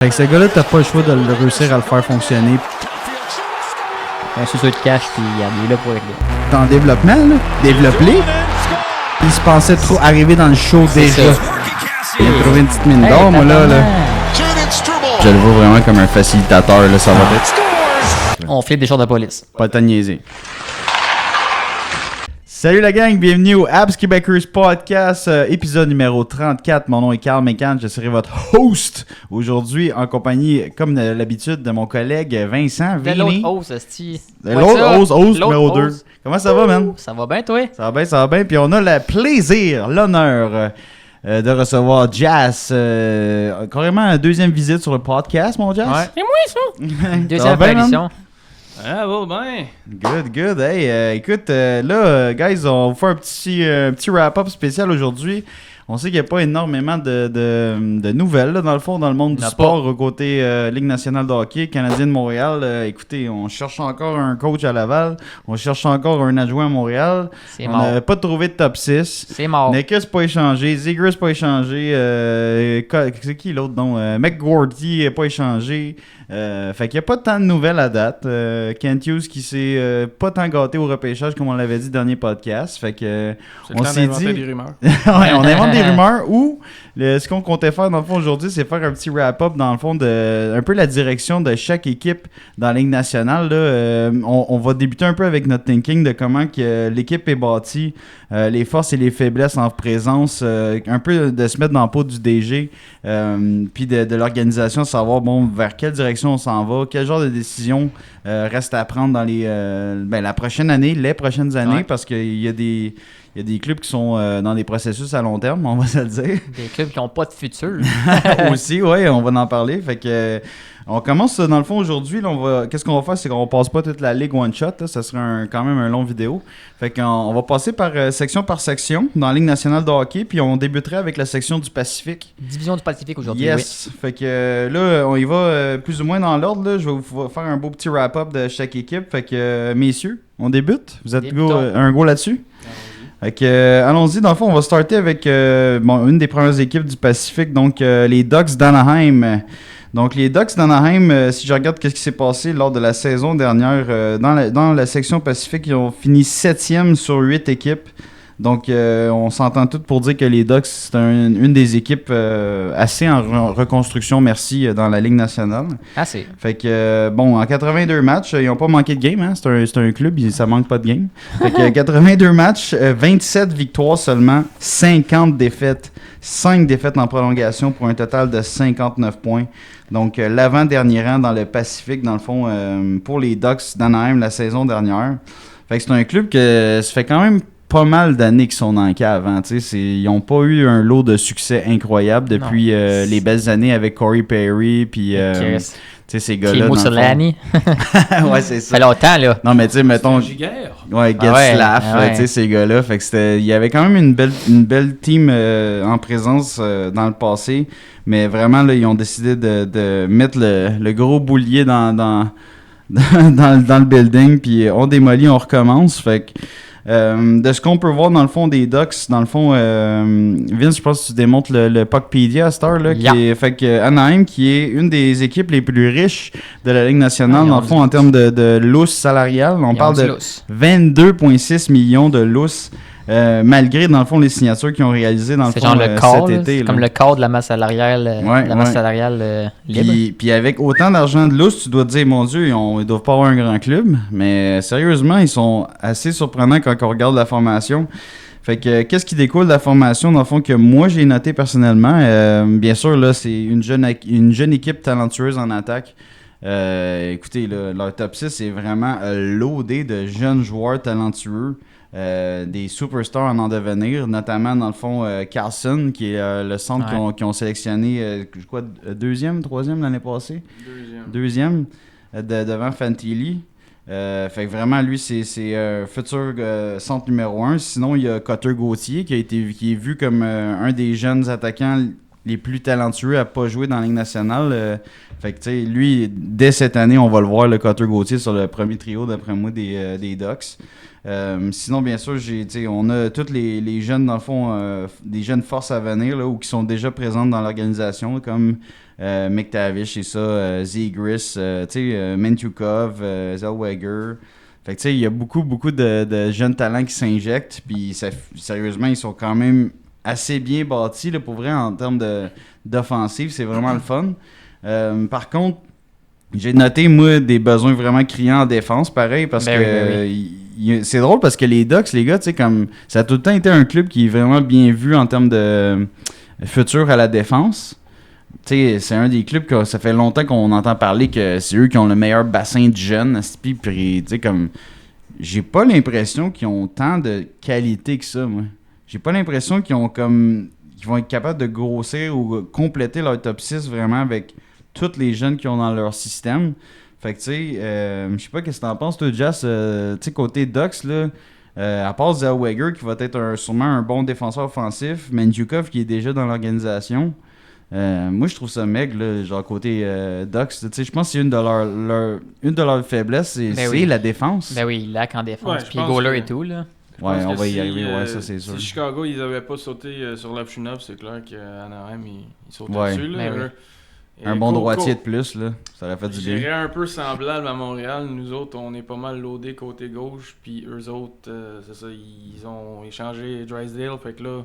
Fait que ce gars-là, t'as pas le choix de le réussir à le faire fonctionner. C'est ça de cash, puis il est là pour régler. T'es en développement, là. Développé. Il se pensait trop arriver dans le show déjà. Il a trouvé une petite mine d'or, moi, là. Je le vois vraiment comme un facilitateur, là. Ça va être. On flippe des choses de police. Pas le temps de niaiser. Salut la gang, bienvenue au Abs Québecers Podcast, épisode numéro 34. Mon nom est Carl McCann, je serai votre host aujourd'hui en compagnie, comme l'habitude, de mon collègue Vincent De Vigny. l'autre host, esti. L'autre host numéro 2. Comment ça va, man? Ça va bien, toi? Ça va bien. Puis on a le plaisir, l'honneur de recevoir Jazz. Carrément, deuxième visite sur le podcast, mon Jazz. Ouais. C'est moi, ça! Deuxième bien, apparition. Ah, bon, ben. Good. Hey, écoute, là, guys, on va vous faire un petit wrap-up spécial aujourd'hui. On sait qu'il n'y a pas énormément de nouvelles, là, dans le fond, dans le monde du sport, au côté Ligue nationale de hockey, Canadien de Montréal. Écoutez, on cherche encore un coach à Laval. On cherche encore un adjoint à Montréal. C'est on mort. n'a pas trouvé de top 6. C'est mort. Nekus pas échangé. Zegers pas échangé. C'est qui l'autre, donc? McGordy n'est pas échangé. Fait qu'il n'y a pas tant de nouvelles à date. Kent Hughes qui s'est pas tant gâté au repêchage comme on l'avait dit dernier podcast. Fait que on s'est dit des rumeurs. ouais, on invente des rumeurs ou ce qu'on comptait faire dans le fond aujourd'hui, c'est faire un petit wrap-up dans le fond de un peu la direction de chaque équipe dans la Ligue nationale. Là. On va débuter un peu avec notre thinking de comment que l'équipe est bâtie, les forces et les faiblesses en présence, un peu de se mettre dans la peau du DG, puis de l'organisation, savoir bon vers quelle direction on s'en va, quel genre de décision reste à prendre dans la prochaine année, les prochaines années, parce qu'il y a des clubs qui sont dans des processus à long terme, on va se le dire. Des clubs qui n'ont pas de futur. Aussi, oui, on va en parler. Fait que on commence dans le fond aujourd'hui. Là, qu'est-ce qu'on va faire, c'est qu'on passe pas toute la ligue one shot. Là, ça serait quand même un long vidéo. Fait qu'on va passer par section dans la Ligue nationale de hockey, puis on débuterait avec la section du Pacifique. Division du Pacifique aujourd'hui, Yes. Oui. Fait que là, on y va plus ou moins dans l'ordre. Là. Je vais vous faire un beau petit wrap-up de chaque équipe. Fait que messieurs, on débute. Vous êtes un go là-dessus? Fait que, allons-y, dans le fond, on va starter avec une des premières équipes du Pacifique, donc les Ducks d'Anaheim. Donc les Ducks d'Anaheim, si je regarde ce qui s'est passé lors de la saison dernière, dans la section Pacifique, ils ont fini 7e sur 8 équipes. Donc on s'entend tous pour dire que les Ducks, c'est une des équipes assez en reconstruction, merci, dans la Ligue nationale. Assez. Fait que, en 82 matchs, ils n'ont pas manqué de game, hein? C'est un club, ça manque pas de game. Fait que 82 matchs, 27 victoires seulement, 50 défaites, 5 défaites en prolongation pour un total de 59 points. Donc l'avant-dernier rang dans le Pacifique, dans le fond, pour les Ducks d'Anaheim la saison dernière. Fait que c'est un club que ça fait quand même pas mal d'années qu'ils sont dans le cave. Hein, ils n'ont pas eu un lot de succès incroyable depuis les belles années avec Corey Perry puis ces gars-là. Timo Solani. Ouais, c'est ça. Ça fait longtemps, là. Non, mais tu sais, mettons. Ouais, Getzlaff, ces gars-là. Fait que il y avait quand même une belle team en présence dans le passé. Mais vraiment, là, ils ont décidé de mettre le gros boulier dans le building. Puis on démolit, on recommence. Fait que. De ce qu'on peut voir dans le fond des Ducks, dans le fond, Vince, je pense que tu démontres le Puckpedia à cette heure-là, fait que Anaheim, qui est une des équipes les plus riches de la Ligue nationale, dans le fond, en termes de lousse salariale. On parle de 22,6 millions de lousses, malgré, dans le fond, les signatures qu'ils ont réalisées dans le fond cet été. C'est comme le corps de la masse salariale, libre. Puis avec autant d'argent de lousse, tu dois te dire, mon Dieu, ils doivent pas avoir un grand club. Mais sérieusement, ils sont assez surprenants quand on regarde la formation. Fait que qu'est-ce qui découle de la formation, dans le fond, que moi j'ai noté personnellement? Bien sûr, là, c'est une jeune équipe talentueuse en attaque. Écoutez, là, leur top 6 est vraiment loadé de jeunes joueurs talentueux. Des superstars en devenir, notamment dans le fond Carlson, qui est le centre qu'ils ont sélectionné deuxième, troisième l'année passée? Deuxième devant Fantilli. Fait que vraiment, lui, c'est futur centre numéro 1. Sinon, il y a Cutter Gauthier qui est vu comme un des jeunes attaquants les plus talentueux à pas jouer dans la Ligue nationale. Fait que, tu sais, lui, dès cette année, on va le voir, le Cutter Gauthier, sur le premier trio, d'après moi, des Ducks. Sinon, bien sûr, on a tous les jeunes, dans le fond, des jeunes forces à venir, là, ou qui sont déjà présentes dans l'organisation, comme McTavish, c'est ça, Zegras, Mentukov, Zellweger. Fait que tu sais, il y a beaucoup de jeunes talents qui s'injectent, puis sérieusement, ils sont quand même assez bien bâtis, là, pour vrai, en termes d'offensive, c'est vraiment le fun. Par contre, j'ai noté, moi, des besoins vraiment criants en défense, pareil, parce que c'est drôle parce que les Ducks, les gars, tu sais, comme ça a tout le temps été un club qui est vraiment bien vu en termes de futur à la défense. Tu sais, c'est un des clubs que ça fait longtemps qu'on entend parler que c'est eux qui ont le meilleur bassin de jeunes. Puis, tu sais, comme, j'ai pas l'impression qu'ils ont tant de qualité que ça, moi. J'ai pas l'impression qu'ils vont être capables de grossir ou compléter leur top 6 vraiment avec tous les jeunes qu'ils ont dans leur système. Fait que, tu sais, je sais pas qu'est-ce que t'en penses, toi, Jess. Tu sais, côté Ducks, là, à part Zellweger, qui va être sûrement un bon défenseur offensif, Mentukov, qui est déjà dans l'organisation. Moi, je trouve ça maigre, là, genre côté Ducks. Tu sais, je pense que c'est une de leurs faiblesses, c'est la défense. Ben oui, il lac en défense, Ouais, puis goaler et tout, là. Ouais, on va y arriver, ça c'est sûr. Si Chicago, ils n'avaient pas sauté sur Lopchinov, c'est clair qu'Anaheim, ils sautaient dessus. Là, ben oui. Un bon droitier de plus, là, ça aurait fait du bien. Je dirais un peu semblable à Montréal. Nous autres, on est pas mal loadés côté gauche, puis eux autres, c'est ça, ils ont échangé Drysdale, fait que là,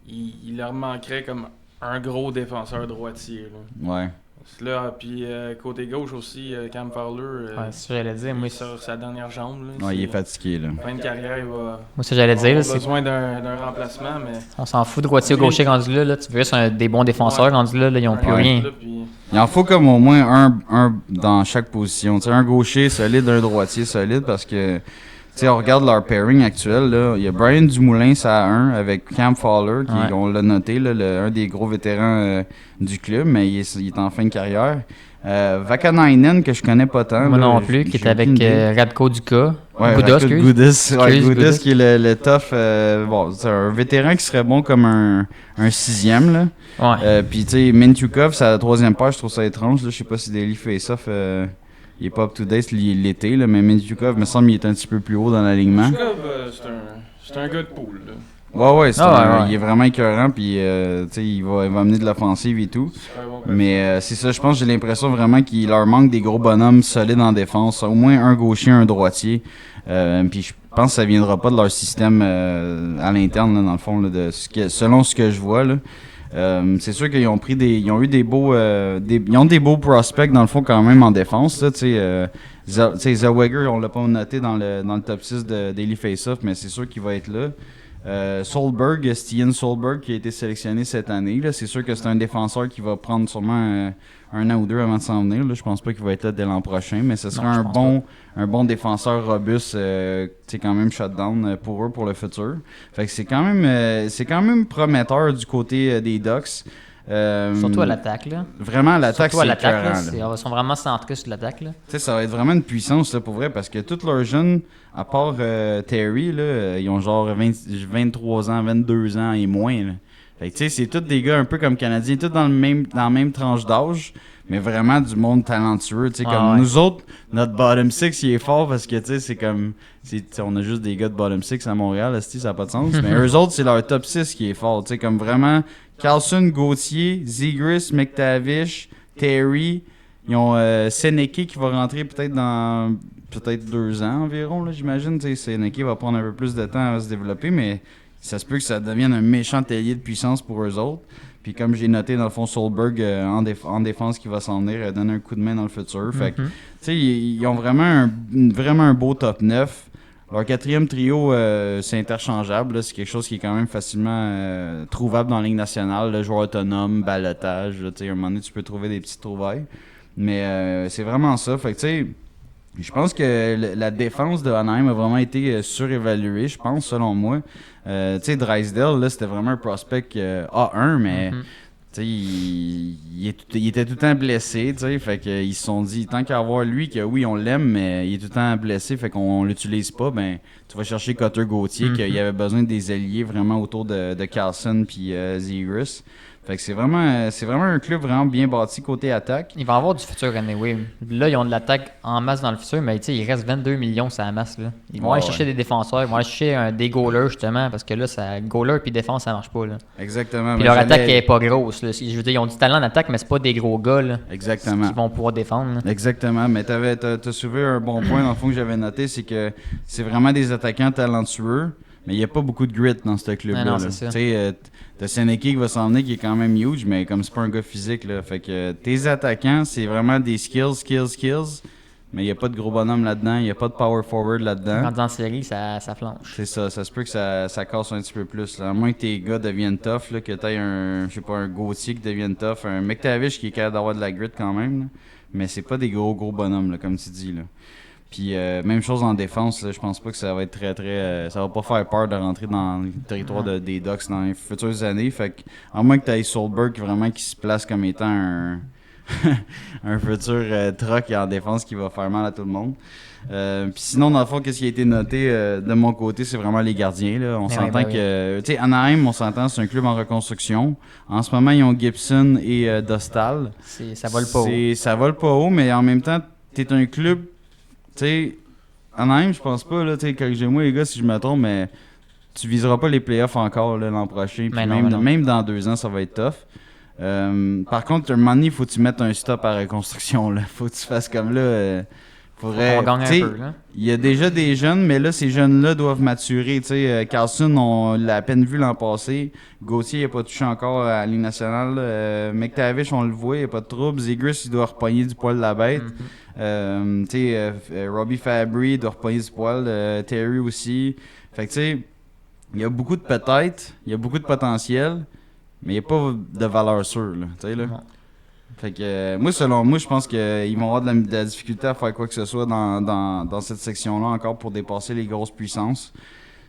il leur manquerait comme un gros défenseur droitier. Là. Ouais. Là, puis côté gauche aussi, Cam Fowler, Ouais, c'est ça que j'allais dire. Moi, sur sa dernière jambe. Là, ouais, il est fatigué, là. Fin de carrière, il va moi ça j'allais dire. Là, avoir besoin d'un remplacement, mais... On s'en fout de droitier ou gaucher rendu là. Tu veux juste des bons défenseurs rendus là, ils n'ont plus rien. Là, puis... Il en faut comme au moins un dans chaque position. Tu sais, un gaucher solide, un droitier solide, parce que, tu sais, on regarde leur pairing actuel, là. Il y a Brian Dumoulin, ça a 1, avec Cam Fowler, qui, on l'a noté, là, un des gros vétérans du club, mais il est en fin de carrière. Vakanainen, que je connais pas tant. Moi là, non plus, qui est avec Radko Duka. Ouais, Gouda, Goudas, qui est le tough. Bon, c'est un vétéran qui serait bon comme un sixième, là. Ouais. Puis, tu sais, Mentukov, c'est à la troisième page, je trouve ça étrange. Je sais pas si Daily Face-Off, il est pas up-to-date l'été, là, mais Mentukov, me semble, il est un petit peu plus haut dans l'alignement. Mentukov, c'est un gars de poule, là. Ouais, il est vraiment écœurant, puis tu sais, il va amener de l'offensive et tout. Mais c'est ça, je pense, j'ai l'impression vraiment qu'il leur manque des gros bonhommes solides en défense, au moins un gaucher, un droitier. Puis je pense que ça viendra pas de leur système à l'interne, là, dans le fond, là, selon ce que je vois, là. C'est sûr qu'ils ont eu des beaux prospects dans le fond quand même en défense, là, tu sais, Zellweger, on l'a pas noté dans le top 6 de Daily Face-Off, mais c'est sûr qu'il va être là. Stian Solberg, qui a été sélectionné cette année, là, c'est sûr que c'est un défenseur qui va prendre sûrement un an ou deux avant de s'en venir, là. Je pense pas qu'il va être là dès l'an prochain, mais ce sera un bon défenseur robuste, quand même shutdown pour eux pour le futur. Fait que c'est quand même prometteur du côté des Ducks. Surtout à l'attaque, là. Vraiment, à l'attaque, Surtout à c'est l'attaque, là, écœurant, ils sont vraiment centrés sur l'attaque, là. Tu sais, ça va être vraiment une puissance, là, pour vrai, parce que tous leurs jeunes, à part Terry, là, ils ont genre 23 ans, 22 ans et moins, là. Fait que, tu sais, c'est tous des gars un peu comme Canadiens, tous dans la même tranche d'âge, mais vraiment du monde talentueux, tu sais, comme nous autres, notre bottom six, il est fort parce que, tu sais, c'est comme, on a juste des gars de bottom six à Montréal, ça n'a pas de sens, mais eux autres, c'est leur top 6 qui est fort, tu sais, comme vraiment, Carlson, Gauthier, Zegras, McTavish, Terry, ils ont Seneke qui va rentrer peut-être dans 2 ans environ, là, j'imagine, tu sais, Seneke va prendre un peu plus de temps à se développer, mais ça se peut que ça devienne un méchant tellier de puissance pour eux autres. Puis comme j'ai noté, dans le fond, Solberg en défense qui va s'en venir, donner un coup de main dans le futur. Fait que, tu sais, ils ont vraiment un beau top 9. Leur quatrième trio, c'est interchangeable. Là. C'est quelque chose qui est quand même facilement trouvable dans la Ligue nationale. Le joueur autonome, balotage. À un moment donné, tu peux trouver des petites trouvailles. Mais c'est vraiment ça. Fait que, tu sais, je pense que la défense de Anaheim a vraiment été surévaluée, je pense, selon moi. Tu sais, Drysdale, là, c'était vraiment un prospect A1, mais tu sais, il était tout le temps blessé, tu sais, fait qu'ils se sont dit, tant qu'à avoir lui, que oui, on l'aime, mais il est tout le temps blessé, fait qu'on l'utilise pas, ben, tu vas chercher Cutter Gauthier, qu'il avait besoin des alliés vraiment autour de Carlson puis Zegras. Fait que c'est vraiment un club vraiment bien bâti côté attaque. Il va avoir du futur anyway. Là, ils ont de l'attaque en masse dans le futur, mais il reste 22 millions sur la masse. Là. Ils vont aller chercher des défenseurs, ils vont aller chercher des goalers justement, parce que là, goaler puis défense, ça marche pas. Là. Exactement. Puis leur attaque est pas grosse. Là. Je veux dire, ils ont du talent en attaque, mais c'est pas des gros gars là, Exactement. qui vont pouvoir défendre. Là. Exactement, mais t'as soulevé un bon point dans le fond que j'avais noté, c'est que c'est vraiment des attaquants talentueux. Mais il n'y a pas beaucoup de grit dans ce club-là. Non, c'est ça. Tu sais, t'as Seneki qui va s'en venir, qui est quand même huge, mais comme c'est pas un gars physique, là. Fait que tes attaquants, c'est vraiment des skills. Mais il n'y a pas de gros bonhomme là-dedans, il n'y a pas de power forward là-dedans. Quand en série, ça flanche. C'est ça se peut que ça casse un petit peu plus. Là. À moins que tes gars deviennent tough, là, que t'aies un Gauthier qui devienne tough, un McTavish qui est capable d'avoir de la grit quand même. Là. Mais c'est pas des gros bonhommes, là, comme tu dis, là. Puis même chose en défense, là, je pense pas que ça va être très ça va pas faire peur de rentrer dans le territoire des Ducks dans les futures années. Fait que, à moins que tu aies Solberg vraiment qui se place comme étant un futur truck en défense qui va faire mal à tout le monde. Puis sinon, dans le fond, qu'est-ce qui a été noté de mon côté, c'est vraiment les gardiens. Là. On s'entend que... Tu sais, Anaheim, on s'entend, c'est un club en reconstruction. En ce moment, ils ont Gibson et Dostal. Ça vole pas haut. Ça vole pas haut, mais en même temps, t'es un club... Tu sais, Anaheim, je pense pas, là, tu sais, corrigez-moi les gars si je me trompe, mais tu viseras pas les playoffs encore là, l'an prochain. Puis même dans 2 ans, ça va être tough. Par contre, un moment donné, il faut que tu mettes un stop à la reconstruction. Là. Faut que tu fasses comme là. On gagne un peu, là. Il y a déjà des jeunes, mais là, ces jeunes-là doivent maturer. Carlson, on l'a à peine vu l'an passé. Gauthier, il n'a pas touché encore à la Ligue nationale. McTavish, on le voit, il n'y a pas de trouble. Zegras, il doit repogner du poil de la bête. Robbie Fabry doit repogner du poil. Terry aussi. Fait que, tu sais, il y a beaucoup de peut-être, il y a beaucoup de potentiel, mais il n'y a pas de valeur sûre. Là. Fait que selon moi, je pense qu'ils vont avoir de la difficulté à faire quoi que ce soit dans cette section-là encore pour dépasser les grosses puissances.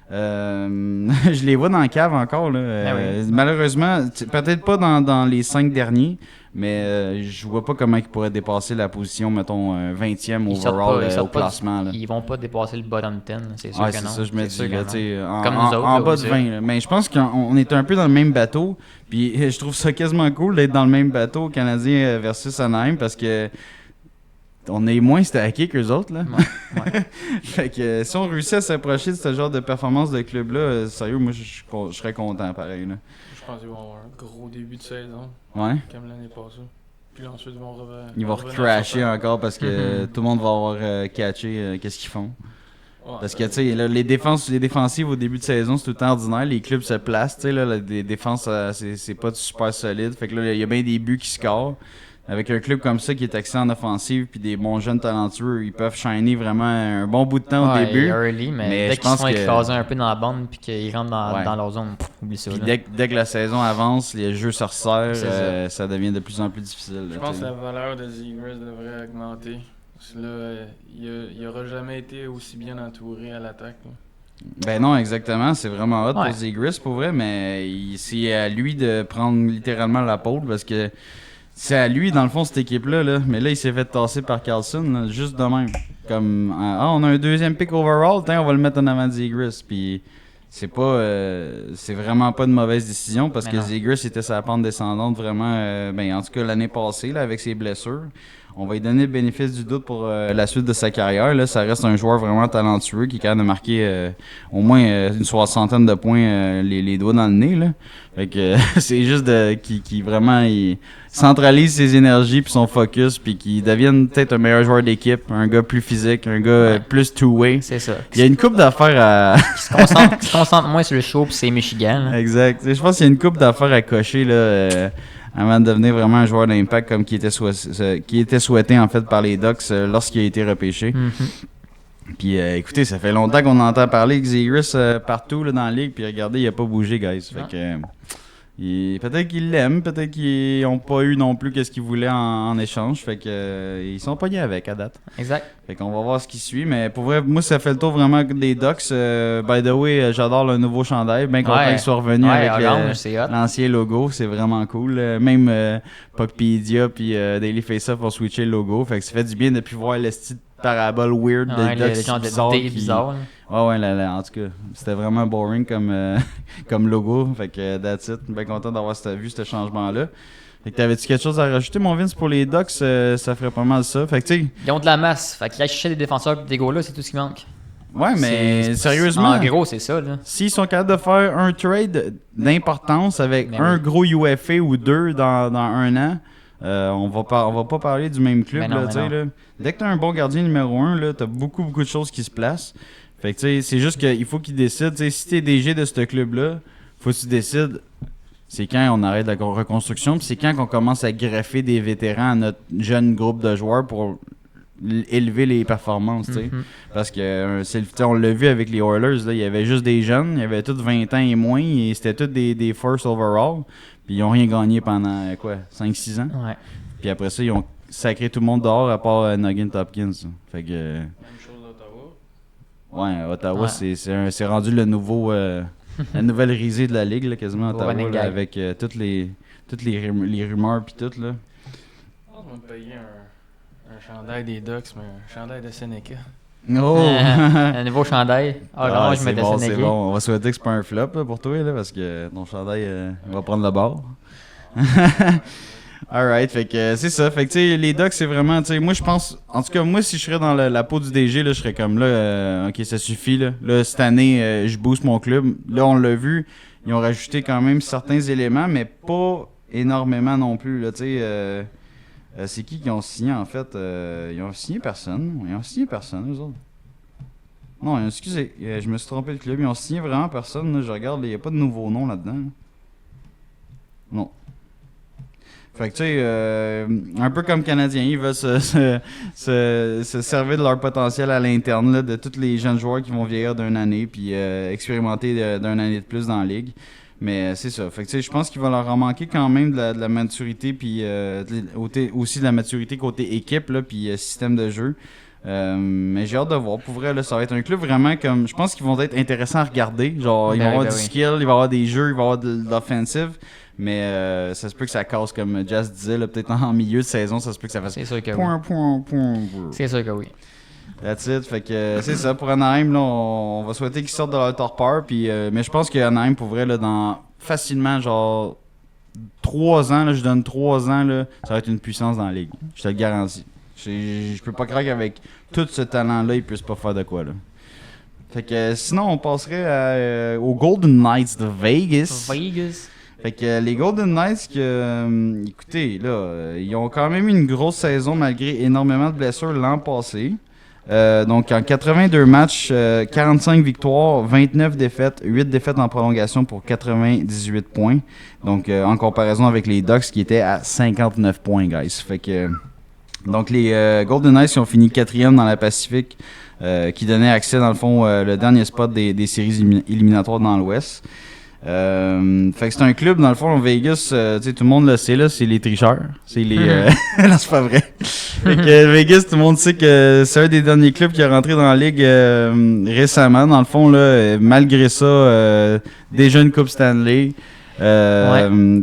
Je les vois dans la cave encore. Là. Malheureusement, peut-être pas dans les 5 derniers, mais je vois pas comment ils pourraient dépasser la position, mettons, 20e overall au classement. Là. Ils vont pas dépasser le bottom 10, c'est sûr que non. C'est ça, je me dis. Là, comme nous autres, en bas de 20. Là. Mais je pense qu'on est un peu dans le même bateau. Puis je trouve ça quasiment cool d'être dans le même bateau Canadien versus Anaheim parce que on est moins stacké qu'eux autres, là. Ouais. Fait que si on réussit à s'approcher de ce genre de performance de club-là, sérieux, moi, je serais content, pareil, là. Je pense qu'ils vont avoir un gros début de saison. Ouais. Comme l'année passée. Puis ensuite, ils vont recrasher encore parce que tout le monde va avoir catché qu'est-ce qu'ils font. Ouais, parce que, tu sais, les défensives au début de saison, c'est tout le temps ordinaire. Les clubs se placent, tu sais, là, les défenses, c'est pas super solide. Fait que là, il y a bien des buts qui scorent. Avec un club comme ça qui est axé en offensive puis des bons jeunes talentueux, ils peuvent shiner vraiment un bon bout de temps au début. Early, mais dès qu'ils sont écrasés un peu dans la bande puis qu'ils rentrent dans leur zone, oublie ça. Puis dès que la saison avance, les jeux se resserrent, ça devient de plus en plus difficile. Je pense que la valeur de Zegras devrait augmenter. Parce que là, il n'aura jamais été aussi bien entouré à l'attaque. Là. Ben non, exactement. C'est vraiment hot pour Zegras, pour vrai, mais c'est à lui de prendre littéralement la pole parce que c'est à lui, dans le fond, cette équipe-là. Là. Mais là, il s'est fait tasser par Carlson, là, juste de même. Comme, on a un 2e pick overall, on va le mettre en avant de Zegras. Puis c'est vraiment pas une mauvaise décision parce que Zegras était sa pente descendante vraiment, en tout cas l'année passée, là, avec ses blessures. On va lui donner le bénéfice du doute pour la suite de sa carrière. Là. Ça reste un joueur vraiment talentueux qui est capable de marquer au moins une 60aine de points les doigts dans le nez. Là. Fait que c'est juste qui vraiment il centralise ses énergies puis son focus puis qu'il devienne peut-être un meilleur joueur d'équipe, un gars plus physique, un gars plus two-way. C'est ça. Il y a une couple d'affaires à... qui se concentre moins sur le show puis c'est Michigan. Là. Exact. Je pense qu'il y a une couple d'affaires à cocher là. Avant de devenir vraiment un joueur d'impact comme qui était souhaité en fait par les Ducks lorsqu'il a été repêché. Puis écoutez, ça fait longtemps qu'on entend parler de Zegras partout là, dans la ligue, puis regardez, il a pas bougé, guys. Fait que peut-être qu'ils l'aiment, peut-être qu'ils n'ont pas eu non plus qu'est-ce qu'ils voulaient en échange. Fait que ils sont pognés avec à date. Exact. Fait qu'on va voir ce qui suit. Mais pour vrai, moi, ça fait le tour vraiment des Ducks. By the way, j'adore le nouveau chandail. Bien content qu'ils soient revenus avec l'ancien logo. C'est vraiment cool. Même Puckpedia puis Daily Faceoff ont switché le logo. Fait que ça fait du bien de plus voir le style parabole weird Ouais, de le Ducks genre de bizarre. D bizarre. Ouais, en tout cas, c'était vraiment boring comme logo. Fait que that's it. Bien content d'avoir vu ce changement-là. Fait que t'avais-tu quelque chose à rajouter, mon Vince, pour les Ducks? Ça ferait pas mal ça. Fait que tu sais. Ils ont de la masse. Fait qu'ils chercher des défenseurs et des goalers, c'est tout ce qui manque. Ouais, mais sérieusement. En gros, c'est ça, là. S'ils sont capables de faire un trade d'importance avec Mais un oui. gros UFA ou deux dans un an, on va pas parler du même club. Mais non, Là, mais tu sais, non. là. Dès que tu as un bon gardien numéro 1, tu as beaucoup de choses qui se placent. Fait que tu sais, c'est juste qu'il faut qu'ils décident. Tu sais, si tu es DG de ce club-là, faut que tu décides c'est quand on arrête la reconstruction, puis c'est quand on commence à greffer des vétérans à notre jeune groupe de joueurs pour élever les performances, tu sais. Mhm. Parce que on l'a vu avec les Oilers, là, il y avait juste des jeunes, il y avait tous 20 ans et moins, et c'était tous des first overall, puis ils ont rien gagné pendant 5-6 ans. Ouais. Puis après ça, ils ont sacré tout le monde dehors à part Nugent Hopkins. Fait que Même chose d'Ottawa. ouais, Ottawa, Ouais. c'est rendu le nouveau la nouvelle risée de la ligue, là, quasiment Ottawa, Running là, gag. avec toutes les rumeurs puis tout là. On va me payer un chandail des Ducks, mais un chandail de Seneca. Oh! Un nouveau chandail. Ah, non, je c'est mettais bon, ça c'est négué. bon. On va souhaiter que c'est pas un flop là, pour toi là, parce que ton chandail il va prendre le bord. Alright, fait que c'est ça. Fait que tu sais, les Ducks, c'est vraiment, tu sais, moi je pense, en tout cas, moi si je serais dans la peau du DG, là, je serais comme là, ok, ça suffit là. Là, cette année, je booste mon club. Là, on l'a vu, ils ont rajouté quand même certains éléments, mais pas énormément non plus, là, tu sais. C'est qui ont signé en fait? Ils ont signé personne. Ils ont signé personne, eux autres. Non, excusez, je me suis trompé de club. Ils ont signé vraiment personne. Là. Je regarde, il n'y a pas de nouveau nom là-dedans. Non. Fait que tu sais, un peu comme Canadiens, ils veulent se servir de leur potentiel à l'interne, là, de tous les jeunes joueurs qui vont vieillir d'une année, puis expérimenter d'une année de plus dans la ligue. Mais c'est ça. Fait que tu sais, je pense qu'il va leur en manquer quand même de la maturité, puis aussi de la maturité côté équipe, là, puis système de jeu. Mais j'ai hâte de voir. Pour vrai, là, ça va être un club vraiment comme. Je pense qu'ils vont être intéressants à regarder. Genre, ils vont avoir du skill, il va y avoir des jeux, il va y avoir de l'offensive. Mais ça se peut que ça casse, comme Jazz disait, là, peut-être en milieu de saison, ça se peut que ça fasse. C'est sûr que point. C'est sûr que oui. That's it. Fait que c'est ça. Pour Anaheim, là, on va souhaiter qu'ils sortent de leur torpeur. Puis, mais je pense que Anaheim, pour vrai, là, dans facilement, genre 3 ans, là, je donne 3 ans, là, ça va être une puissance dans la ligue. Je te le garantis. Je peux pas croire qu'avec tout ce talent-là, ils puissent pas faire de quoi, là. Fait que sinon, on passerait aux Golden Knights de Vegas. Fait que les Golden Knights, écoutez, là, ils ont quand même eu une grosse saison malgré énormément de blessures l'an passé. Donc en 82 matchs, 45 victoires, 29 défaites, 8 défaites en prolongation pour 98 points. Donc en comparaison avec les Ducks qui étaient à 59 points, guys. Fait que donc les Golden Knights ont fini 4e dans la Pacifique, qui donnait accès dans le fond le dernier spot des séries éliminatoires dans l'Ouest. Fait que c'est un club dans le fond Vegas, tu sais, tout le monde le sait là, c'est les tricheurs, c'est les non, c'est pas vrai. Fait que Vegas, tout le monde sait que c'est un des derniers clubs qui est rentré dans la ligue récemment. Dans le fond là, malgré ça, déjà une Coupe Stanley, tu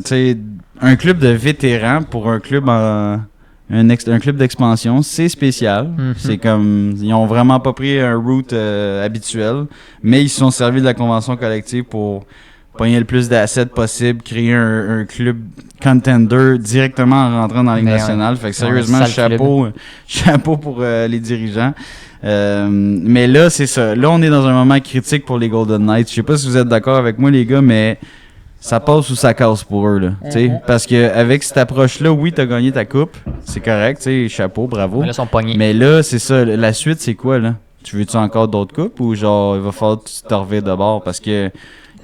sais, un club de vétérans pour un club un club d'expansion, c'est spécial. Mm-hmm. C'est comme ils ont vraiment pas pris un route habituel, mais ils se sont servis de la convention collective pour pogner le plus d'assets possible, créer un club contender directement en rentrant dans la Ligue nationale. Fait que sérieusement, chapeau pour les dirigeants. Mais là, c'est ça. Là, on est dans un moment critique pour les Golden Knights. Je sais pas si vous êtes d'accord avec moi, les gars, mais ça passe ou ça casse pour eux, là. Parce que avec cette approche-là, oui, t'as gagné ta coupe. C'est correct, t'sais, chapeau, bravo. Mais là, ils sont pognés. Mais là, c'est ça. La suite, c'est quoi, là? Tu veux-tu encore d'autres coupes ou genre, il va falloir que tu te revives de bord? Parce que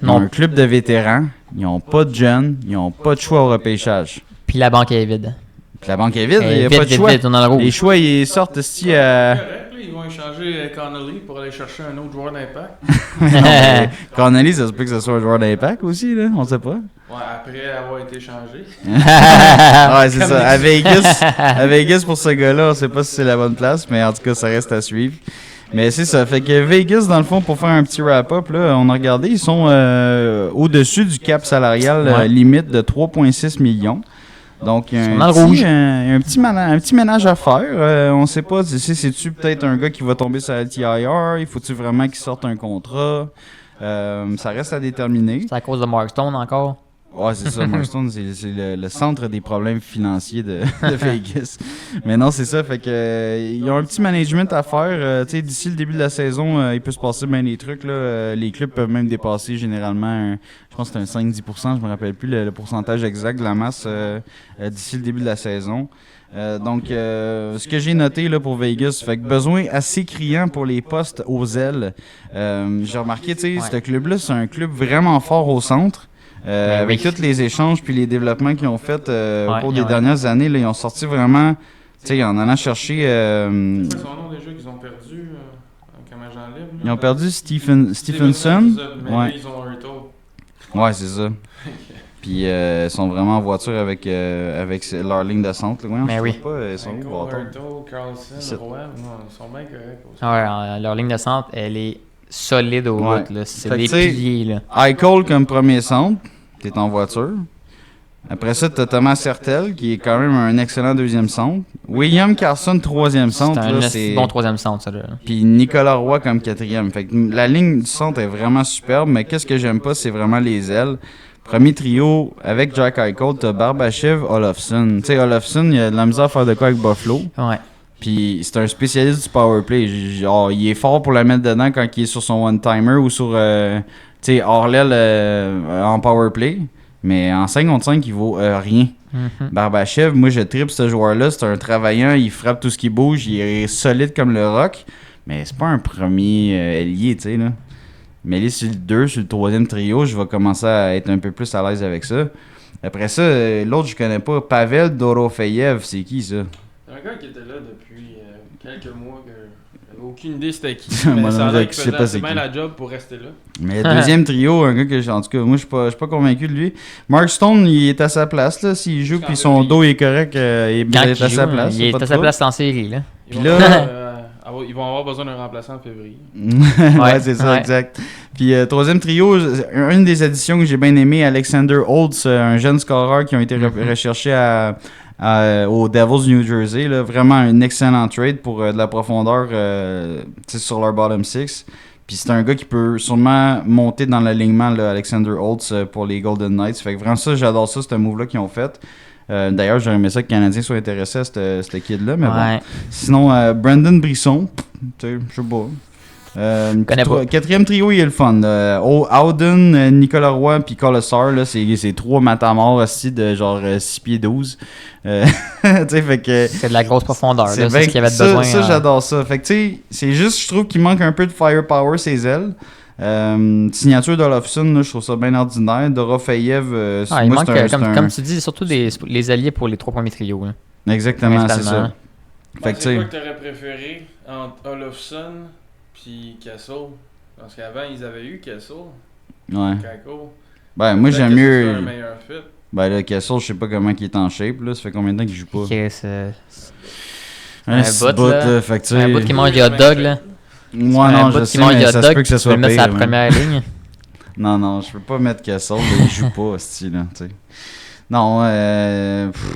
ils ont un club de vétérans, ils ont pas de jeunes, ils ont pas de choix au repêchage. Puis la banque est vide. Puis la banque est vide, il n'y a pas de choix. Vite, on en a le rouge. Les choix, ils sortent ici Correct, là, ils vont échanger Connolly pour aller chercher un autre joueur d'impact. Connolly, ça se peut que ce soit un joueur d'impact aussi, là, on sait pas. Ouais, après avoir été changé. Ouais, c'est ça. À Vegas, pour ce gars-là, on sait pas si c'est la bonne place, mais en tout cas, ça reste à suivre. Mais c'est ça. Fait que Vegas, dans le fond, pour faire un petit wrap-up, là, on a regardé, ils sont au-dessus du cap salarial limite de 3,6 millions. Donc, il y a Dans le rouge. un petit ménage à faire. On sait pas, c'est-tu peut-être un gars qui va tomber sur la LTIR? Il faut-tu vraiment qu'il sorte un contrat? Ça reste à déterminer. C'est à cause de Mark Stone encore. Ouais, c'est ça. Marston, c'est le centre des problèmes financiers de Vegas. Mais non, c'est ça. Fait que ils ont un petit management à faire. Tu sais, d'ici le début de la saison, il peut se passer bien des trucs. Là. Les clubs peuvent même dépasser généralement, je pense que c'est un 5-10%, je me rappelle plus le pourcentage exact de la masse d'ici le début de la saison. Donc, ce que j'ai noté là, pour Vegas, fait que besoin assez criant pour les postes aux ailes. J'ai remarqué, tu sais, ce club-là, c'est un club vraiment fort au centre. Avec tous les échanges puis les développements qu'ils ont fait au cours des dernières années, là, ils ont sorti vraiment, tu sais, en allant chercher... C'est son nom déjà qu'ils ont perdu comme agent libre. Ils ont perdu Stephenson. Mais Ouais. là, ils ont Hurtle. Ouais, c'est ça. Puis ils sont vraiment en voiture avec leur ligne de centre. Là. Mais Je oui. sais pas, ils sont où, Walter? Hurtle, Carlson, Roy, non, ils sont bien corrects aussi. Leur ligne de centre, elle est solide au Ouais. bout. Là. C'est Fait que des tu sais, piliers. Là. Eichel comme premier centre, t'es en voiture. Après ça, t'as Thomas Hertel, qui est quand même un excellent deuxième centre. William Carlson, troisième centre. C'est là, un c'est... bon troisième centre, ça. Là. Puis Nicolas Roy comme quatrième. Fait que la ligne du centre est vraiment superbe, mais qu'est-ce que j'aime pas, c'est vraiment les ailes. Premier trio, avec Jack Eichel, t'as Barbashev, Olofsson. Tu sais, Olofsson, il a de la misère à faire de quoi avec Buffalo. Ouais. Puis c'est un spécialiste du powerplay. Genre, il est fort pour la mettre dedans quand il est sur son one-timer ou sur, tu sais, hors l'aile en powerplay. Mais en 5 contre 5, il vaut rien. Mhm. Barbashev, moi je tripe ce joueur-là. C'est un travaillant, il frappe tout ce qui bouge, il est solide comme le rock. Mais c'est pas un premier ailier, tu sais, là. Mais là, sur le 2, sur le troisième trio, je vais commencer à être un peu plus à l'aise avec ça. Après ça, l'autre, je connais pas. Pavel Dorofeyev, c'est qui ça? C'est un gars qui était là depuis quelques mois que j'avais aucune idée c'était qui. Moi, Mais ça non, a l'air je qu'il sais faisait pas assez c'est bien qui. la job pour rester là. Mais le deuxième trio, un gars que, en tout cas, moi, je suis pas convaincu de lui. Mark Stone, il est à sa place, là. S'il joue, puis son dos est correct, il est Quand à il sa joue, place. il est à sa place en série. Là. Ils Puis vont, là- ils vont avoir besoin d'un remplaçant en février. Ouais, c'est ça, ouais. exact. Puis troisième trio, une des additions que j'ai bien aimé, Alexander Holtz, un jeune scoreur qui ont été recherchés aux Devils New Jersey. Là. Vraiment un excellent trade pour de la profondeur sur leur bottom six. Puis c'est un gars qui peut sûrement monter dans l'alignement, là, Alexander Holtz, pour les Golden Knights. Fait que vraiment ça, j'adore ça, ce move-là qu'ils ont fait. D'ailleurs, j'aurais aimé ça que les Canadiens soient intéressés à ce kid-là, mais Ouais. bon. Sinon, Brandon Brisson, tu sais, je sais pas. Connais pas. Quatrième trio, il est le fun. Howden, Nicolas Roy puis Colasar, là, c'est trois matamors aussi de genre 6 pieds 12. Tu sais, fait que... C'est de la grosse profondeur. C'est là. C'est bien ce qu'il y avait de ça, besoin. ça, j'adore ça. Fait que tu sais, c'est juste, je trouve qu'il manque un peu de firepower, ses ailes. Signature d'Olofsson, là, je trouve ça bien ordinaire. Dorofeyev, Il moi, manque, c'est un... comme tu dis, surtout les alliés pour les 3 premiers trios. Là. Exactement, c'est Principalement. ça. Fait que tu C'est sais... quoi que t'aurais préféré entre Olofsson puis Kessel? Parce qu'avant, ils avaient eu Kessel, Ouais. Kako. Ben, moi, Peut-être j'aime que mieux... c'est un meilleur fit. Ben là, Kessel, je sais pas comment il est en shape, là. Ça fait combien de temps qu'il joue pas? Ok, c'est Un bout, bout, là. là. Fait que tu sais... un bout qui mange des hot dogs. Là. Ouais, non, je bout sais, qui mange mais des hot ça se dogs, peut que ça tu peux soit le mettre sur la pire. première ligne. Non, je peux pas mettre Kessel, là, il joue pas, style, là, tu sais. Non,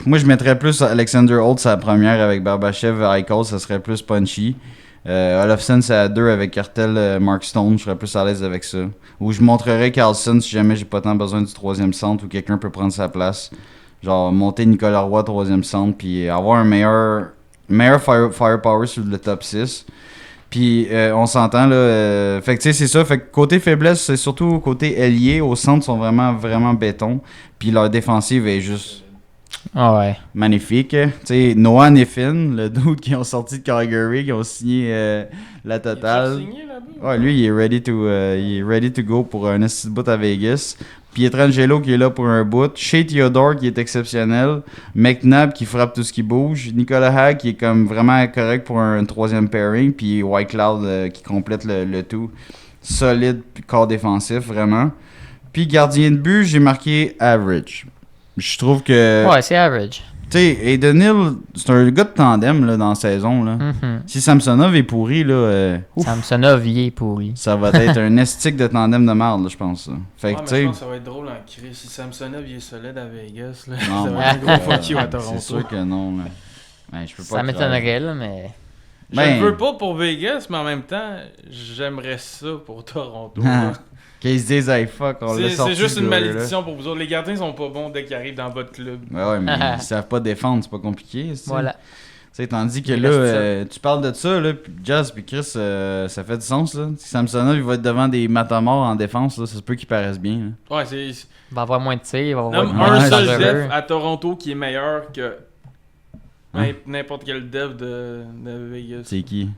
moi, je mettrais plus Alexander Holtz à la première avec Barbashev, Eichel, ça serait plus punchy. Olofsson, c'est à 2 avec Cartel, Mark Stone, je serais plus à l'aise avec ça. Ou je montrerais Carlson si jamais j'ai pas tant besoin du troisième centre ou quelqu'un peut prendre sa place. Genre, monter Nicolas Roy, troisième centre, puis avoir un meilleur firepower sur le top 6. Puis on s'entend là. Fait que tu sais, c'est ça. Fait que côté faiblesse, c'est surtout côté ailier. Au centre, sont vraiment, vraiment béton. Puis leur défensive est juste Ah ouais. magnifique. Tu sais, Noah Neffin, le dude qui ont sorti de Calgary, qui ont signé la Il est totale. signé là-bas? Ouais, lui, il est ready to go pour un esti de bout à Vegas. Pietrangelo qui est là pour un bout. Shea Theodore qui est exceptionnel. McNabb qui frappe tout ce qui bouge. Nicolas Hague qui est comme vraiment correct pour un troisième pairing. Puis White Cloud qui complète le tout. Solide corps défensif, vraiment. Puis gardien de but, j'ai marqué average. Je trouve que... Ouais, c'est average. Tu sais, Aiden Hill, c'est un gars de tandem là, dans la saison. Là. Si Samsonov est pourri, là, Samsonov, il est pourri. ça va être un estique de tandem de merde, là, je pense. Là. Fait que, mais tu sais. je pense que ça va être drôle en crise. Si Samsonov il est solide à Vegas, là, Non, ça va être un gros fuck you à c'est Toronto. sûr que non. Là. Ben, je peux pas Ça m'étonnerait, là, mais... Je ne veux pas pour Vegas, mais en même temps, j'aimerais ça pour Toronto. là. Qu'ils se disent, hey fuck, on l'a sorti. C'est juste ce une gars-là. malédiction pour vous autres. Les gardiens sont pas bons dès qu'ils arrivent dans votre club. Ouais, mais ils savent pas défendre, c'est pas compliqué. C'est. Voilà. Tu sais, tandis que Il là, reste tu parles de ça, là, puis Jazz puis Chris, ça fait du sens. Là. Si Samsonov il va être devant des matamors en défense, là, ça se peut qu'il paraisse bien. Là. Ouais, c'est. Il va avoir moins de tirs, il va avoir Nomme moins un de seul dangereux. def à Toronto qui est meilleur que Hein? n'importe quel dev de Vegas. C'est qui?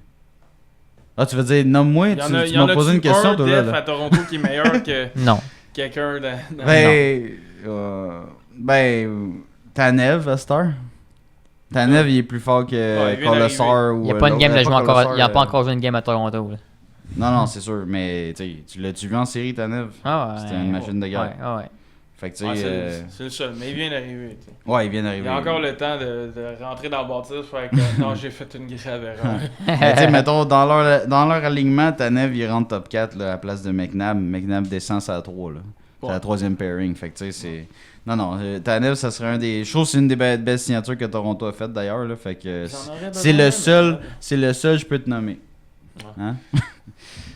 Ah, tu veux dire, nomme-moi, Il y en a, tu m'as posé une question, un toi, def là. à Toronto qui est meilleur que Non. quelqu'un dans Tanev, à cette heure. Tanev, il est plus fort que Ouais, il vient Kolesar ou... Il n'y a pas une game de l'autre. jouer encore. Kolesar, Il n'y a pas encore joué une game à Toronto. Là. Non, c'est sûr, mais tu l'as-tu vu en série, Tanev? Ah ouais. C'était une machine de guerre. Ouais. Fait que tu Ouais, sais... c'est le seul, mais il vient d'arriver. tu sais. Ouais, il vient Il d'arriver. y a encore le temps de rentrer dans le bâtisse, faire que non, j'ai fait une grave erreur. Mais tu sais, mettons, dans leur alignement, Tanev, il rentre top 4 là, à la place de McNabb. McNabb descend à 3. Là. C'est Ouais. la troisième pairing. Fait que tu sais, c'est... Non, Tanev, ça serait un des... Je trouve que c'est une des belles signatures que Toronto a faites d'ailleurs. Là. Fait que J'en aurais c'est besoin, le seul... mais- C'est le seul je peux te nommer. Ouais. Hein?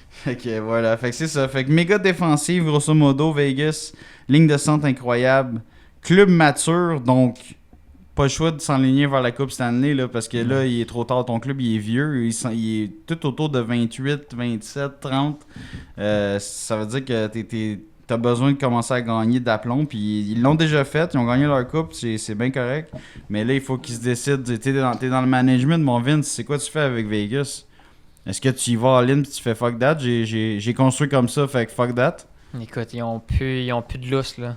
Fait que voilà. Fait que c'est ça. Fait que méga défensive, grosso modo, Vegas. Ligne de centre incroyable. Club mature, donc... Pas le choix de s'enligner vers la Coupe Stanley, là, parce que là, il est trop tard. Ton club, il est vieux. Il est tout autour de 28, 27, 30. Ça veut dire que t'as besoin de commencer à gagner d'aplomb. Puis ils l'ont déjà fait. Ils ont gagné leur Coupe. C'est bien correct. Mais là, il faut qu'ils se décident. T'es dans le management, mon Vince. C'est quoi tu fais avec Vegas? Est-ce que tu y vas all-in et tu fais fuck that? J'ai construit comme ça, fait que fuck that. Écoute, ils ont plus de lousse, là.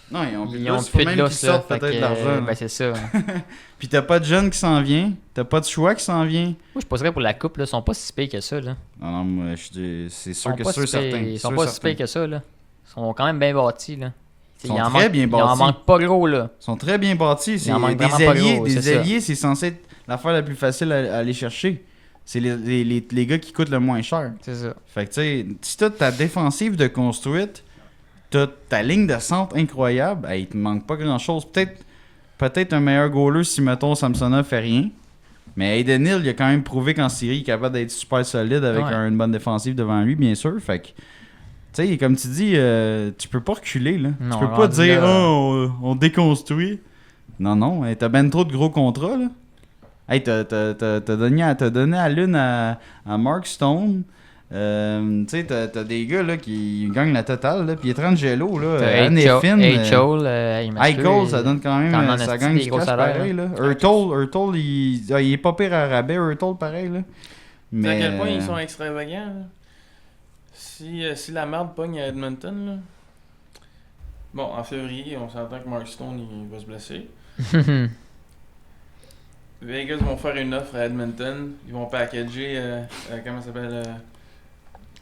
Non, ils ont plus de Ils ont lousse. Faut plus de même qu'ils lousse, là. sortent Fait peut-être que, de l'argent. là. ben, c'est ça. Puis t'as pas de jeune qui s'en vient. T'as pas de choix qui s'en vient. Moi, je poserais pour la coupe, là. Ils sont pas si payés que ça, là. Non, moi, c'est Ils sûr sont que pas c'est si payés- certain. Ils sont pas si payés que ça, là. Ils sont quand même bien bâtis, là. Ils sont Il en très manque- bien Il en bâtis. manque pas gros, là. Ils sont très bien bâtis. C'est en manque des vraiment pas alliés, gros, des c'est ça. alliés, c'est censé être l'affaire la plus facile à aller chercher. C'est les gars qui coûtent le moins cher. C'est ça. Fait que tu sais, si t'as ta défensive de construite, t'as ta ligne de centre incroyable, il te manque pas grand chose. Peut-être un meilleur goaler si mettons Samsonov fait rien. Mais Aiden Hill, il a quand même prouvé qu'en série, il est capable d'être super solide avec Ouais. une bonne défensive devant lui, bien sûr. Fait que, tu sais, comme tu dis, tu peux pas reculer, là. Non, tu peux pas rendu dire, là- on déconstruit. Non, t'as ben trop de gros contrats, là. Hey, t'as donné à l'une à Mark Stone. Tu sais, t'as des gars là, qui gagnent la totale, là. Pietrangelo, là, Annefin. Eichel, ça donne quand même, T'en en ça as-tu gagne des du gros cash salaires, pareil, là. Hurtle, il est pas pire à rabais, Hurtle, pareil, là. Tu sais à Mais, quel point ils sont extravagants. Là. Si la merde pogne à Edmonton, là. Bon, en février, on s'entend que Mark Stone il va se blesser. Vegas vont faire une offre à Edmonton. Ils vont packager, comment ça s'appelle,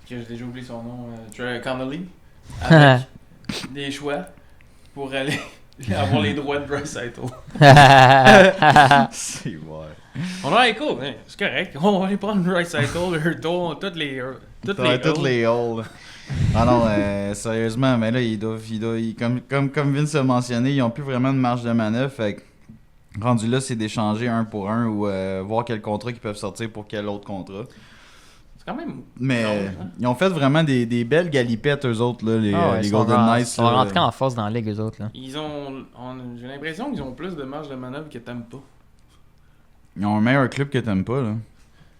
que j'ai déjà oublié son nom, Trey Connolly, avec des choix pour aller avoir les droits de Draisaitl. c'est ouais. On a cool, hein, c'est correct. On va aller prendre Draisaitl, Hurtle, toutes les Toutes les halls. Ah non, sérieusement, mais là, comme Vince a mentionné, ils ont plus vraiment de marge de manœuvre. Fait que, rendu là, c'est d'échanger un pour un ou voir quel contrat qu'ils peuvent sortir pour quel autre contrat. C'est quand même. Mais drôle, hein. ils ont fait vraiment des belles galipettes, eux autres, là, les Golden Knights. Ils sont rentrés en force dans la ligue, eux autres. Là. J'ai l'impression qu'ils ont plus de marge de manœuvre que Tampa. Ils ont un meilleur club que t'aimes pas, là.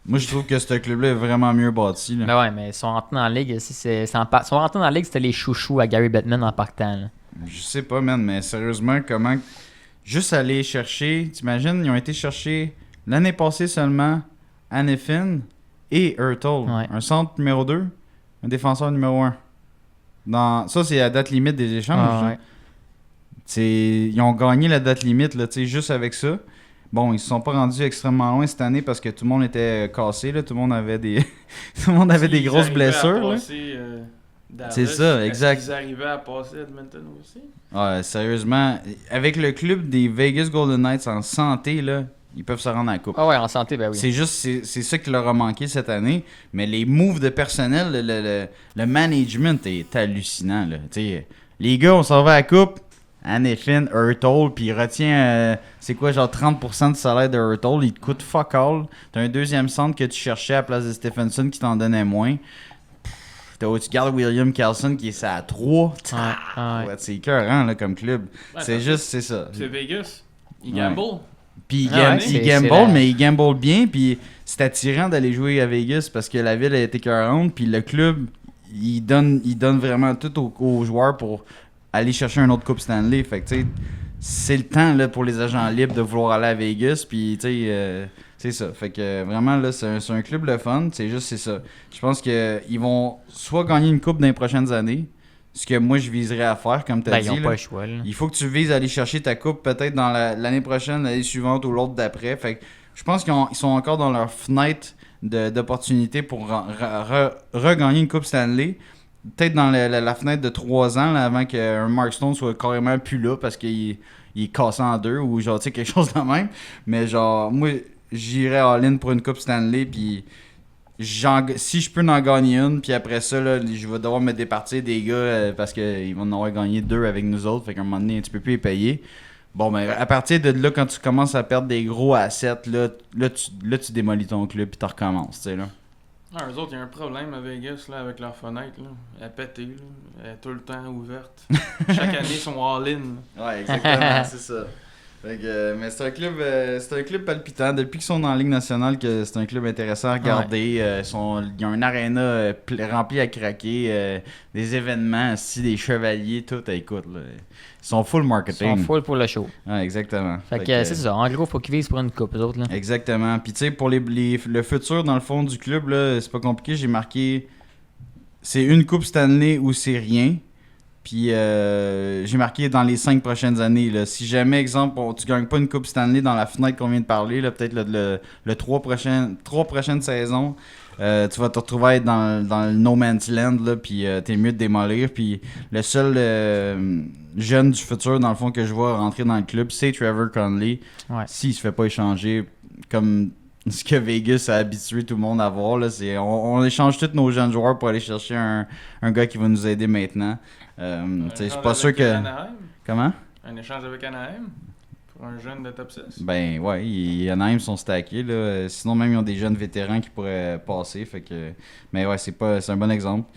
Moi, je trouve que ce club-là est vraiment mieux bâti, là. Ben ouais, mais ils sont rentrés dans la ligue. Ils sont rentrés dans la ligue, c'était les chouchous à Gary Bettman en partant. Là. Je sais pas, man, mais sérieusement, comment... Juste aller chercher... T'imagines, ils ont été chercher l'année passée seulement Annefin et Hurtle. Ouais. Un centre numéro 2, un défenseur numéro 1. Ça, c'est la date limite des échanges. Ah, là. ouais. Ils ont gagné la date limite, là, juste avec ça. Bon, ils se sont pas rendus extrêmement loin cette année parce que tout le monde était cassé. Là. Tout le monde avait des, tout le monde avait des grosses blessures. Là. Dallas, C'est ça, exact. Est-ce qu'ils arrivaient à passer Edmonton aussi? Ouais, sérieusement, avec le club des Vegas Golden Knights en santé, là, ils peuvent se rendre à la coupe. Ah ouais, en santé, ben oui. C'est juste, c'est ça qui leur a manqué cette année. Mais les moves de personnel, le management est hallucinant. Là. T'sais, les gars, on s'en va à la coupe. Anefin, Hurtle, puis il retient, c'est quoi, genre 30% du salaire de Hurtle. Il te coûte fuck all. T'as un deuxième centre que tu cherchais à la place de Stephenson qui t'en donnait moins. Tu gardes William Karlsson qui est à 3. Ouais. C'est écœurant là, comme club. Ouais, c'est juste, c'est ça. C'est Vegas. Ils gamble. Puis c'est gamble, la- mais il gamble bien. Puis c'est attirant d'aller jouer à Vegas parce que la ville a été écœurante. Puis le club, il donne vraiment tout aux joueurs pour aller chercher un autre Coupe Stanley. Fait que tu sais, c'est le temps là, pour les agents libres de vouloir aller à Vegas. Puis tu sais, c'est ça. Fait que vraiment, là, c'est un club le fun. C'est ça. Je pense qu'ils vont soit gagner une coupe dans les prochaines années, ce que moi je viserais à faire, comme tu as dit. Ils n'ont Là. pas le choix. Là. Il faut que tu vises à aller chercher ta coupe peut-être dans l'année prochaine, l'année suivante ou l'autre d'après. Fait que je pense qu'ils sont encore dans leur fenêtre d'opportunité pour regagner une coupe Stanley. Peut-être dans la fenêtre de 3 ans là, avant qu'un Mark Stone soit carrément plus là parce qu'il est cassé en deux ou genre tu sais quelque chose de même. Mais genre moi j'irais all-in pour une coupe Stanley puis si je peux en gagner une puis après ça là, je vais devoir me départir des gars parce qu'ils vont en avoir gagné 2 avec nous autres. Fait qu'à un moment donné tu peux plus les payer. Bon ben à partir de là quand tu commences à perdre des gros assets là tu démolis ton club puis tu recommences tu sais là. Ah, eux autres, il y a un problème à Vegas là, avec leur fenêtre. Là. Elle est pétée. Là. Elle est tout le temps ouverte. Chaque année, ils sont all-in. Ouais, exactement, c'est ça. Fait que, mais c'est un club palpitant. Depuis qu'ils sont dans la Ligue nationale, que c'est un club intéressant à regarder. Ils ont un aréna rempli à craquer. Des événements, des chevaliers, tout. Écoute, là, ils sont full marketing. Ils sont full pour le show. Ouais, exactement. Fait que c'est ça. En gros, faut qu'ils visent pour une coupe, eux autres. Là. Exactement. Puis tu sais, pour le futur, dans le fond du club, là, c'est pas compliqué. J'ai marqué... C'est une coupe Stanley ou c'est rien. Puis j'ai marqué dans les 5 prochaines années. Là. Si jamais, exemple, tu gagnes pas une coupe Stanley dans la fenêtre qu'on vient de parler, là, peut-être le 3 prochaines saisons, tu vas te retrouver dans le no man's land, là, puis t'es mieux de démolir. Puis le seul jeune du futur, dans le fond, que je vois rentrer dans le club, c'est Trevor Connolly. Ouais. S'il se fait pas échanger comme ce que Vegas a habitué tout le monde à voir, là, c'est on échange tous nos jeunes joueurs pour aller chercher un gars qui va nous aider maintenant. Je suis pas sûr que... Anaheim? Comment? Un échange avec Anaheim? Pour un jeune de top 6? Ben ouais, Anaheim sont stackés. Là. Sinon même ils ont des jeunes vétérans qui pourraient passer. Fait que... Mais ouais, c'est un bon exemple.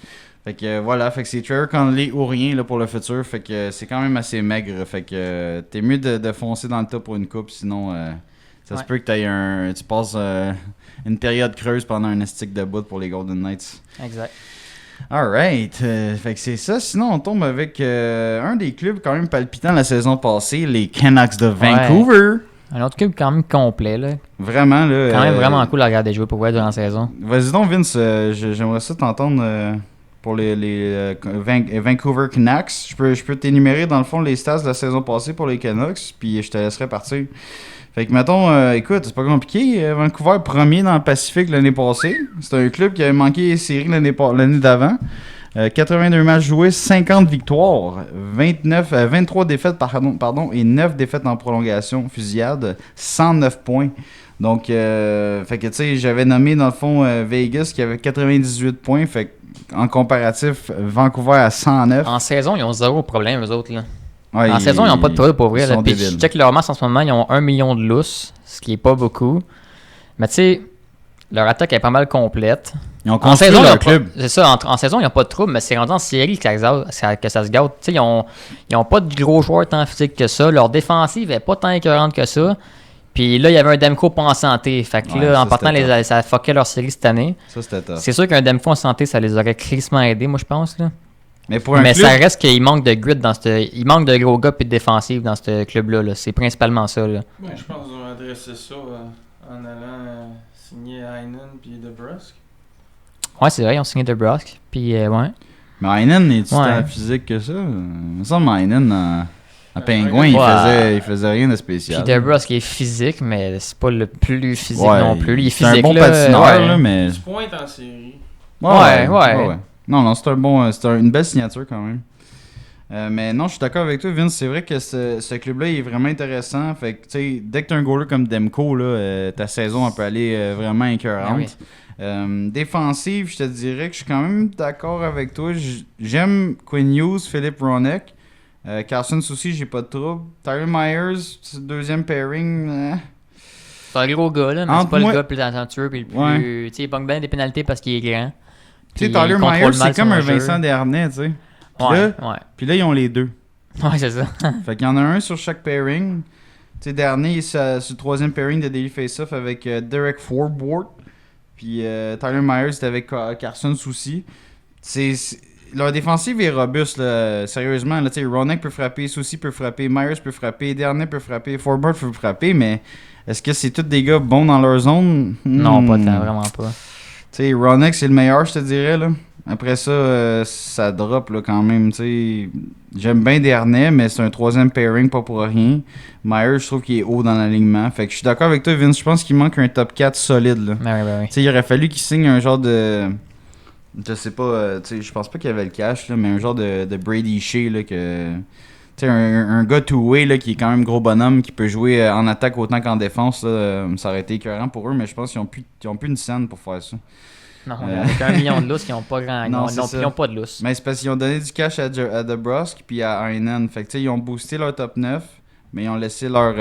Fait que voilà, fait que c'est Trevor Connolly ou rien là, pour le futur. Fait que c'est quand même assez maigre. Fait que t'es mieux de foncer dans le tas pour une coupe. Sinon ça se peut que tu passes une période creuse pendant un stick de bout pour les Golden Knights. Exact. Alright, fait que c'est ça. Sinon, on tombe avec un des clubs quand même palpitants la saison passée, les Canucks de Vancouver. Un autre club quand même complet, là. Vraiment, là. Quand même vraiment cool à regarder jouer pour voir durant la saison. Vas-y donc, Vince, j'aimerais ça t'entendre pour les Vancouver Canucks. Je peux t'énumérer dans le fond les stats de la saison passée pour les Canucks, puis je te laisserai partir. Fait que mettons, écoute, c'est pas compliqué. Vancouver premier dans le Pacifique l'année passée. C'est un club qui avait manqué les séries l'année d'avant. 82 matchs joués, 50 victoires, 23 défaites pardon, et 9 défaites en prolongation, fusillade, 109 points. Donc, fait que tu sais, j'avais nommé dans le fond Vegas qui avait 98 points. Fait en comparatif, Vancouver à 109. En saison, ils ont 0 problème, eux autres, là. Ouais, en saison, ils n'ont pas de trouble pour vrai. Puis je check leur masse en ce moment, ils ont 1 million de lousses, ce qui est pas beaucoup. Mais tu sais, leur attaque est pas mal complète. Ils ont construit leur club. C'est ça, en saison, ils n'ont pas de trouble, mais c'est rendu en série que ça se gâte. Tu sais, ils ont pas de gros joueurs tant physiques que ça. Leur défensive n'est pas tant écœurante que ça. Puis là, il y avait un Demko pas en santé. Fait que là, en partant, ça fuckait leur série cette année. Ça, c'était tough. C'est sûr qu'un Demko en santé, ça les aurait crissement aidés, moi, je pense, là. Mais club... ça reste qu'il manque de grit il manque de gros gars et de défensifs dans ce club-là. Là. C'est principalement ça. Là. Ouais, je pense qu'ils ont adressé ça en allant signer Heinen puis DeBrusk. Ouais, c'est vrai, ils ont signé DeBrusk. Puis, ouais. Mais Heinen, est-tu tant physique que ça? Il me semble Heinen, en pingouin, il faisait rien de spécial. Puis DeBrusk est physique, mais c'est pas le plus physique non plus. Il est physique. C'est un bon patineur, là, mais... Tu pointes en série. Ouais. Non, c'est une belle signature quand même. Mais non, je suis d'accord avec toi, Vince. C'est vrai que ce club-là il est vraiment intéressant. Fait que, tu sais, dès que tu as un goaler comme Demko, là, ta saison elle peut aller vraiment écœurante. Défensive, je te dirais que je suis quand même d'accord avec toi. J'aime Quinn Hughes, Philippe Ronek. Carson Soucy, j'ai pas de trouble. Tyler Myers, deuxième pairing. C'est un gros gars, là, mais c'est pas le gars le plus talentueux puis le plus. Ouais. Tu sais, il pogne bien des pénalités parce qu'il est grand. Tu sais, Tyler Myers, c'est comme un Vincent Desharnais, tu sais. Puis là, ils ont les deux. Ouais, c'est ça. Fait qu'il y en a un sur chaque pairing. Tu sais, dernier, il est sur le troisième pairing de Daily Face-Off avec Derek Forbort. Puis Tyler Myers, c'était avec Carson Soucy. Leur défensive est robuste, là. Sérieusement. Là, Ronek peut frapper, Soucy peut frapper, Myers peut frapper, Dernier peut frapper, Forbort peut frapper, mais est-ce que c'est tous des gars bons dans leur zone? Non, pas tant, vraiment pas. Tu sais, Ronek, c'est le meilleur, je te dirais, là. Après ça, ça drop là, quand même. T'sais. J'aime bien Dernay, mais c'est un troisième pairing, pas pour rien. Myers, je trouve qu'il est haut dans l'alignement. Fait que je suis d'accord avec toi, Vince. Je pense qu'il manque un top 4 solide. Là. Oui. Il aurait fallu qu'il signe un genre de. Je sais pas, je pense pas qu'il y avait le cash, là, mais un genre de Brady Shea. Là, que, un gars two-way là, qui est quand même gros bonhomme, qui peut jouer en attaque autant qu'en défense. Là, ça aurait été écœurant pour eux, mais je pense qu'ils ont plus une scène pour faire ça. Non, avec 1 million de lousse, ils n'ont pas grand. Ils n'ont pas de lousse. Mais c'est parce qu'ils ont donné du cash à DeBrusque puis à Heinen. Fait que ils ont boosté leur top 9, mais ils ont laissé leur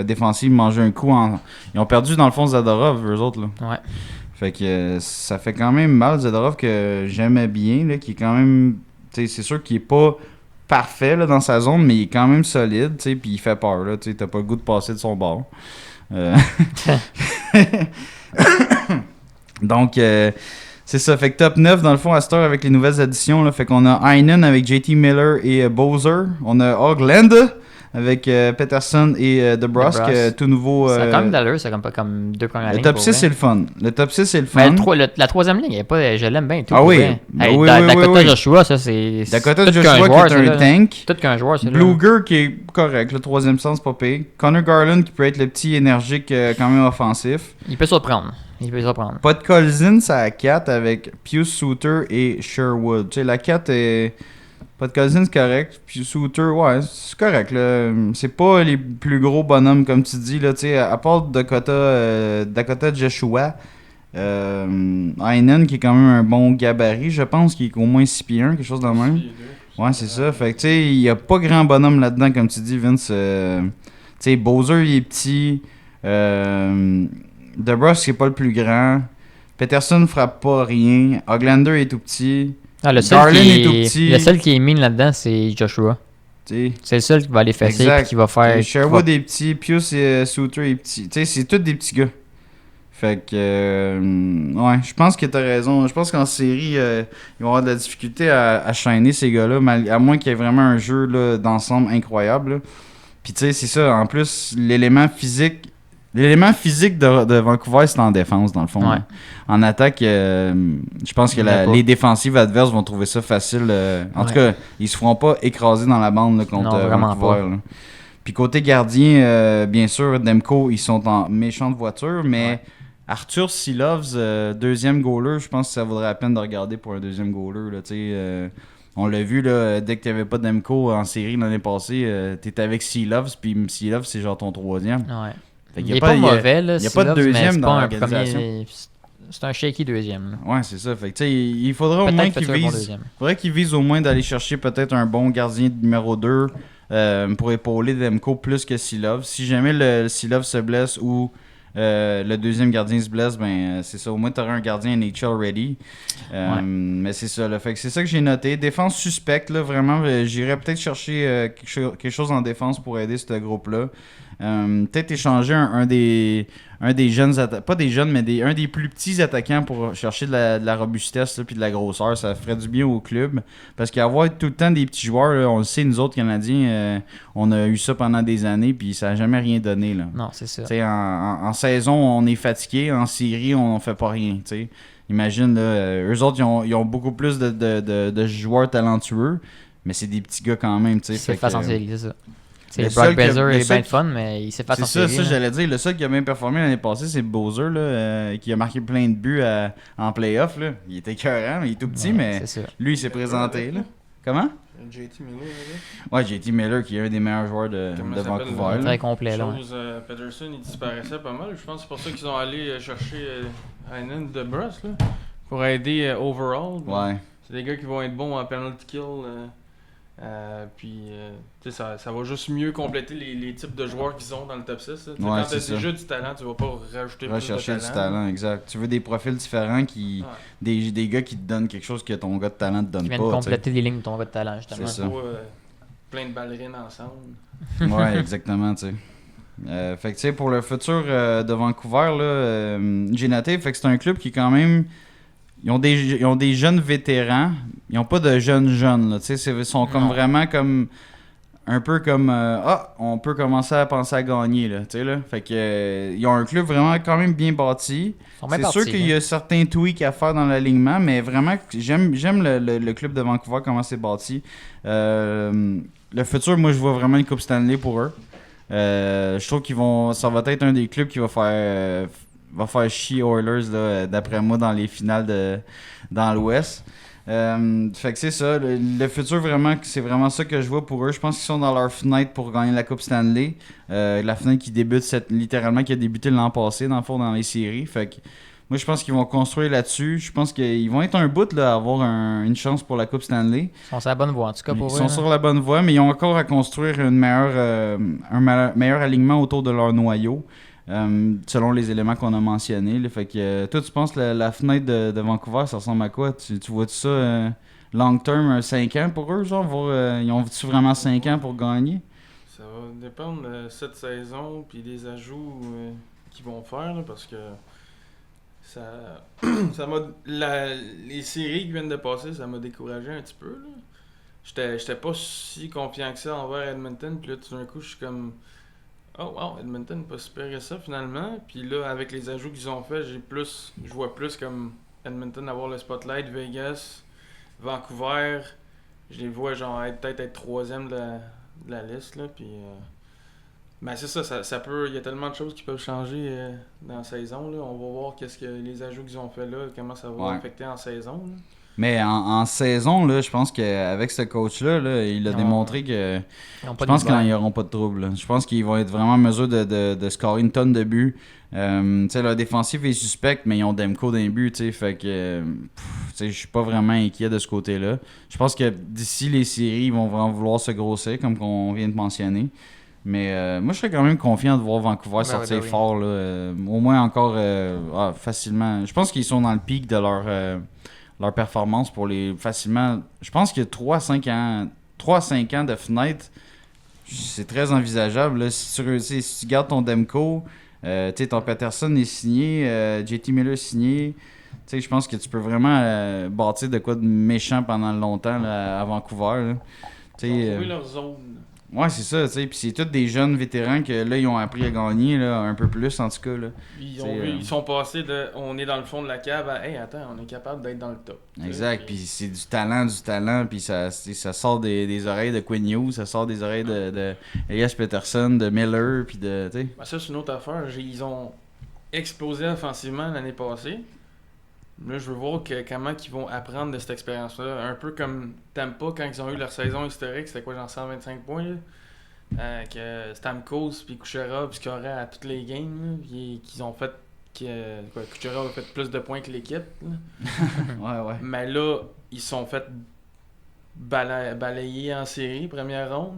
défensive manger un coup. Ils ont perdu dans le fond Zadorov, eux autres. Là. Ouais. Fait que ça fait quand même mal. Zadorov que j'aimais bien, là, qui est quand même. C'est sûr qu'il est pas parfait là, dans sa zone, mais il est quand même solide, puis il fait peur. Là, t'as pas le goût de passer de son bord. Donc, c'est ça. Fait que top 9, dans le fond, à cette heure, avec les nouvelles additions. Là, fait qu'on a Heinen avec JT Miller et Bowser. On a Hogland avec Peterson et DeBrusque. Tout nouveau. Ça a quand même d'allure, c'est comme deux premières lignes. Le top 6, c'est le fun. Le top 6, c'est le fun. Mais la troisième ligne, je l'aime bien. Tout, ah oui. Dakota Joshua, ça, c'est. Dakota Joshua qui est un tank. Tout qu'un joueur, c'est Bluger qui est correct. Le troisième sens, pas pire. Connor Garland qui peut être le petit énergique quand même offensif. Il peut surprendre. Pas de Colzin, c'est à 4 avec Pius Suter et Sherwood. Tu sais, la 4 est. Pas de Colzin, c'est correct. Pius Suter, ouais, c'est correct. Là. C'est pas les plus gros bonhommes, comme tu dis. Là, tu sais, à part Dakota Joshua, Heinen qui est quand même un bon gabarit, je pense, qui est au moins 6 pieds 1, quelque chose de même. Ouais, c'est ça. Fait que tu sais, il y a pas grand bonhomme là-dedans, comme tu dis, Vince. Tu sais, Bowser, il est petit. DeBrusque, c'est pas le plus grand. Peterson frappe pas rien. Hoglander est tout petit. Le seul qui est mine là-dedans, c'est Joshua. T'sais. C'est le seul qui va aller fesser et qui va faire. Sherwood est petit, Pius et Suter est petit. T'sais, c'est tous des petits gars. Fait que, ouais, je pense que t'as raison. Je pense qu'en série, ils vont avoir de la difficulté à chaîner ces gars-là, à moins qu'il y ait vraiment un jeu là, d'ensemble incroyable. Là. Puis tu sais, c'est ça. En plus, l'élément physique de Vancouver, c'est en défense, dans le fond. Ouais. En attaque, je pense que les défensives adverses vont trouver ça facile. En tout cas, ils se feront pas écraser dans la bande là, contre Vancouver. Là. Puis côté gardien, bien sûr, Demko, ils sont en méchante voiture, mais Arthur Silovs, deuxième goaler, je pense que ça vaudrait la peine de regarder pour un deuxième goaler. Là, on l'a vu, là, dès que tu n'avais pas Demko en série l'année passée, tu étais avec Silovs, puis Silovs, c'est genre ton troisième. Ouais. Il n'est pas mauvais, là. Il n'y a pas de deuxième dans l'organisation. C'est un shaky deuxième. Là. Ouais, c'est ça. Fait que, il faudra au moins qu'il vise au moins d'aller chercher peut-être un bon gardien numéro 2 pour épauler Demko plus que Silov. Si jamais le Silov se blesse ou le deuxième gardien se blesse, ben c'est ça. Au moins, tu auras un gardien NHL ready. Mais c'est ça. Là. Fait que c'est ça que j'ai noté. Défense suspecte, là, vraiment. J'irais peut-être chercher quelque chose en défense pour aider ce groupe-là. Peut-être échanger un des jeunes pas des jeunes mais un des plus petits attaquants pour chercher de la robustesse puis de la grosseur, ça ferait du bien au club parce qu'avoir tout le temps des petits joueurs là, on le sait, nous autres Canadiens on a eu ça pendant des années puis ça n'a jamais rien donné là. Non, c'est ça. En saison on est fatigué, en série on fait pas rien, t'sais. Imagine là, eux autres ils ont beaucoup plus de joueurs talentueux mais c'est des petits gars quand même, c'est face en série, c'est ça. Le Brock seul qui a- Besser le est seul bien fun, mais il s'est fait C'est en ça, série. là. j'allais dire. Le seul qui a bien performé l'année passée, c'est Bowser, là, qui a marqué plein de buts en playoff. Là. Il était écœurant, il est tout petit, Ouais, mais c'est ça. lui, il s'est présenté. Là. Comment? JT Miller, là. Ouais, JT Miller, qui est un des meilleurs joueurs de Comment ça s'appelle, Vancouver. là. Très complet, là. ouais. Peterson, il disparaissait pas mal. Je pense que c'est pour ça qu'ils ont allé chercher Heinen de Bruss, là, pour aider overall. Ouais. C'est des gars qui vont être bons en penalty kill. Puis, tu sais, ça va juste mieux compléter les types de joueurs qu'ils ont dans le top 6. Là. Tu sais, Ouais, quand c'est t'as déjà ça. du talent, tu vas pas rajouter plus de Rechercher talent. du talent, exact. Tu veux des profils différents, des gars qui te donnent quelque chose que ton gars de talent te donne Qui pas. vient de tu sais. compléter les lignes de ton gars de talent, justement. C'est Pas ça. plein de ballerines ensemble. Ouais, exactement, tu sais. Fait que tu sais, pour le futur de Vancouver, là, j'ai noté, fait que c'est un club qui quand même. Ils ont des jeunes vétérans. Ils n'ont pas de jeunes, là. Tu sais, ils sont comme Non. vraiment comme. Un peu comme. On peut commencer à penser à gagner, là. Tu sais, là. Fait que. Ils ont un club vraiment quand même bien bâti. Ils sont bien C'est partis, sûr qu'il y là. a certains tweaks à faire dans l'alignement, mais vraiment, j'aime le club de Vancouver, comment c'est bâti. Le futur, moi, je vois vraiment une Coupe Stanley pour eux. Je trouve ça va être un des clubs qui va faire chier Oilers, là, d'après moi, dans les finales dans l'Ouest. Fait que c'est ça, le futur vraiment, c'est vraiment ça que je vois pour eux. Je pense qu'ils sont dans leur fenêtre pour gagner la Coupe Stanley. La fenêtre qui débute littéralement, qui a débuté l'an passé dans le fond dans les séries. Fait que moi je pense qu'ils vont construire là-dessus. Je pense qu'ils vont être un bout là, à avoir une chance pour la Coupe Stanley. Ils sont sur la bonne voie, en tout cas, pour Ils eux. sont là. sur la bonne voie, mais ils ont encore à construire un meilleur alignement autour de leur noyau. Selon les éléments qu'on a mentionnés. Là. Fait que toi, tu penses que la fenêtre de Vancouver, ça ressemble à quoi? Tu vois-tu ça long term, 5 ans pour eux? Genre, ils ont-tu vraiment 5 ans pour gagner? Ça va dépendre de cette saison puis des ajouts qu'ils vont faire là, parce que ça les séries qui viennent de passer, ça m'a découragé un petit peu. Là. J'étais pas si confiant que ça envers Edmonton, puis là tout d'un coup je suis comme oh wow, Edmonton pas super que ça finalement. Puis là avec les ajouts qu'ils ont fait, je vois plus comme Edmonton avoir le spotlight, Vegas, Vancouver, je les vois genre peut-être être troisième de la liste là, puis ben c'est ça peut, il y a tellement de choses qui peuvent changer dans la saison là. On va voir qu'est-ce que les ajouts qu'ils ont fait là, comment ça va affecter en saison là. Mais en saison, là, je pense qu'avec ce coach-là, là, il a démontré que Ils ont je pas de pense qu'ils misère. n'auront pas de trouble. Là. Je pense qu'ils vont être vraiment en mesure de scorer une tonne de buts. Tu sais, leur défensif est suspect, mais ils ont Demko d'un but, tu sais, fait que tu sais, je suis pas vraiment inquiet de ce côté-là. Je pense que d'ici les séries, ils vont vraiment vouloir se grossir, comme qu'on vient de mentionner. Mais moi, je serais quand même confiant de voir Vancouver sortir oui. fort, là, au moins encore facilement. Je pense qu'ils sont dans le pic de leur performance pour les facilement. Je pense que 3 à 5 ans de fenêtre, c'est très envisageable. Là. Si tu gardes ton Demko, ton Peterson est signé, JT Miller est signé. Je pense que tu peux vraiment bâtir de quoi de méchant pendant longtemps là, à Vancouver. Là. Ils ont trouvé leur zone. Ouais, c'est ça. Puis c'est tous des jeunes vétérans que là, ils ont appris à gagner, là, un peu plus en tout cas. Là. Ils sont passés de on est dans le fond de la cave à hey, attends, on est capable d'être dans le top. Exact, puis c'est du talent, puis ça sort des oreilles de Quinn Hughes, ça sort des oreilles de Elias Peterson, de Miller, puis de, tu sais. Ben ça, c'est une autre affaire. Ils ont explosé offensivement l'année passée. Là, je veux voir comment ils vont apprendre de cette expérience-là. Un peu comme Tampa, quand ils ont eu leur saison historique, c'était quoi, genre 125 points, là? Que Stamkos, puis Kucherov, puis Scoraient à toutes les games, là, puis qu'ils ont fait... Kucherov a fait plus de points que l'équipe, là. Ouais. Mais là, ils sont fait balayer en série, première ronde.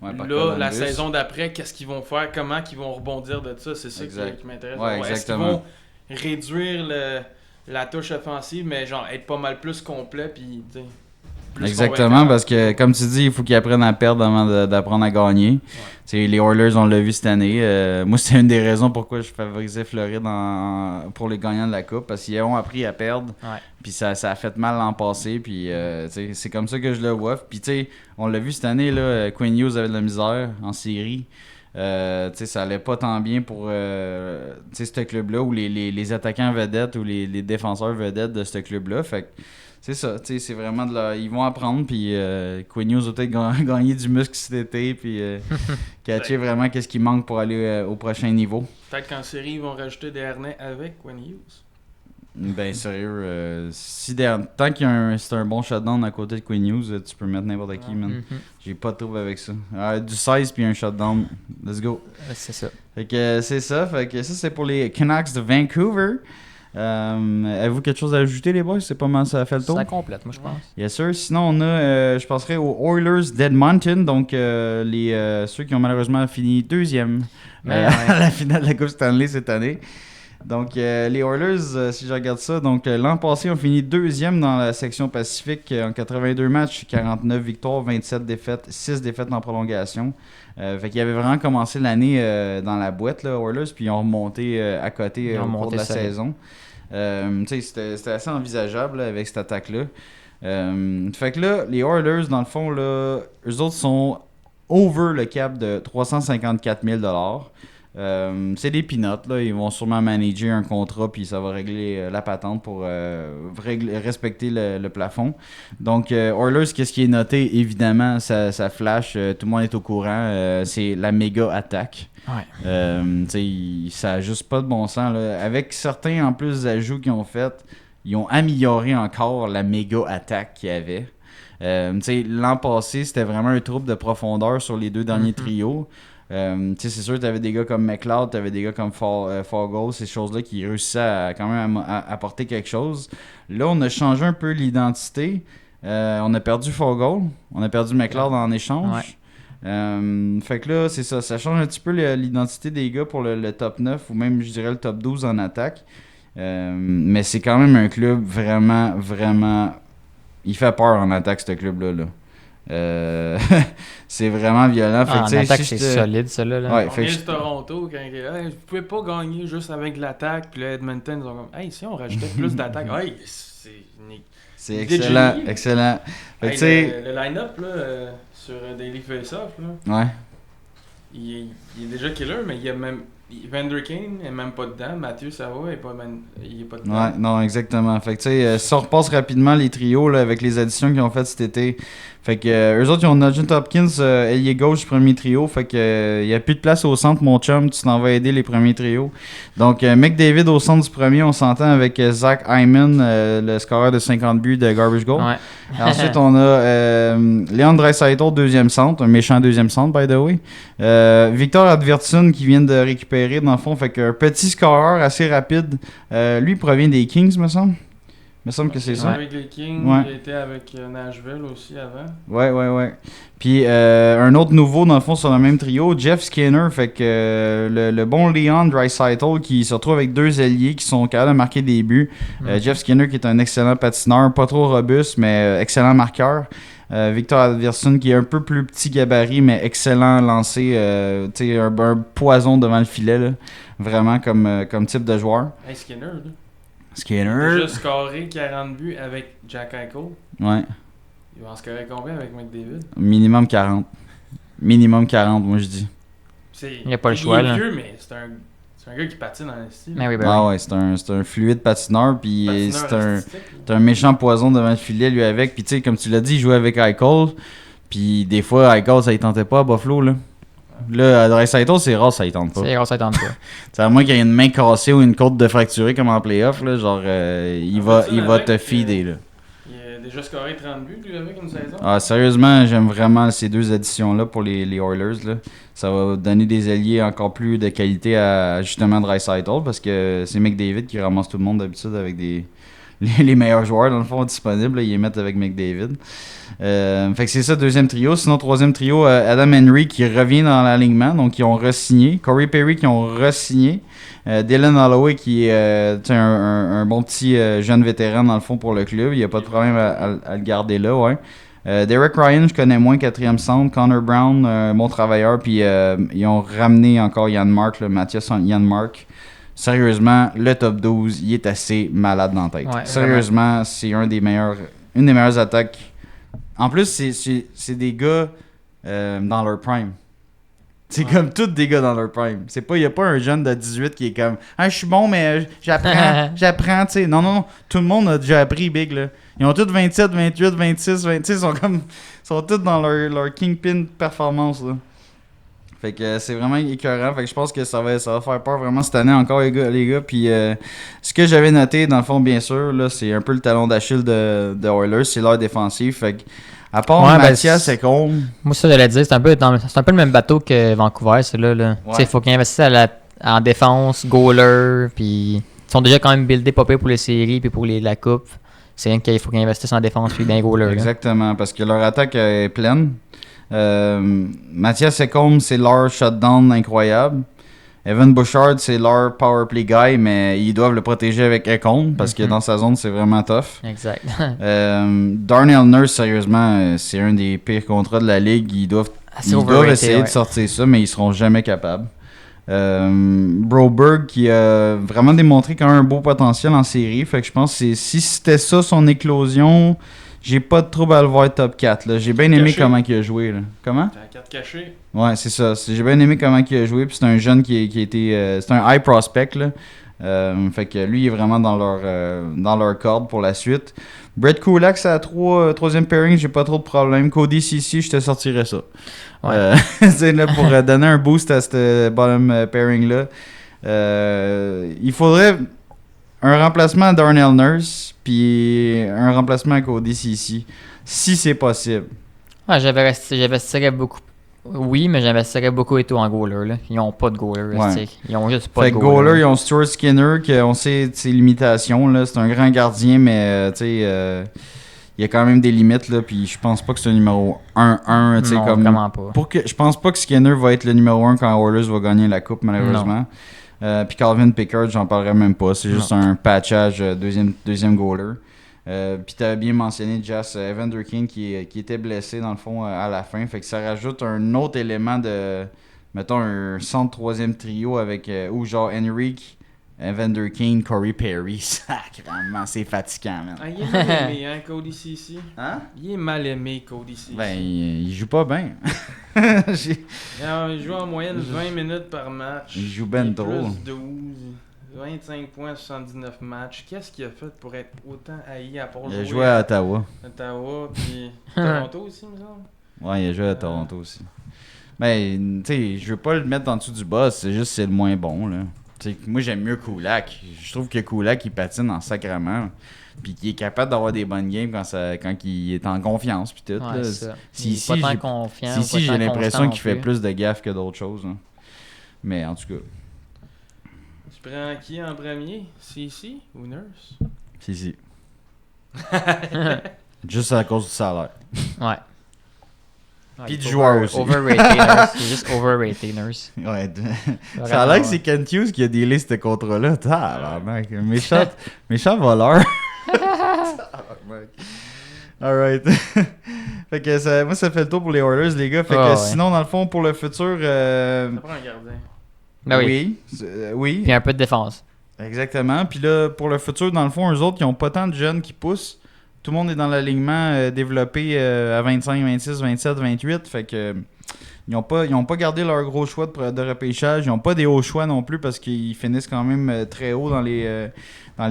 Ouais, par Là, Columbus. la saison d'après, qu'est-ce qu'ils vont faire? Comment ils vont rebondir de ça? C'est ça qui m'intéresse. Ouais, Est-ce qu'ils exactement. vont réduire la touche offensive, mais genre être pas mal plus complet, puis plus Exactement, convaincant? parce que, comme tu dis, il faut qu'ils apprennent à perdre avant d'apprendre à gagner. Les Oilers, on l'a vu cette année. Moi, c'est une des raisons pourquoi je favorisais Floride pour les gagnants de la Coupe, parce qu'ils ont appris à perdre. Ouais. Puis ça a fait mal l'an passé, puis c'est comme ça que je le vois. Puis on l'a vu cette année, là, Quinn Hughes avait de la misère en série. Ça allait pas tant bien pour ce club-là, ou les attaquants vedettes ou les défenseurs vedettes de ce club-là. Fait que c'est ça, tu sais, c'est vraiment ils vont apprendre, puis Quinn Hughes va peut-être gagner du muscle cet été, puis catcher vraiment qu'est-ce qui manque pour aller au prochain niveau. Peut-être qu'en série, ils vont rajouter des harnais avec Quinn Hughes. Ben sérieux, tant c'est un bon shutdown à côté de Quinn Hughes, tu peux mettre n'importe qui, man. J'ai pas de trouble avec ça. Du 16 puis un shutdown, let's go. C'est ça. Fait que c'est ça, c'est pour les Canucks de Vancouver. Avez-vous quelque chose à ajouter, les boys? C'est pas mal ça a fait le tour? Ça complète, moi je pense. Yes sir. Sinon on a, je passerai aux Oilers d'Edmonton, donc ceux qui ont malheureusement fini deuxième à la finale de la Coupe Stanley cette année. Donc, les Oilers, si je regarde ça, donc l'an passé, ont fini deuxième dans la section Pacifique en 82 matchs, 49 victoires, 27 défaites, 6 défaites en prolongation. Fait qu'ils avaient vraiment commencé l'année dans la boîte, là, Oilers, puis ils ont remonté à côté au cours de la saison. C'était assez envisageable là, avec cette attaque-là. Fait que là, les Oilers, dans le fond, là, eux autres sont over le cap de 354 000 c'est des peanuts, là. Ils vont sûrement manager un contrat puis ça va régler la patente pour respecter le plafond. Donc Oilers, qu'est-ce qui est noté? Évidemment, ça flash, tout le monde est au courant, c'est la méga attaque. Ouais. Ça n'a juste pas de bon sens, là. Avec certains en plus ajouts qu'ils ont fait, ils ont amélioré encore la méga attaque qu'il y avait. L'an passé, c'était vraiment un trouble de profondeur sur les deux derniers trios. C'est sûr que tu avais des gars comme McLeod, tu avais des gars comme Fogle, ces choses-là qui réussissaient quand même à apporter quelque chose. Là, on a changé un peu l'identité. On a perdu Fogle, on a perdu McLeod en échange. Ouais. Fait que là, c'est ça. Ça change un petit peu l'identité des gars pour le top 9 ou même, je dirais, le top 12 en attaque. Mais c'est quand même un club vraiment, vraiment... Il fait peur en attaque, ce club-là. Là. C'est vraiment violent. Fait en attaque, c'est solide, ça là. Ouais, on vient de Toronto, quand vous pouvez pas gagner juste avec l'attaque, puis là, Edmonton, ils ont comme, hey, si on rajoutait plus d'attaque, hey, c'est excellent, excellent. Fait hey, le line-up là, sur Daily Face-Off, là, ouais. Il est déjà killer, mais il y a même. Vander Kane n'est même pas dedans. Mathieu Savoie il est pas dedans. Ouais, non, exactement. Fait que tu sais, si on repasse rapidement les trios là, avec les additions qu'ils ont faites cet été. Fait que eux autres, ils ont Nugent Hopkins, ailier gauche, premier trio. Fait que il n'y a plus de place au centre, mon chum. Tu t'en vas aider les premiers trios. Donc, McDavid au centre du premier, on s'entend avec Zach Hyman, le scoreur de 50 buts de Garbage Goal. Ouais. Ensuite, on a Leon Draisaitl, deuxième centre, un méchant deuxième centre, by the way. Victor Edvardsson qui vient de récupérer, dans le fond, fait qu'un petit scoreur assez rapide. Lui provient des Kings, me semble. Me semble que c'est ça. Avec les Kings, ouais. Il était avec Nashville aussi avant. Ouais. Puis un autre nouveau, dans le fond, sur le même trio, Jeff Skinner. Fait que le bon Leon Draisaitl qui se retrouve avec deux ailiers qui sont capables de marquer des buts. Jeff Skinner qui est un excellent patineur, pas trop robuste, mais excellent marqueur. Victor Edvardsson qui est un peu plus petit gabarit, mais excellent lancé. Un poison devant le filet, là. Vraiment comme type de joueur. Hey, Skinner, là. Skinner. Il a déjà scoré 40 buts avec Jack Eichel. Ouais. Il va en scorer combien avec McDavid? Minimum 40. Minimum 40, moi je dis. Il n'y a pas le choix, là. Il est vieux, mais c'est un gars qui patine dans le style. Oui, ouais, c'est un fluide patineur, puis c'est un méchant poison devant le filet, lui, avec. Puis tu sais, comme tu l'as dit, il jouait avec Eichel. Puis des fois, Eichel, ça ne tentait pas à Buffalo, là. Là, à Draisaitl, c'est rare, ça ne tente pas. C'est rare, ça ne tente pas. C'est à moins qu'il y ait une main cassée ou une côte de fracturée comme en playoff, là, genre, il va te feeder, là. Il a déjà scoré 30 buts, lui, avec une saison. Ah, sérieusement, j'aime vraiment ces deux additions-là pour les Oilers, là. Ça va donner des alliés encore plus de qualité à, justement, Draisaitl, parce que c'est McDavid qui ramasse tout le monde d'habitude avec les meilleurs joueurs, dans le fond, disponibles. Là, ils les mettent avec McDavid. Fait que c'est ça, deuxième trio. Sinon, troisième trio, Adam Henry qui revient dans l'alignement. Donc, ils ont re-signé. Corey Perry qui ont re-signé. Dylan Holloway qui est un bon petit jeune vétéran, dans le fond, pour le club. Il n'y a pas de problème à le garder là, ouais. Derek Ryan, je connais moins, quatrième centre. Connor Brown, bon travailleur. Puis, ils ont ramené encore Yann Mark, Mathias Yann Mark. Sérieusement, le top 12, il est assez malade dans la tête. Ouais, sérieusement, c'est une des meilleures attaques. En plus, c'est des gars dans leur prime. C'est comme tous des gars dans leur prime. Il n'y a pas un jeune de 18 qui est comme « Ah, je suis bon, mais j'apprends, tu sais. » Non. Tout le monde a déjà appris, Big, là. Ils ont tous 27, 28, 26, 26. Ils sont tous dans leur kingpin performance, là. Fait que c'est vraiment écœurant. Fait que je pense que ça va faire peur vraiment cette année encore, les gars. Puis ce que j'avais noté, dans le fond, bien sûr, là, c'est un peu le talon d'Achille de Oilers. C'est leur défensif. Fait que, à part Mathias Ekholm... Moi, ça, j'allais dire, c'est un peu le même bateau que Vancouver, c'est-là. Là. Ouais. Il faut qu'ils investissent en défense, goaler, puis ils sont déjà quand même buildés pas pire pour les séries puis pour la coupe. C'est rien qu'il faut qu'ils investissent en défense puis bien goaler. Exactement, parce que leur attaque est pleine. Mathias Ekholm, c'est leur shutdown incroyable. Evan Bouchard, c'est leur power play guy, mais ils doivent le protéger avec Ekholm parce que dans sa zone, c'est vraiment tough. Exact. Darnell Nurse, sérieusement, c'est un des pires contrats de la ligue. Ils doivent essayer de sortir ça, mais ils seront jamais capables. Broberg qui a vraiment démontré quand même un beau potentiel en série. Fait que je pense que si c'était ça son éclosion, j'ai pas de trouble à le voir top 4. Là. J'ai bien aimé comment il a joué. Là. Comment? T'as 4 cachés. Ouais, c'est ça. J'ai bien aimé comment il a joué. Puis c'est un jeune qui a été... c'est un high prospect. Là. Fait que lui, il est vraiment dans leur corde pour la suite. Brett Kulak, c'est à troisième pairing, j'ai pas trop de problème. Cody Ceci, je te sortirais ça. Ouais. C'est là pour donner un boost à ce bottom pairing-là. Il faudrait un remplacement à Darnell Nurse, puis un remplacement à Cody Ceci, si c'est possible. Ouais, j'investirais beaucoup. Oui, mais j'investirais beaucoup et tout en goaler. Là. Ils n'ont pas de goaler. Ouais. Ils ont juste pas de goaler. Ils ont Stuart Skinner, qu'on sait ses limitations. Là. C'est un grand gardien, mais il y a quand même des limites. Là, puis je pense pas que c'est un numéro 1-1. Non, comme, vraiment pas. Je pense pas que Skinner va être le numéro 1 quand Oilers va gagner la coupe, malheureusement. Puis Calvin Pickard, j'en parlerai même pas. C'est juste un patchage deuxième goaler. Puis tu avais bien mentionné, Jess, Evander Kane qui était blessé dans le fond à la fin. Fait que ça rajoute un autre élément de, mettons, un centre troisième trio avec, ou genre Henrik, Evander Kane, Corey Perry. Sacrément, c'est fatigant, man. Il est mal aimé, hein, Cody Ceci. Hein? Il est mal aimé, Cody Ceci. Ben, il joue pas bien. Il joue en moyenne 20 minutes par match. Il joue ben trop. Plus 12. 25 points, 79 matchs. Qu'est-ce qu'il a fait pour être autant haï à part jouer? Il a joué à Ottawa. Ottawa, puis Toronto aussi, il me semble. Ouais, il a joué à Toronto aussi. Mais, tu sais, je veux pas le mettre en dessous du boss, c'est juste que c'est le moins bon, là. T'sais, moi, j'aime mieux Kulak. Je trouve que Kulak, il patine en sacrement. Puis qu'il est capable d'avoir des bonnes games quand il est en confiance. Puis tout. Ouais, là. ça. Ici, j'ai l'impression qu'il fait plus de gaffes que d'autres choses. Hein. Mais en tout cas. Tu prends qui en premier? Cici ou Nurse? Cici. Juste à cause du salaire. Ouais. Puis du joueur aussi. Overrated Nurse. C'est juste overrated Nurse. Ouais. Ça a l'air que c'est Kent Hughes qui a délai ce contrat-là. Mec. Méchant voleur. Alright. Fait que moi, ça fait le tour pour les Oilers, les gars. Fait que sinon, dans le fond, pour le futur. Ça prend un gardien. Ben oui. Oui. Puis un peu de défense. Exactement. Puis là, pour le futur, dans le fond, eux autres, ils n'ont pas tant de jeunes qui poussent. Tout le monde est dans l'alignement développé à 25, 26, 27, 28. Fait que ils n'ont pas gardé leur gros choix de repêchage. Ils n'ont pas des hauts choix non plus parce qu'ils finissent quand même très haut dans les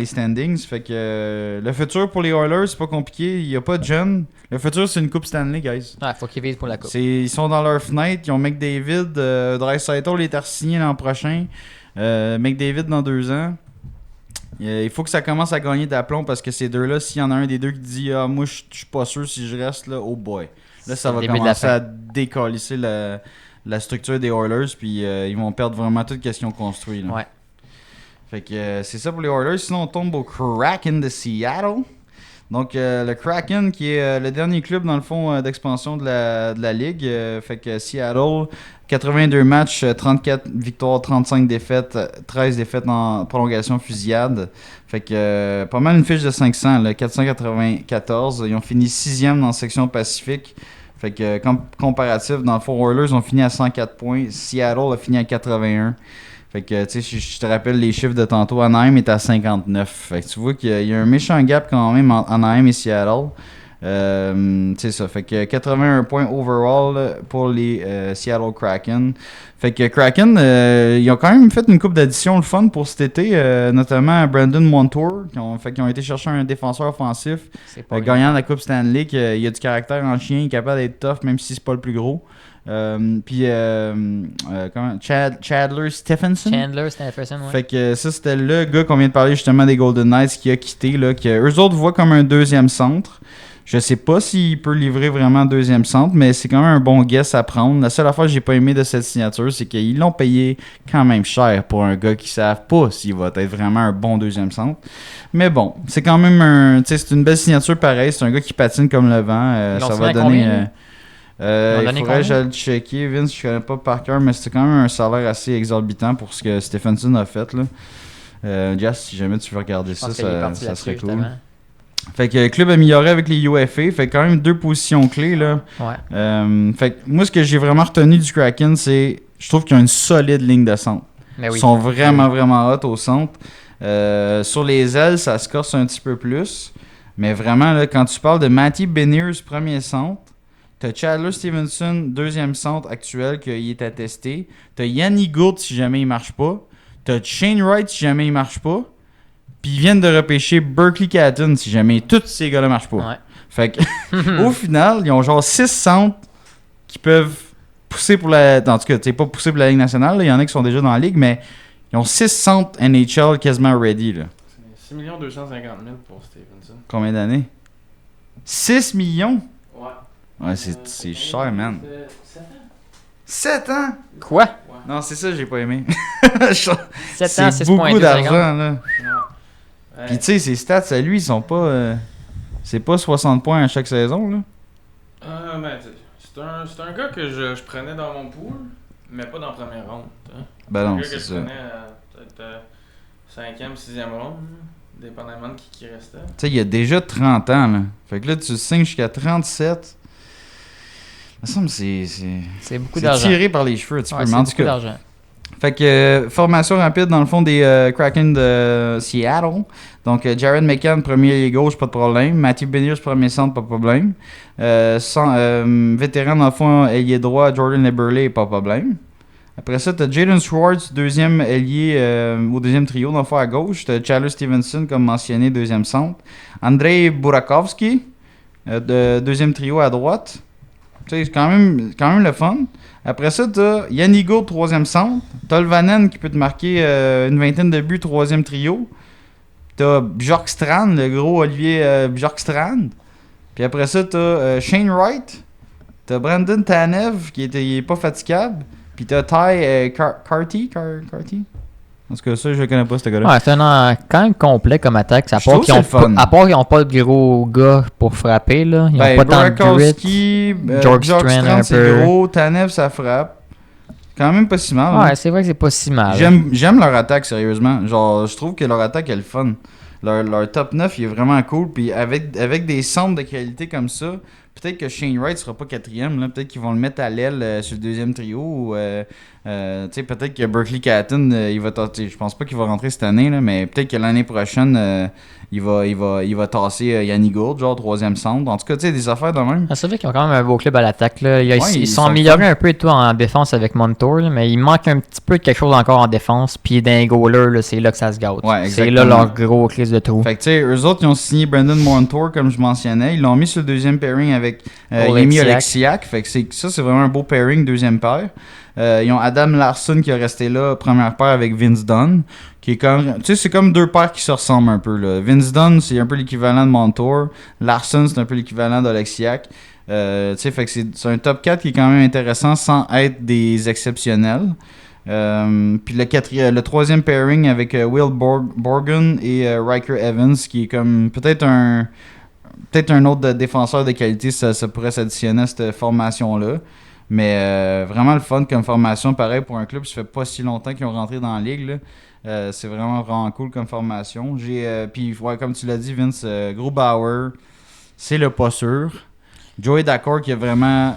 standings. Fait que le futur pour les Oilers, c'est pas compliqué. Il n'y a pas de jeunes. Le futur, c'est une Coupe Stanley, guys. Ouais, faut qu'ils visent pour la Coupe. Ils sont dans leur fenêtre. Ils ont McDavid. Draisaitl est signé l'an prochain. McDavid dans 2 ans. Il faut que ça commence à gagner d'aplomb parce que ces deux-là, s'il y en a un des deux qui dit « Ah, moi, je suis pas sûr si je reste, là, oh boy ». Là, ça va commencer à décalisser la structure des Oilers, puis ils vont perdre vraiment tout ce qu'ils ont construit. Là. Ouais. Fait que c'est ça pour les Oilers. Sinon, on tombe au Kraken de Seattle. Donc, le Kraken, qui est le dernier club, dans le fond, d'expansion de la Ligue. Fait que Seattle, 82 matchs, 34 victoires, 35 défaites, 13 défaites en prolongation fusillade. Fait que pas mal une fiche de 500, là, 494. Ils ont fini 6e dans la section Pacifique. Fait que, comparatif, dans le fond, Oilers ont fini à 104 points. Seattle a fini à 81. Fait que, tu sais, je te rappelle les chiffres de tantôt. Anaheim est à 59. Fait que tu vois qu'il y a un méchant gap quand même entre Anaheim et Seattle. C'est ça. Fait que 81 points overall pour les Seattle Kraken. Fait que Kraken, ils ont quand même fait une coupe d'additions le fun pour cet été, notamment Brandon Montour, qui ont été chercher un défenseur offensif, gagnant la Coupe Stanley, il a du caractère en chien, il est capable d'être tough, même si c'est pas le plus gros. Chandler Stephenson. Ouais. Fait que ça, c'était le gars qu'on vient de parler justement des Golden Knights qui a quitté, là, que eux autres voient comme un deuxième centre. Je sais pas s'il peut livrer vraiment un deuxième centre, mais c'est quand même un bon guess à prendre. La seule affaire que j'ai pas aimé de cette signature, c'est qu'ils l'ont payé quand même cher pour un gars qui savent pas s'il va être vraiment un bon deuxième centre. Mais bon, c'est quand même c'est une belle signature pareil. C'est un gars qui patine comme le vent. Ça va donner... il faudrait que j'aille le checker. Vince, je connais pas par cœur, mais c'était quand même un salaire assez exorbitant pour ce que Stephenson a fait, là. Jess, si jamais tu veux regarder ça serait cool. Justement. Fait que club amélioré avec les UFA, fait quand même 2 positions clés, là. Ouais. Fait que moi, ce que j'ai vraiment retenu du Kraken, c'est je trouve qu'ils ont une solide ligne de centre. Mais oui. Ils sont vraiment hot au centre. Sur les ailes, ça se corse un petit peu plus. Mais vraiment, là, quand tu parles de Matty Beniers, premier centre, t'as Chandler Stephenson, deuxième centre actuel, qu'il est attesté. T'as Yanni Gourde si jamais il marche pas. T'as Shane Wright si jamais il marche pas. Puis ils viennent de repêcher Berkeley Catton si jamais tous ces gars-là marchent pas. Ouais. Fait que, au final, ils ont genre 6 centres qui peuvent pousser pour la... En tout cas, pas pousser pour la Ligue nationale. Il y en a qui sont déjà dans la Ligue, mais ils ont 6 centres NHL quasiment ready. Là. 6 250 000 pour Stephenson. Combien d'années? 6 millions? Ouais. Ouais, c'est cher, man. 7 ans? Quoi? Non, c'est ça, j'ai pas aimé. 7 ans, c'est beaucoup 6,2 d'argent, là. Ouais. Puis tu sais, ses stats à lui, ils sont pas... c'est pas 60 points à chaque saison, là. C'est un gars que je prenais dans mon pool, mais pas dans la première ronde. Hein. Ben non, un gars c'est que ça. je prenais peut-être 5e, 6e ronde, dépendamment de qui restait. Tu sais, il a déjà 30 ans, là. Fait que là, tu signes jusqu'à 37. Ça me semble que c'est beaucoup c'est d'argent. tiré par les cheveux un petit peu, mais C'est en tout beaucoup cas. d'argent. Fait que formation rapide dans le fond des Kraken de Seattle. Donc Jared McCann, premier ailier gauche, pas de problème. Matthew Beniers, premier centre, pas de problème. Vétéran dans le fond, ailier droit, Jordan Eberle, pas de problème. Après ça, t'as Jaden Schwartz, deuxième ailier au deuxième trio, dans le fond à gauche. T'as Chandler Stephenson, comme mentionné, deuxième centre. Andrei Burakovsky, deuxième trio à droite. Tu sais, c'est quand même le fun. Après ça, t'as Yanni Gourde, troisième centre. Tolvanen qui peut te marquer une vingtaine de buts, troisième trio. T'as Bjorkstrand, le gros Olivier Bjorkstrand. Puis après ça, t'as Shane Wright. T'as Brandon Tanev qui est pas fatigable. Puis t'as Ty Carty. En tout cas, ça, je le connais pas, ce gars-là. Ouais, c'est quand même complet comme attaque. À part qu'ils n'ont pas de gros gars pour frapper, là. Ils n'ont pas tant de grit. Bjorkstrand, c'est gros. Tanev, ça frappe. Quand même pas si mal. Ouais, hein. c'est vrai que c'est pas si mal. J'aime leur attaque, sérieusement. Genre, je trouve que leur attaque est le fun. Leur top 9, il est vraiment cool. Puis avec des centres de qualité comme ça, peut-être que Shane Wright sera pas quatrième. Là. Peut-être qu'ils vont le mettre à l'aile sur le deuxième trio. Ou, peut-être que Berkeley Catton, il va je pense pas qu'il va rentrer cette année, là, mais peut-être que l'année prochaine, il va tasser Yanni Gourde, genre troisième centre. En tout cas, tu sais, des affaires de même. C'est vrai qu'ils ont quand même un beau club à l'attaque. Là. Ils sont sont améliorés un peu et tout en défense avec Montour, là, mais il manque un petit peu de quelque chose encore en défense. Puis d'un goaler, c'est là que ça se gâte. Ouais, c'est là leur gros crise de trou. Fait que tu sais, eux autres, ils ont signé Brandon Montour, comme je mentionnais. Ils l'ont mis sur le deuxième pairing avec Yemi Oleksiak. Fait que c'est vraiment un beau pairing, deuxième paire. Ils ont Adam Larsson qui est resté là, première paire avec Vince Dunn, qui est comme, tu sais, c'est comme deux paires qui se ressemblent un peu là. Vince Dunn, c'est un peu l'équivalent de Montour. Larsson, c'est un peu l'équivalent d'Oleksiak. Tu sais, fait que c'est un top 4 qui est quand même intéressant sans être des exceptionnels. Puis le troisième pairing avec Will Borgen et Riker Evans, qui est comme peut-être un autre défenseur de qualité, ça pourrait s'additionner à cette formation-là. Mais vraiment le fun comme formation, pareil pour un club, ça fait pas si longtemps qu'ils ont rentré dans la ligue. Là. C'est vraiment cool comme formation. Puis ouais, comme tu l'as dit, Vince, Grubauer, c'est le pas sûr. Joey Daccord qui a vraiment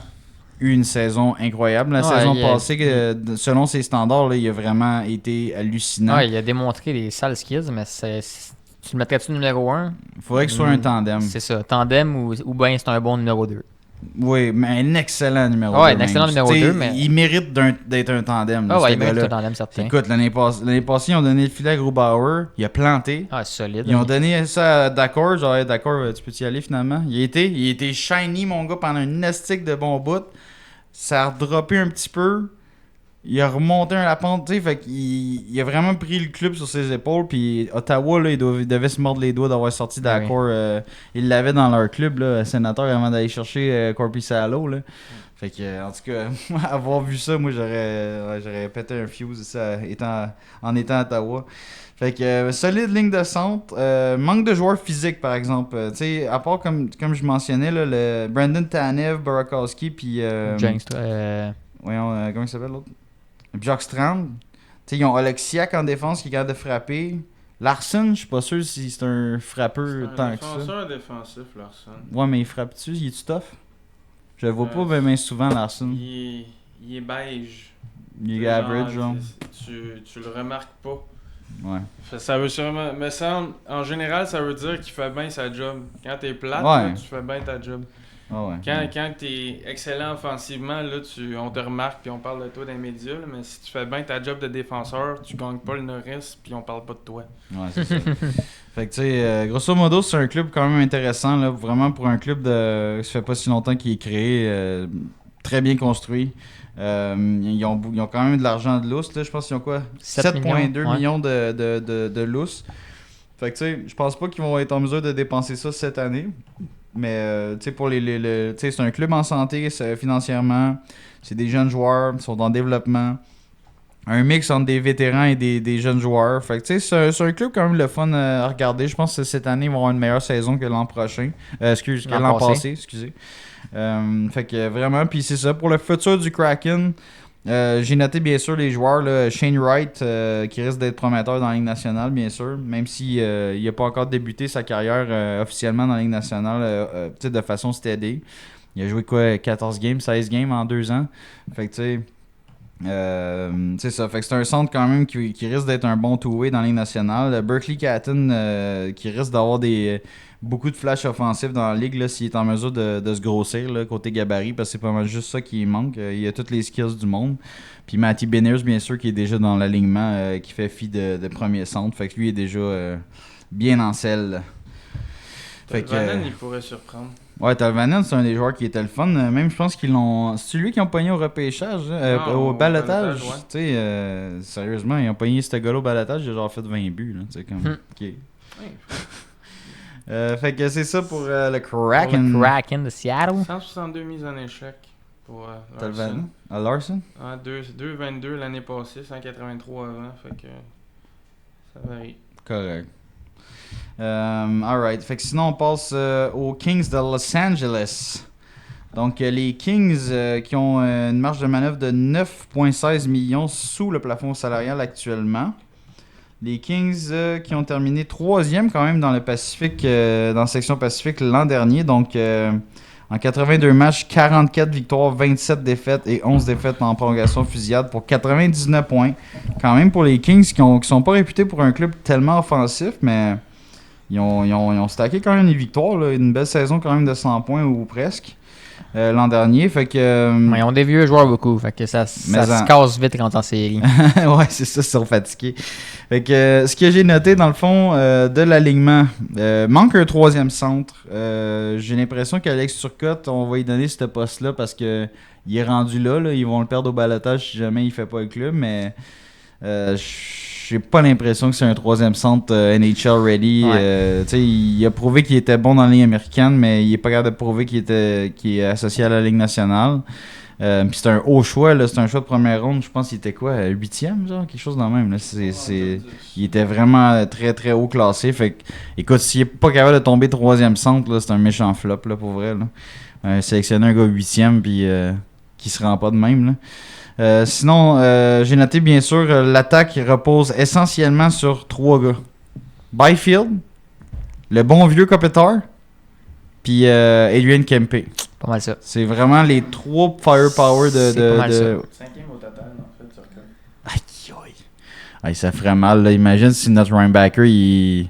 eu une saison incroyable. La saison passée, selon ses standards, là, il a vraiment été hallucinant. Ouais, il a démontré des sales skills, mais Tu le mettrais-tu numéro 1? Il faudrait que ce soit un tandem. C'est ça, tandem ou bien c'est un bon numéro 2. Oui, mais un excellent numéro 2. Ouais, un excellent numéro 2, mais... Il mérite d'être un tandem. Ah ouais, il mérite gars-là. un tandem, certain. Écoute, l'année passée, ils ont donné le filet à Grubauer. Il a planté. Ah, solide. Ils ont donné ça à D'accord. Genre, hey, D'accord, tu peux y aller finalement. Il était shiny, mon gars, pendant une estique de bon bout. Ça a redroppé un petit peu. Il a remonté la pente, tu sais, fait qu'il a vraiment pris le club sur ses épaules. Puis Ottawa, là, il devait se mordre les doigts d'avoir sorti D'accord. Ils l'avaient dans leur club, là, sénateur, avant d'aller chercher Corpi Salo, là. Fait que, en tout cas, avoir vu ça, moi, j'aurais pété un fuse ça, en étant à Ottawa. Fait que, solide ligne de centre. Manque de joueurs physiques, par exemple. Tu sais, à part, comme je mentionnais, là, le Brandon Tanev, Burakovsky, puis... James, voyons, comment il s'appelle l'autre? Bjorkstrand. T'sais, ils ont Oleksiak en défense qui est capable de frapper. Larson, je suis pas sûr si c'est un frappeur tant que ça. C'est un défensif, Larson. Ouais, mais il frappe-tu? Il est-tu tough? Je le vois pas bien souvent, Larson. Il est beige. Il est average, genre. Tu le remarques pas. Ouais. Ça veut sûrement... Mais ça, en général, ça veut dire qu'il fait bien sa job. Quand t'es plate, Ouais. là, tu fais bien ta job. Ah ouais. Quand t'es excellent offensivement, là, on te remarque puis on parle de toi dans les médias, là, mais si tu fais bien ta job de défenseur, tu gagnes pas le Norris puis on parle pas de toi. Ouais, c'est ça. Fait que tu sais, grosso modo, c'est un club quand même intéressant, là, vraiment pour un club ça fait pas si longtemps qu'il est créé, très bien construit. Ils ont quand même de l'argent de lousse, là, je pense qu'ils ont quoi? 7,2 millions de lousse. Fait que tu sais, je pense pas qu'ils vont être en mesure de dépenser ça cette année. Mais tu sais, pour c'est un club en santé financièrement. C'est des jeunes joueurs, ils sont en développement. Un mix entre des vétérans et des jeunes joueurs. Fait que tu sais, c'est un club quand même le fun à regarder. Je pense que cette année, ils vont avoir une meilleure saison que l'an prochain. Que l'an passé, excusez. Fait que vraiment, puis c'est ça. Pour le futur du Kraken, j'ai noté bien sûr les joueurs, là, Shane Wright, qui risque d'être prometteur dans la Ligue nationale, bien sûr, même si il n'a pas encore débuté sa carrière officiellement dans la Ligue nationale de façon steady. Il a joué quoi, 14 games, 16 games en 2 ans. Fait que tu sais, c'est ça. Fait que c'est un centre quand même qui risque d'être un bon two-way dans la Ligue nationale. Berkeley Catton, qui risque d'avoir beaucoup de flash offensifs dans la ligue là, s'il est en mesure de se grossir là, côté gabarit, parce que c'est pas mal juste ça qui manque. Il a toutes les skills du monde. Puis Matty Beniers, bien sûr, qui est déjà dans l'alignement, qui fait fi de premier centre. Fait que lui est déjà bien en selle. Fait que il pourrait surprendre. Ouais, Tolvanen, c'est un des joueurs qui était le fun. Même, je pense qu'ils l'ont... C'est lui qui ont pogné au repêchage, au balotage. Ouais. Tu sais, sérieusement, ils ont pogné ce gars-là au balotage, il a genre fait 20 buts. Là, comme... OK. Fait que c'est ça pour le Kraken. Pour le Kraken de Seattle. 162 mises en échec pour Larson. Larson? 2,22 l'année passée, 183 avant. Fait que ça varie. Correct. Alright. Fait que sinon, on passe aux Kings de Los Angeles. Donc, les Kings qui ont une marge de manœuvre de 9,16 millions sous le plafond salarial actuellement. Les Kings qui ont terminé 3e quand même dans le Pacifique, dans la section Pacifique l'an dernier. Donc, en 82 matchs, 44 victoires, 27 défaites et 11 défaites en prolongation fusillade pour 99 points. Quand même pour les Kings qui sont pas réputés pour un club tellement offensif, mais ils ont stacké quand même des victoires. Là, une belle saison quand même de 100 points ou presque. L'an dernier, fait que... Ils ont des vieux joueurs beaucoup, fait que ça se casse vite quand en série. Ouais, c'est ça, ils sont fatigués. Fait que ce que j'ai noté dans le fond de l'alignement, manque un 3e centre. J'ai l'impression qu'Alex Turcotte, on va lui donner ce poste-là parce que il est rendu là, ils vont le perdre au balotage si jamais il fait pas le club, mais j'ai pas l'impression que c'est un 3e centre NHL ready. Ouais. Il a prouvé qu'il était bon dans la Ligue américaine, mais il est pas capable de prouver qu'il est associé à la Ligue nationale. Puis c'est un haut choix, là, c'est un choix de première ronde, je pense qu'il était quoi, 8e, genre, quelque chose dans le même. Là. Il était vraiment très très haut classé. Fait que, écoute, s'il est pas capable de tomber 3e centre, là, c'est un méchant flop là, pour vrai. Là. Sélectionner un gars 8e puis qui se rend pas de même. Là. Sinon, j'ai noté bien sûr l'attaque repose essentiellement sur 3 gars. Byfield, le bon vieux Kopitar, puis Adrian Kempe. Pas mal ça. C'est vraiment les 3 firepower de... C'est pas mal ça. 5e au total, en fait, sur Hey, ça ferait mal, là. Imagine si notre linebacker, il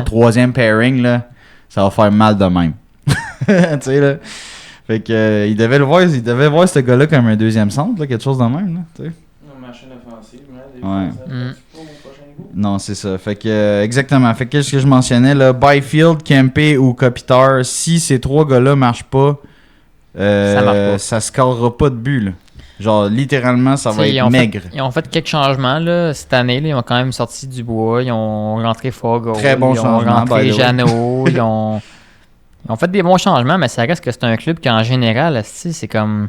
troisième pairing, là, ça va faire mal de même. Tu sais, là. Fait que, il devait voir ce gars-là comme un deuxième centre, là, quelque chose de même, là, tu sais. Une machine offensive, des Ouais. fois, ça pas au prochain goût. Non, c'est ça. Fait que, exactement. Fait que ce que je mentionnais, là, Byfield, Kempe ou Kopitar, si ces trois gars-là marchent pas, Ça marche pas. ça scorera pas de but, là. Genre, littéralement, ça va T'sais, être maigre. Ils ont fait quelques changements là, cette année. Là, ils ont quand même sorti Dubois. Ils ont rentré Fogo. Très bon ils ont changement, by the rentré way. Jeannot. ils ont fait des bons changements, mais ça reste que c'est un club qui, en général, asti, c'est comme.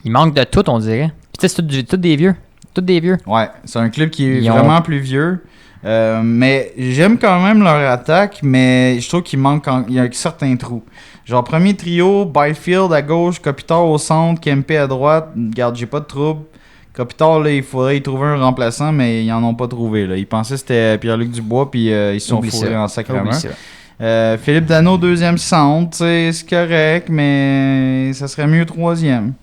Il manque de tout, on dirait. Puis tu sais, c'est tout des vieux. Tout des vieux. Ouais, c'est un club qui est Ils ont- vraiment plus vieux. Mais j'aime quand même leur attaque, mais je trouve qu'il manque il y a certains trous. Genre, premier trio, Byfield à gauche, Kopitar au centre, Kempe à droite. Regarde, j'ai pas de trouble. Kopitar, là, il faudrait y trouver un remplaçant, mais ils en ont pas trouvé. Là. Ils pensaient que c'était Pierre-Luc Dubois, puis ils se sont Oublie fourrés ça. en sacrement. Oublie ça. Philippe Dano, deuxième centre, tu sais, c'est correct, mais ça serait mieux troisième.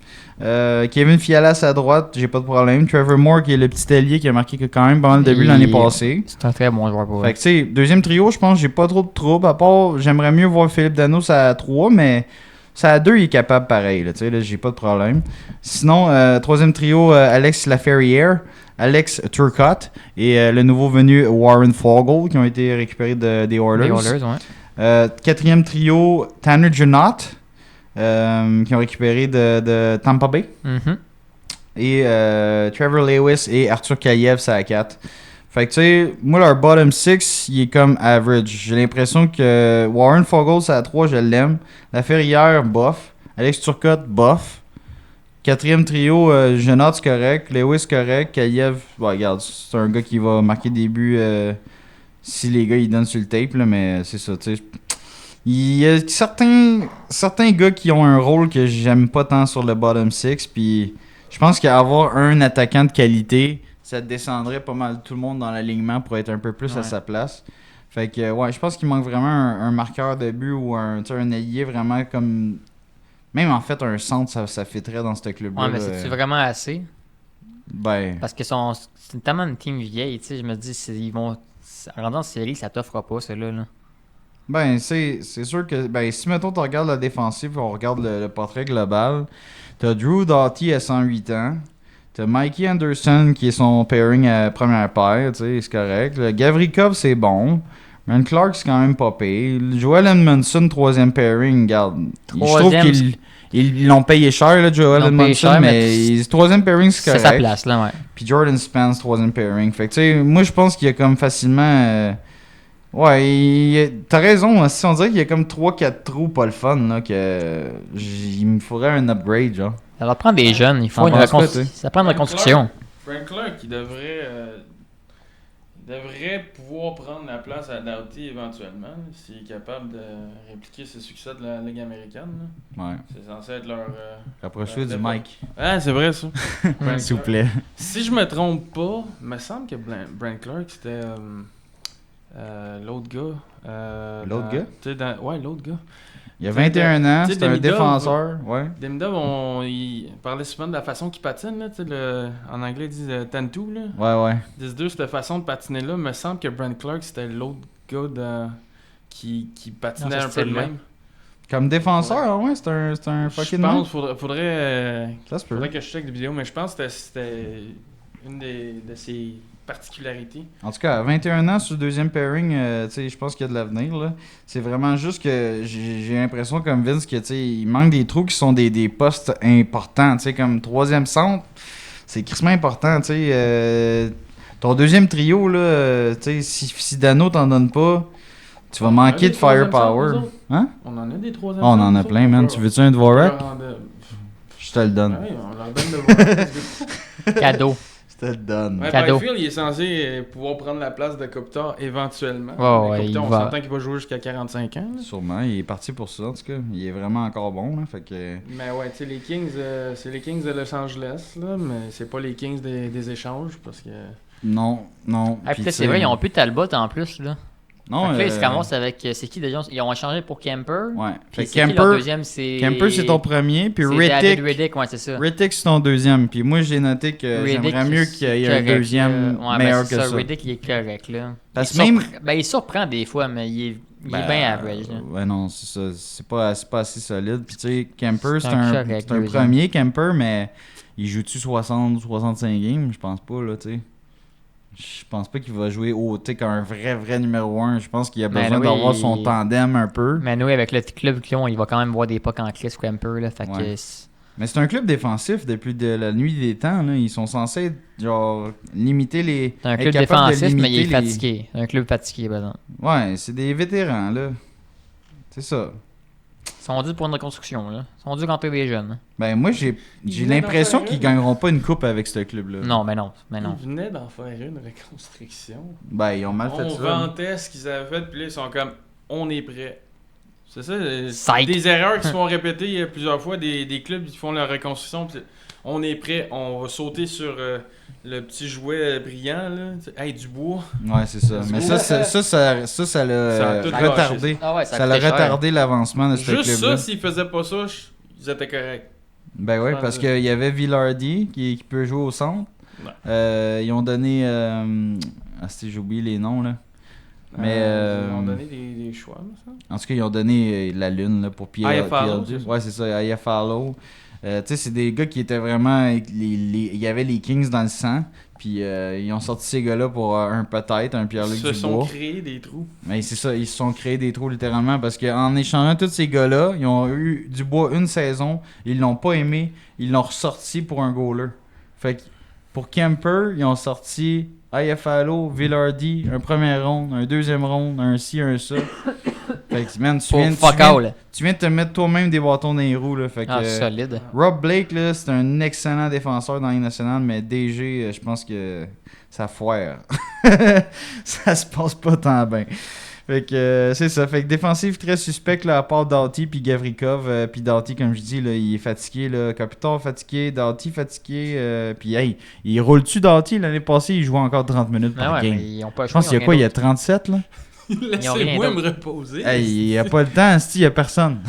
Kevin Fialas à droite, j'ai pas de problème. Trevor Moore, qui est le petit allié qui a marqué quand même pendant le début de l'année passée. C'est un très bon joueur pour Fait eux. que, tu sais, deuxième trio, je pense que j'ai pas trop de troubles. À part, j'aimerais mieux voir Philippe Dano, ça à 3, mais ça à 2, il est capable pareil. Là, tu sais, là, j'ai pas de problème. Sinon, troisième trio, Alex Laferrière, Alex Turcotte et le nouveau venu Warren Fogle, qui ont été récupérés des Oilers. Les Oilers, ouais. Quatrième trio, Tanner Junot, qui ont récupéré de Tampa Bay. Mhm. Et Trevor Lewis et Arthur Kaliev, c'est à 4. Fait que tu sais, moi leur bottom 6, il est comme average. J'ai l'impression que Warren Fogle, c'est à 3, je l'aime. La Ferrière, bof. Alex Turcotte, bof. Quatrième trio, Junot, c'est correct. Lewis, correct. Kaliev, bon, regarde, c'est un gars qui va marquer des buts si les gars ils donnent sur le tape, là, mais c'est ça, tu sais. Il y a certains gars qui ont un rôle que j'aime pas tant sur le bottom 6, puis je pense qu'avoir un attaquant de qualité, ça descendrait pas mal tout le monde dans l'alignement pour être un peu plus à Ouais. sa place. Fait que, ouais, je pense qu'il manque vraiment un marqueur de but ou un allié vraiment comme... Même en fait, un centre, ça fitterait dans ce club-là. Ouais, mais là. c'est-tu vraiment assez? Ben, Parce que c'est tellement une team vieille, tu sais. Je me dis, ils vont. En rendant en série, ça t'offre pas, celle-là. Là. Ben, c'est sûr que si mettons tu regardes la défensive, on regarde le portrait global, t'as Drew Doughty à 108 ans, t'as Mikey Anderson qui est son pairing à première paire, tu sais, c'est correct. Le Gavrikov, c'est bon. Man Clark, c'est quand même pas pire. Joel Edmondson, troisième pairing, regarde. Je trouve Troisième, qu'ils l'ont payé cher, là, Joel Ils l'ont payé Edmondson, cher, mais troisième pairing, c'est c'est correct. sa place, là, ouais. Puis Jordan Spence, troisième pairing. Fait que, tu sais, moi, je pense qu'il y a comme facilement... ouais, t'as raison. Si on dirait qu'il y a comme 3-4 trous pas le fun, là, que il me faudrait un upgrade, genre. Ça leur prend des jeunes. Il faut T'en une penses quoi, reconstruction. tu Ça prend une reconstruction. Frank Clark, il devrait pouvoir prendre la place à Doughty éventuellement, s'il est capable de répliquer ses succès de la Ligue américaine. Là. Ouais. C'est censé être leur... Rapprochez-vous du mic, Ah, c'est vrai ça. Frank s'il vous Clark. plaît. Si je me trompe pas, il me semble que Brent Clark, c'était l'autre gars. L'autre gars? Ouais, l'autre gars. Il a 21 ans, Tu sais, c'est un Demidov, défenseur. Ouais. Demidov, il parlait souvent de la façon qu'il patine. Là, en anglais, ils disent Tantu. Là. Ouais. 10-2, cette façon de patiner-là. Il me semble que Brent Clark, c'était l'autre gars qui patinait Dans ce un peu le style-là. même. Comme défenseur, ouais, c'est un Je fucking pense man. faudrait Ça se peut. que je check des vidéos, mais je pense que c'était une de ses particularités. En tout cas, à 21 ans sur le deuxième pairing, tu sais, je pense qu'il y a de l'avenir, là. C'est vraiment juste que j'ai l'impression comme Vince que, tu sais, il manque des trous qui sont des postes importants, tu sais, comme troisième centre, c'est crissement important, tu sais. Ton deuxième trio, là, tu sais, si Dano t'en donne pas, tu vas On en a manquer des de troisième firepower. centres, nous autres. Hein? On en a des troisièmes. Oh, on en a plein, man. Tu veux-tu un Dvorak? Je te le donne. Oui, on leur donne de voir. Cadeau. Je te le donne. Ouais, Cadeau. Byfield, il est censé pouvoir prendre la place de Kopitar éventuellement. Ouais, Mais ouais, Kopitar, il on va. s'entend qu'il va jouer jusqu'à 45 ans. là. Sûrement, il est parti pour ça, en tout cas. Il est vraiment encore bon, là, fait que... Mais ouais, tu sais, les Kings, c'est les Kings de Los Angeles, là, mais c'est pas les Kings des échanges parce que. Non. Ah, Puis, puis tu c'est sais, vrai, ils ont plus Talbot en plus. Là. Non, Fait que là, ils se ramassent avec. C'est qui déjà? Ils ont échangé pour Kemper. Ouais. Puis Fait c'est qui, leur deuxième, c'est. Kemper, c'est ton premier, puis C'est David Rittick, Riddick, ouais, c'est ça. Riddick, c'est ton deuxième. Puis moi, j'ai noté que Riddick, j'aimerais mieux c'est qu'il y ait un correct, deuxième là. Ouais, meilleur ben, c'est que ça. ça. Riddick, il est correct, là. Parce il, que même... il surprend des fois, mais il est bien average. Là. Ouais, non, c'est ça. C'est pas assez solide. Puis tu sais, Kemper, C'est c'est un un correct, premier deuxième. Kemper, mais il joue-tu 60 65 games? Je pense pas, là, tu sais. Je pense pas qu'il va jouer au qu'un vrai numéro 1. Je pense qu'il a besoin d'avoir son tandem un peu. Mais oui, avec le club Clon, il va quand même voir des pucks en Chris Kemper. Là, fait Ouais. que Mais c'est un club défensif depuis la nuit des temps. Là. Ils sont censés être, genre, limiter les... c'est un être club capable de défensif, mais il est limiter les- fatigué. Un club fatigué, par exemple. Ouais, c'est des vétérans, là. C'est ça. Ils sont dus pour une reconstruction. Là. Ils sont dus rentrer des jeunes. Ben moi, j'ai venaient l'impression d'en faire qu'ils une. gagneront pas une coupe avec ce club-là. Non, mais non. Mais non. Ils venaient d'en faire une reconstruction. Ben, ils ont mal fait On ça. vantait ce qu'ils avaient fait, puis là, ils sont comme, on est prêt. C'est ça, Psych. des erreurs qui se font répéter plusieurs fois, des clubs qui font leur reconstruction, puis on est prêt, on va sauter sur le petit jouet brillant, là. Hey, du bois. Ouais, c'est ça. Mais ça l'a Ça a tout retardé. Ah ouais, Ça l'a retardé l'avancement de ce Juste club-là. ça, s'ils faisaient pas ça, ils étaient corrects. Ben ouais, parce qu'il y avait Villardi qui peut jouer au centre. Ouais. Ils ont donné... j'ai oublié les noms, là. Mais, Ils ont donné des choix, ça. En tout cas, ils ont donné la lune là, pour Pierre. Iafallo, Pierre- c'est ça. Ouais, c'est ça, Iafallo. Tu sais, c'est des gars qui étaient vraiment... Il y avait les Kings dans le sang. Puis ils ont sorti ces gars-là pour un Pierre-Luc Ils se sont Dubois. créés des trous. Mais c'est ça, ils se sont créés des trous littéralement parce qu'en échangeant tous ces gars-là, ils ont eu Dubois une saison, ils l'ont pas aimé, ils l'ont ressorti pour un goaler. Fait que pour Kemper, ils ont sorti Iafallo, Villardi, un premier round, un deuxième round, un ci, un ça. Fait que man, Pour fuck all. tu viens de te mettre toi-même des bâtons dans les roues là. Fait que, Ah, solide. Rob Blake, là, c'est un excellent défenseur dans la Ligue nationale, mais DG, je pense que ça foire. Ça se passe pas tant bien. Fait que c'est ça. Fait que défensif très suspect là, à part Doughty puis Gavrikov. Puis Doughty, comme je dis, là, il est fatigué. Là. Kopitar fatigué, Doughty fatigué. Puis hey, il roule-tu Doughty l'année passée? Il jouait encore 30 minutes par Ah ouais, game. mais ils ont pas le Je choix. pense qu'il y a quoi? Il y a 37 là? Laissez-moi me reposer. Hey, il n'y a pas le temps, il n'y a personne.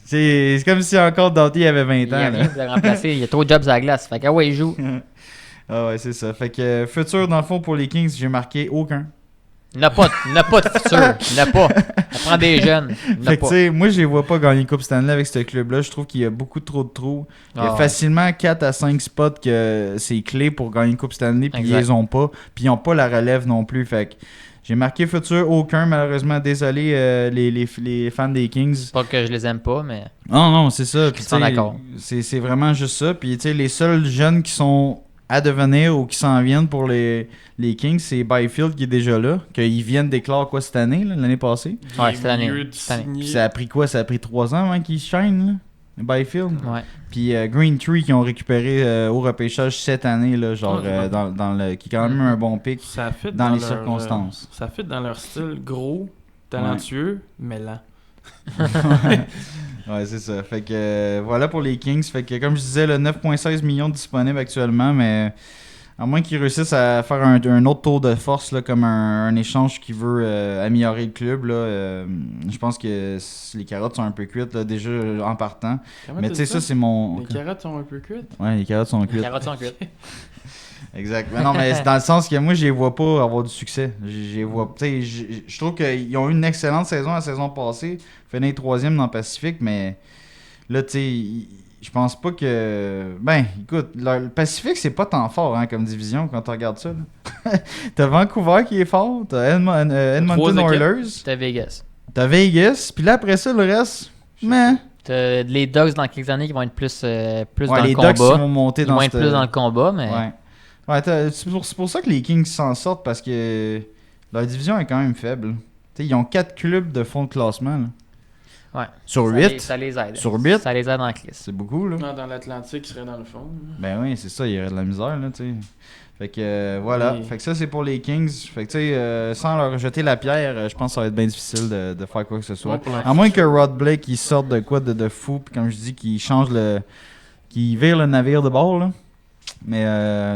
c'est comme si encore Doughty avait 20 Il y a ans. rien Là. pour le remplacer. Il y a trop de jobs à la glace. Fait que, ouais, il joue. Ah ouais, c'est ça. Fait que futur, dans le fond, pour les Kings, j'ai marqué aucun. Il n'a pas de futur. Il n'a pas. Ça prend des jeunes. Il n'a Fait que pas. tu sais, moi, je les vois pas gagner Coupe Stanley avec ce club-là. Je trouve qu'il y a beaucoup trop de trous. Il y a Ah ouais. facilement 4 à 5 spots que c'est clé pour gagner une Coupe Stanley, puis ils Exact. les ont pas. Puis ils ont pas la relève non plus. Fait que j'ai marqué futur aucun, malheureusement. Désolé, les fans des Kings. Pas que je les aime pas, mais. Non, c'est ça. Je Puis, suis tu sais, d'accord. c'est vraiment juste ça. Puis, tu sais, les seuls jeunes qui sont à devenir ou qui s'en viennent pour les Kings, c'est Byfield qui est déjà là. Qu'ils viennent d'éclore quoi cette année, là, l'année passée. Ouais, cette année. Mieux de Cette année. signer. Puis ça a pris quoi? Ça a pris 3 ans avant qu'ils shine, là, Byfield. Ouais. Puis Green Tree qui ont récupéré au repêchage cette année, là, genre Ouais. dans le qui est quand même un bon pick. Ça fit dans les leur, circonstances. ça fit dans leur style gros, talentueux, mais lent. Ouais, c'est ça. Fait que voilà pour les Kings. Fait que comme je disais, le 9,16 millions disponibles actuellement, mais à moins qu'ils réussissent à faire un autre tour de force, là, comme un échange qui veut améliorer le club, là, je pense que les carottes sont un peu cuites là, déjà en partant. Comment Mais t'as tu sais, dit ça, c'est mon... Les carottes sont un peu cuites. Ouais, les carottes sont Les cuites. carottes sont cuites. Exact. Mais non, mais c'est dans le sens que moi, je les vois pas avoir du succès. Je trouve qu'ils ont eu une excellente saison la saison passée. Finir 3e dans le Pacifique, mais là, tu sais, je pense pas que... Ben, écoute, le Pacifique, c'est pas tant fort comme division quand tu regardes ça. Là. T'as Vancouver qui est fort, t'as Edmonton Trois équipes. Oilers, C'était Vegas. t'as Vegas, puis là, après ça, le reste... Mais T'as les Dogs dans quelques années qui vont être plus dans les le Ducks qui combat. vont monter Ils dans vont être cette- plus dans le combat, mais. Ouais. Ouais, c'est pour ça que les Kings s'en sortent parce que leur division est quand même faible. T'sais, ils ont 4 clubs de fond de classement. Là. Ouais. Sur Ça 8. ça les aide. Sur 8. Ça les aide en crise. C'est beaucoup, là. Non, dans l'Atlantique, ils seraient dans le fond. Ben oui, c'est ça, il y aurait de la misère, là, tu sais. Fait que voilà. Oui. Fait que ça, c'est pour les Kings. Fait que, tu sais, sans leur jeter la pierre, je pense que ça va être bien difficile de faire quoi que ce soit. Ouais, pour la À moins que Rod Blake, il sorte de quoi de fou, puis comme je dis, qu'il change le. Qu'il vire le navire de bord, là. Mais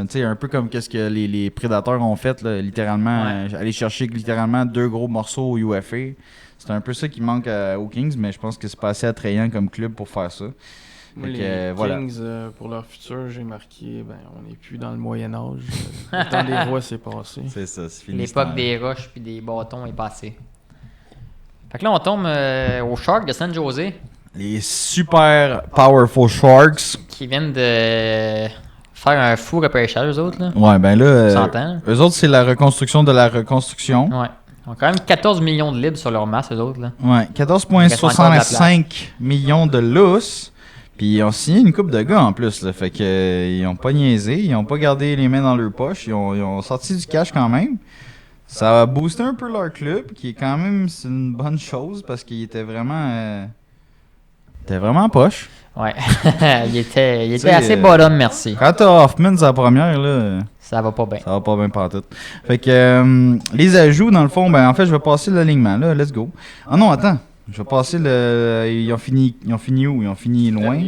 tu sais, un peu comme qu'est-ce que les Prédateurs ont fait, là, littéralement, aller chercher littéralement 2 gros morceaux au UFA. C'est un peu ça qui manque aux Kings, mais je pense que c'est pas assez attrayant comme club pour faire ça. Moi, Fait les que, voilà. Kings, pour leur futur, j'ai marqué, on n'est plus dans le Moyen-Âge. Le temps des rois, c'est passé. C'est ça, c'est fini. L'époque des roches puis des bâtons est passée. Fait que là, on tombe aux Sharks de San Jose. Les super powerful Sharks. Qui viennent de faire un fou repêchage, eux autres. Là. Ouais, ben là, S'entend. eux autres, c'est la reconstruction de la reconstruction. Ouais. Ils ont quand même 14 millions de libres sur leur masse, eux autres. Là. Ouais, 14,65 millions de lousses. Puis ils ont signé une coupe de gars en plus. Là, fait que ils ont pas niaisé, ils ont pas gardé les mains dans leur poche. Ils ont sorti du cash quand même. Ça a boosté un peu leur club, qui est quand même c'est une bonne chose parce qu'il était vraiment poche. Ouais. il était T'sais, assez bottom, merci. Quand t'as Hoffman sa première, là, Ça va pas bien. ça va pas bien partout. Fait que les ajouts, dans le fond, ben en fait, je vais passer l'alignement, là, let's go. Ah non, attends. Je vais passer ils ont fini où? Ils ont fini loin.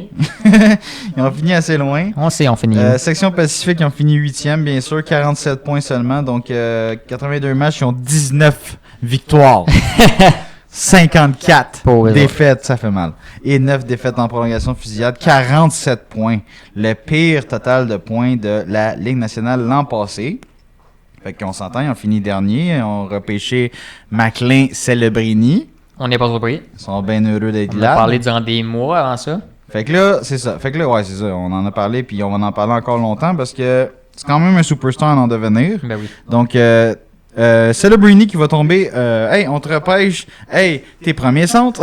Ils ont fini assez loin. On sait, on finit. Section Pacifique, ils ont fini 8e, bien sûr, 47 points seulement. Donc, 82 matchs, ils ont 19 victoires. 54 Pauvre défaites, ça fait mal. Et 9 défaites en prolongation fusillade, 47 points. Le pire total de points de la Ligue nationale l'an passé. Fait qu'on s'entend, ils ont fini dernier. Ils ont repêché McLean Celebrini. On n'est pas surpris. Ils sont bien heureux d'être On là. a parlé durant des mois avant ça. Fait que là, c'est ça. Fait que là, ouais, c'est ça. On en a parlé, puis on va en parler encore longtemps parce que c'est quand même un superstar en devenir. Ben oui. Donc, Celebrini qui va tomber. Hey, on te repêche. Hey, t'es premier centre.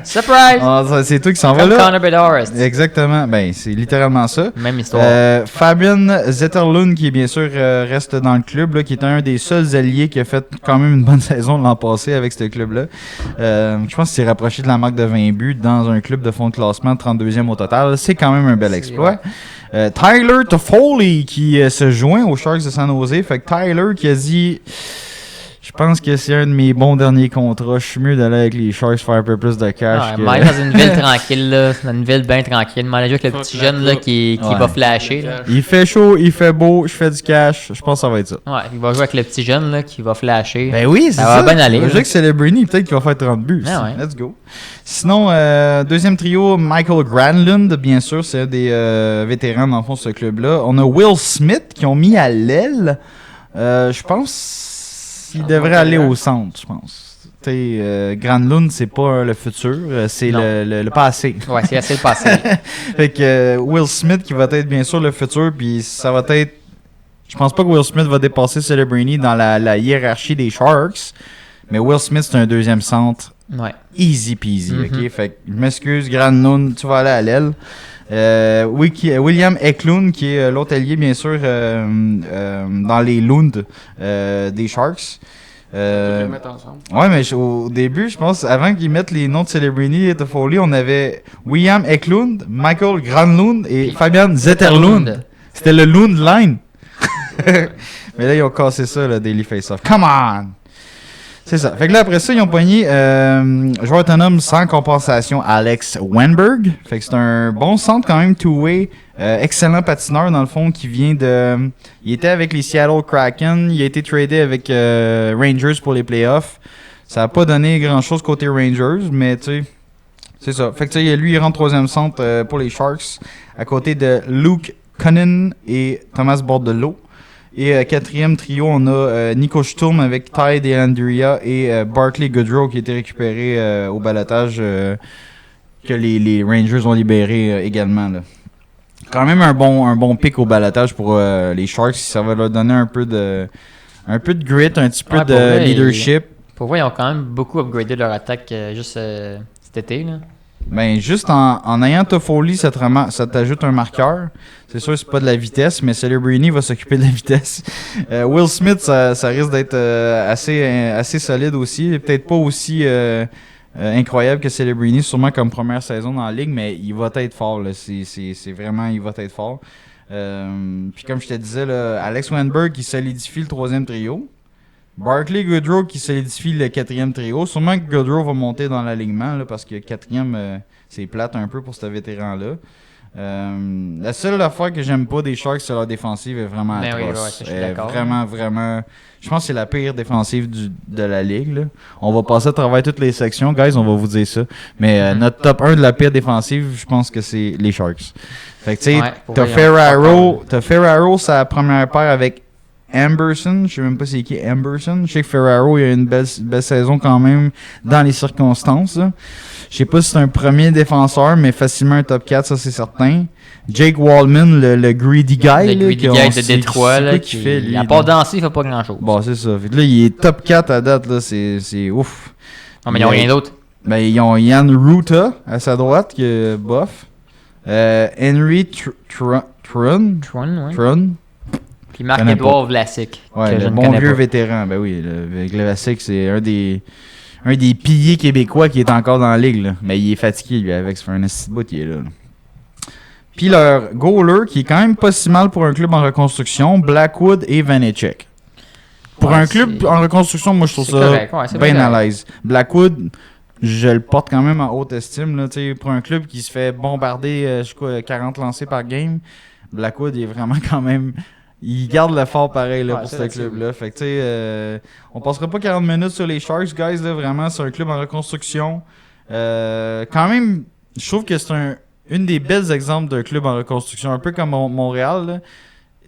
Surprise! Ah, c'est toi qui s'en va Comme là. Connor Bedard. Exactement. Ben, c'est littéralement ça. Même histoire. Fabian Zetterlund, qui bien sûr reste dans le club, là, qui est un des seuls alliés qui a fait quand même une bonne saison l'an passé avec ce club-là. Je pense qu'il s'est rapproché de la marque de 20 buts dans un club de fond de classement, 32e au total. C'est quand même un bel exploit. Tyler Toffoli qui se joint aux Sharks de San Jose. Fait que Tyler qui a dit... Je pense que c'est un de mes bons derniers contrats. Je suis mieux d'aller avec les Sharks faire un peu plus de cash. Ouais, Mike dans une ville tranquille, là. Dans une ville bien tranquille. Manager avec le petit jeune là, qui va flasher. Là. Il fait chaud, il fait beau, je fais du cash. Je pense que ça va être ça. Ouais, il va jouer avec le petit jeune là, qui va flasher. Ben oui, c'est ça. Ça va bien aller. Je sais que Celebrini, peut-être qu'il va faire 30 buts. Ah ouais. Let's go. Sinon, deuxième trio, Michael Granlund, bien sûr, c'est un des vétérans dans le fond de ce club-là. On a Will Smith qui ont mis à l'aile. Je pense qu'il devrait aller au centre, je pense. Granlund, c'est pas le futur, c'est le passé. Ouais, c'est assez le passé. Fait que Will Smith qui va être bien sûr le futur, puis ça va être... Je pense pas que Will Smith va dépasser Celebrini dans la hiérarchie des Sharks, mais Will Smith, c'est un deuxième centre. Ouais. Easy peasy, ok? Fait que je m'excuse, Granlund, tu vas aller à l'aile. William Eklund, qui est l'autre allié, bien sûr, dans les Lund des Sharks. Les mettre ensemble. Ouais, mais au début, je pense, avant qu'ils mettent les noms de Celebrini et Toffoli, on avait William Eklund, Michael Granlund et Puis Fabian Zetterlund. C'était le Lund Line. Mais là, ils ont cassé ça, le Daily Face-Off. Come on! C'est ça. Fait que là, après ça, ils ont pogné joueur autonome sans compensation, Alex Wenberg. Fait que c'est un bon centre quand même, two-way. Excellent patineur, dans le fond, qui vient de... Il était avec les Seattle Kraken. Il a été tradé avec Rangers pour les playoffs. Ça n'a pas donné grand-chose côté Rangers, mais tu sais... C'est ça. Fait que tu sais, lui, il rentre troisième centre pour les Sharks, à côté de Luke Cunnin et Thomas Bordelot. Et quatrième trio, on a Nico Sturm avec Ty DeAndrea et Barclay Goodrow qui a été récupéré au balotage que les Rangers ont libéré également. Là. Quand même un bon pick au balotage pour les Sharks. Ça va leur donner un peu de grit, un petit peu de leadership. Pour vrai, ils ont quand même beaucoup upgradé leur attaque juste cet été. Là. Ben, juste en ayant Toffoli, ça t'ajoute un marqueur. C'est sûr, c'est pas de la vitesse, mais Celebrini va s'occuper de la vitesse. Will Smith, ça risque d'être assez solide aussi. Peut-être pas aussi incroyable que Celebrini, sûrement comme première saison dans la ligue, mais il va être fort. Là. C'est vraiment, il va être fort. Puis comme je te disais, là, Alex Wenberg qui solidifie le troisième trio. Barclay Goodrow qui solidifie le quatrième trio. Sûrement que Goodrow va monter dans l'alignement là, parce que quatrième, c'est plate un peu pour ce vétéran-là. La seule affaire que j'aime pas des Sharks, c'est leur défensive est vraiment Ben oui, atroce. ouais, ça, je suis d'accord. Vraiment. Je pense que c'est la pire défensive de la ligue. Là. On va passer à travers toutes les sections, guys, on va vous dire ça. Mais notre top 1 de la pire défensive, je pense que c'est les Sharks. Fait que tu sais, Ouais, pour t'as vrai, Ferraro, sa première paire avec Amberson, je sais même pas c'est qui Amberson. Je sais que Ferraro il a une belle saison quand même dans les circonstances. Là. Je sais pas si c'est un premier défenseur, mais facilement un top 4, ça c'est certain. Jake Wallman, le greedy guy. Le là, greedy guy de Détroit, là, qui fait, lui, à part danser, il fait pas grand-chose. Bon, c'est ça. Fait que là, il est top 4 à date, là, c'est ouf. Non, mais ils ont rien d'autre. Ben, ils ont Jan Ruta à sa droite, qui est bof. Henry Trun. Ouais. Puis Marc-Édouard Vlasic. Ouais, que je le ne bon connais vieux pas. vétéran. Ben oui, Vlasic, c'est un des piliers québécois qui est encore dans la ligue. Là. Mais il est fatigué, lui, avec. Ça fait un petit bout, il est là. Puis leur goaler, qui est quand même pas si mal pour un club en reconstruction, Blackwood et Vanecek. Pour Ouais, un club en reconstruction, moi, je trouve c'est ça correct, ouais, c'est bien bien à correct. l'aise. Blackwood, je le porte quand même en haute estime. Là, pour un club qui se fait bombarder 40 lancés par game, Blackwood est vraiment quand même... Il garde le fort pareil là, Ouais, pour c'est ce là-dessus, club-là. Fait que, tu sais, on passera pas 40 minutes sur les Sharks, guys. Là, vraiment, c'est un club en reconstruction. Quand même, je trouve que c'est une des belles exemples d'un club en reconstruction. Un peu comme Montréal. Là.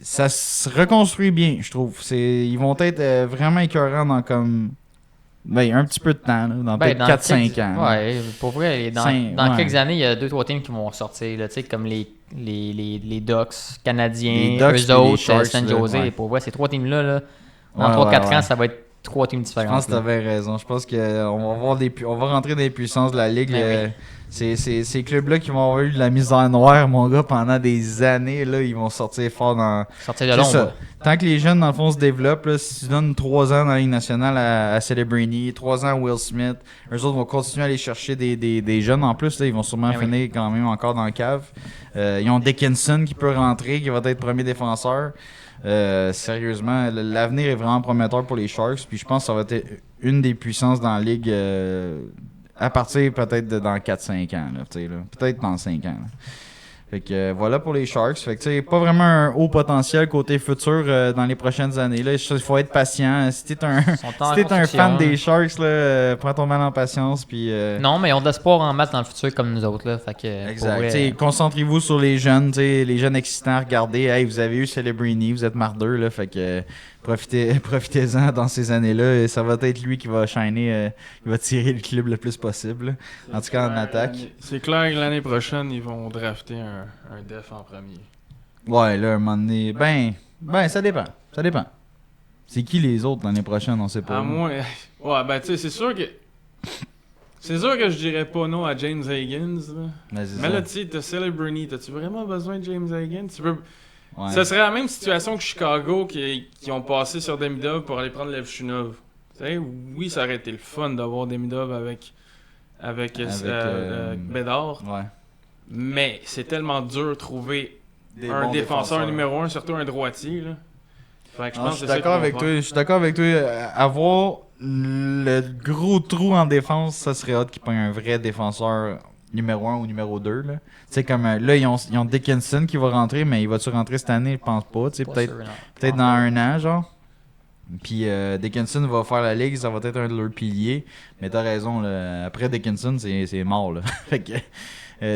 Ça se reconstruit bien, je trouve. Ils vont être vraiment écœurants dans comme... Ben, un petit peu de temps, là, dans peut-être 4-5 ans. Là. Ouais, pour vrai, dans Ouais. quelques années, il y a 2-3 teams qui vont sortir, là, comme les Ducks canadiens, Les Ducks eux puis les autres, Sharks, San là, Jose. ouais. Pour vrai, ces 3 teams-là, dans Ouais, 3-4 ouais. ans, ça va être 3 teams Je différents. pense que tu avais raison. Je pense qu'on va voir on va rentrer dans les puissances de la Ligue. Ben oui. Ces clubs-là qui vont avoir eu de la misère noire, mon gars, pendant des années, là, ils vont sortir fort dans... Sortir de C'est l'ombre. ça. Tant que les jeunes, dans le fond, se développent, là, si tu donnes 3 ans dans la Ligue nationale à Celebrini, 3 ans à Will Smith, eux autres vont continuer à aller chercher des jeunes. En plus, là, ils vont sûrement Ben oui. finir quand même encore dans le cave. Ils ont Dickinson qui peut rentrer, qui va être premier défenseur. Sérieusement, l'avenir est vraiment prometteur pour les Sharks. Puis je pense que ça va être une des puissances dans la Ligue à partir peut-être dans 4-5 ans. Là, peut-être dans 5 ans. Là. Fait que voilà pour les Sharks. Fait que pas vraiment un haut potentiel côté futur dans les prochaines années. Là, il faut être patient. Si t'es un, Ils sont en si t'es un construction, fan là. des Sharks, là, prends ton mal en patience. Puis, Non, mais ils ont de l'espoir en masse dans le futur comme nous autres. Là, fait que, pour exact. vrai, T'sais, concentrez-vous sur les jeunes, les jeunes excitants. Regardez, hey, vous avez eu Celebrini, vous êtes mardeux, là, fait que profitez-en dans ces années-là. Et ça va être lui qui va shiner, qui va tirer le club le plus possible. En tout cas, en attaque. C'est clair que l'année prochaine, ils vont drafter un def en premier. Ouais, là, un moment donné. Ben, ça dépend. Ça dépend. C'est qui les autres l'année prochaine, on sait pas. À moins. Ouais, ben, tu sais, c'est sûr que. C'est sûr que je dirais pas non à James Higgins. Là. Mais là, tu sais, t'as Celebrini. T'as-tu vraiment besoin de James Higgins? Ouais. Ça serait la même situation que Chicago qui ont passé sur Demidov pour aller prendre Levchunov. Tu sais, oui, ça aurait été le fun d'avoir Demidov avec Bédard. Ouais. Mais c'est tellement dur de trouver Des un bons défenseur défenseurs. numéro 1, surtout un droitier. Là. Fait que je Non, pense je suis que c'est ça d'accord qu'ils avec vont toi. faire. Je suis d'accord avec toi. Avoir le gros trou en défense, ça serait hot qu'ils prennent un vrai défenseur numéro 1 ou numéro 2. Tu sais, comme là, ils ont Dickinson qui va rentrer, mais il va-tu rentrer cette année? Je pense pas. Tu sais, pas peut-être sûr, non. peut-être dans un an, genre. Puis Dickinson va faire la ligue, ça va être un de leurs piliers. Mais t'as raison, là, après Dickinson, c'est mort. Là. Fait que,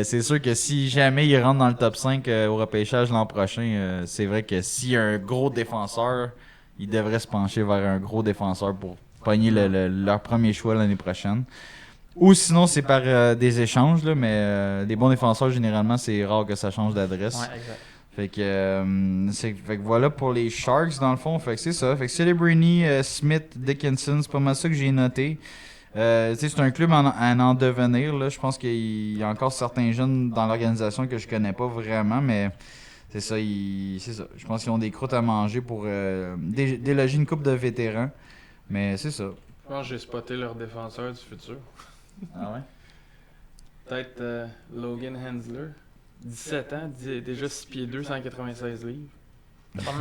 c'est sûr que si jamais il rentre dans le top 5 au repêchage l'an prochain, c'est vrai que s'il y a un gros défenseur, il devrait se pencher vers un gros défenseur pour pogner leur premier choix l'année prochaine. Ou sinon, c'est par des échanges, là, mais les bons défenseurs, généralement, c'est rare que ça change d'adresse. Ouais, exact. Fait que voilà pour les Sharks dans le fond. Fait que c'est ça. Fait que Celebrini, Smith, Dickinson, c'est pas mal ça que j'ai noté. C'est un club en devenir. Là. Je pense qu'il y a encore certains jeunes dans l'organisation que je connais pas vraiment, mais c'est ça. C'est ça. Je pense qu'ils ont des croûtes à manger pour déloger une coupe de vétérans. Mais c'est ça. Je pense que j'ai spoté leur défenseur du futur. Ah ouais? Peut-être Logan Hensler. 17 ans, déjà 6 pieds 2, 196 livres.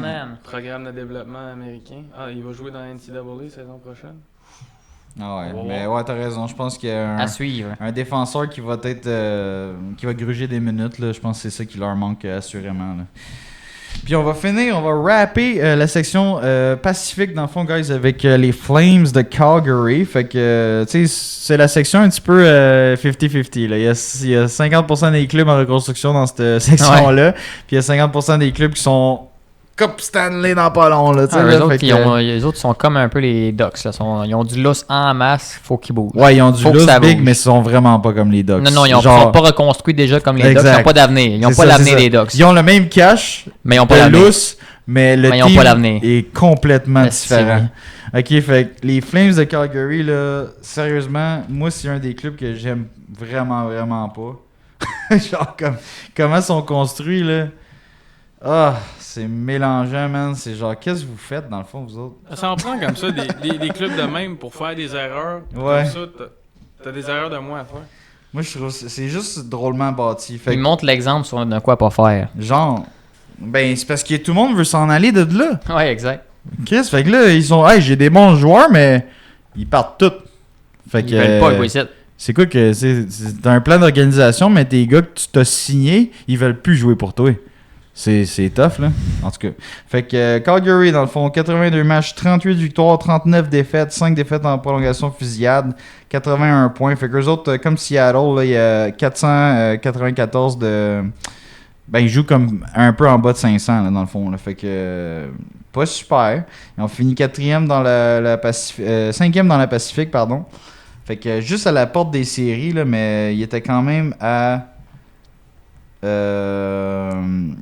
Man. Programme de développement américain. Ah, il va jouer dans la NCAA saison prochaine. Ah ouais, On va mais voir. ouais, t'as raison. Je pense qu'il y a À suivre. un défenseur qui va être qui va gruger des minutes. Là. Je pense que c'est ça qui leur manque assurément. Là. Puis on va finir, on va rapper la section Pacifique dans le fond, guys, avec les Flames de Calgary. Fait que, tu sais, c'est la section un petit peu 50-50. Là. Il y a 50% des clubs en reconstruction dans cette section-là. Puis il y a 50% des clubs qui sont Coupe Stanley dans pas long. Là, Eux là, autres, fait que- les autres sont comme un peu les Ducks. Là. Ils ont du lousse en masse, faut qu'ils bougent. Ouais, ils ont du Faut que loose ça big, bouge. mais ils sont vraiment pas comme les Ducks. Non, ils Genre- sont pas reconstruits déjà comme les Ducks. Exact. Ils n'ont pas d'avenir. Ils n'ont C'est pas ça, l'avenir c'est des ça. Ducks. Ils ont le même cash, Mais ils n'ont pas de l'avenir. lousse, mais le Mais ils ont team pas l'avenir. est complètement Merci, différent. Ok, fait que les Flames de Calgary, là, sérieusement, moi, c'est un des clubs que j'aime vraiment, vraiment pas. Genre, comment ils sont construits, là. Ah, c'est mélangeant, man. C'est genre, qu'est-ce que vous faites, dans le fond, vous autres? Ça en prend comme ça, des clubs de même pour faire des erreurs. Ouais. Comme ça, t'as des erreurs de moins à faire. Moi, je trouve que c'est juste drôlement bâti. Fait Ils que, montrent l'exemple sur de quoi pas faire. genre, ben, c'est parce que tout le monde veut s'en aller de là. Ouais, exact. Chris, fait que là, ils sont, hey, j'ai des bons joueurs, mais ils partent tous. Fait que, Ils veulent pas jouer ici. c'est quoi que c'est un plan d'organisation, mais tes gars que tu t'as signé, ils veulent plus jouer pour toi. C'est tough, là. En tout cas. Fait que Calgary, dans le fond, 82 matchs, 38 victoires, 39 défaites, 5 défaites en prolongation fusillade, 81 points. Fait qu'eux autres, comme Seattle, là, il y a 494 de... Ben, ils jouent comme un peu en bas de 500, là, dans le fond. Là. Fait que... pas super. Ils ont fini 4e dans la Pacifique... 5e dans la Pacifique, pardon. Fait que juste à la porte des séries, là, mais il était quand même à...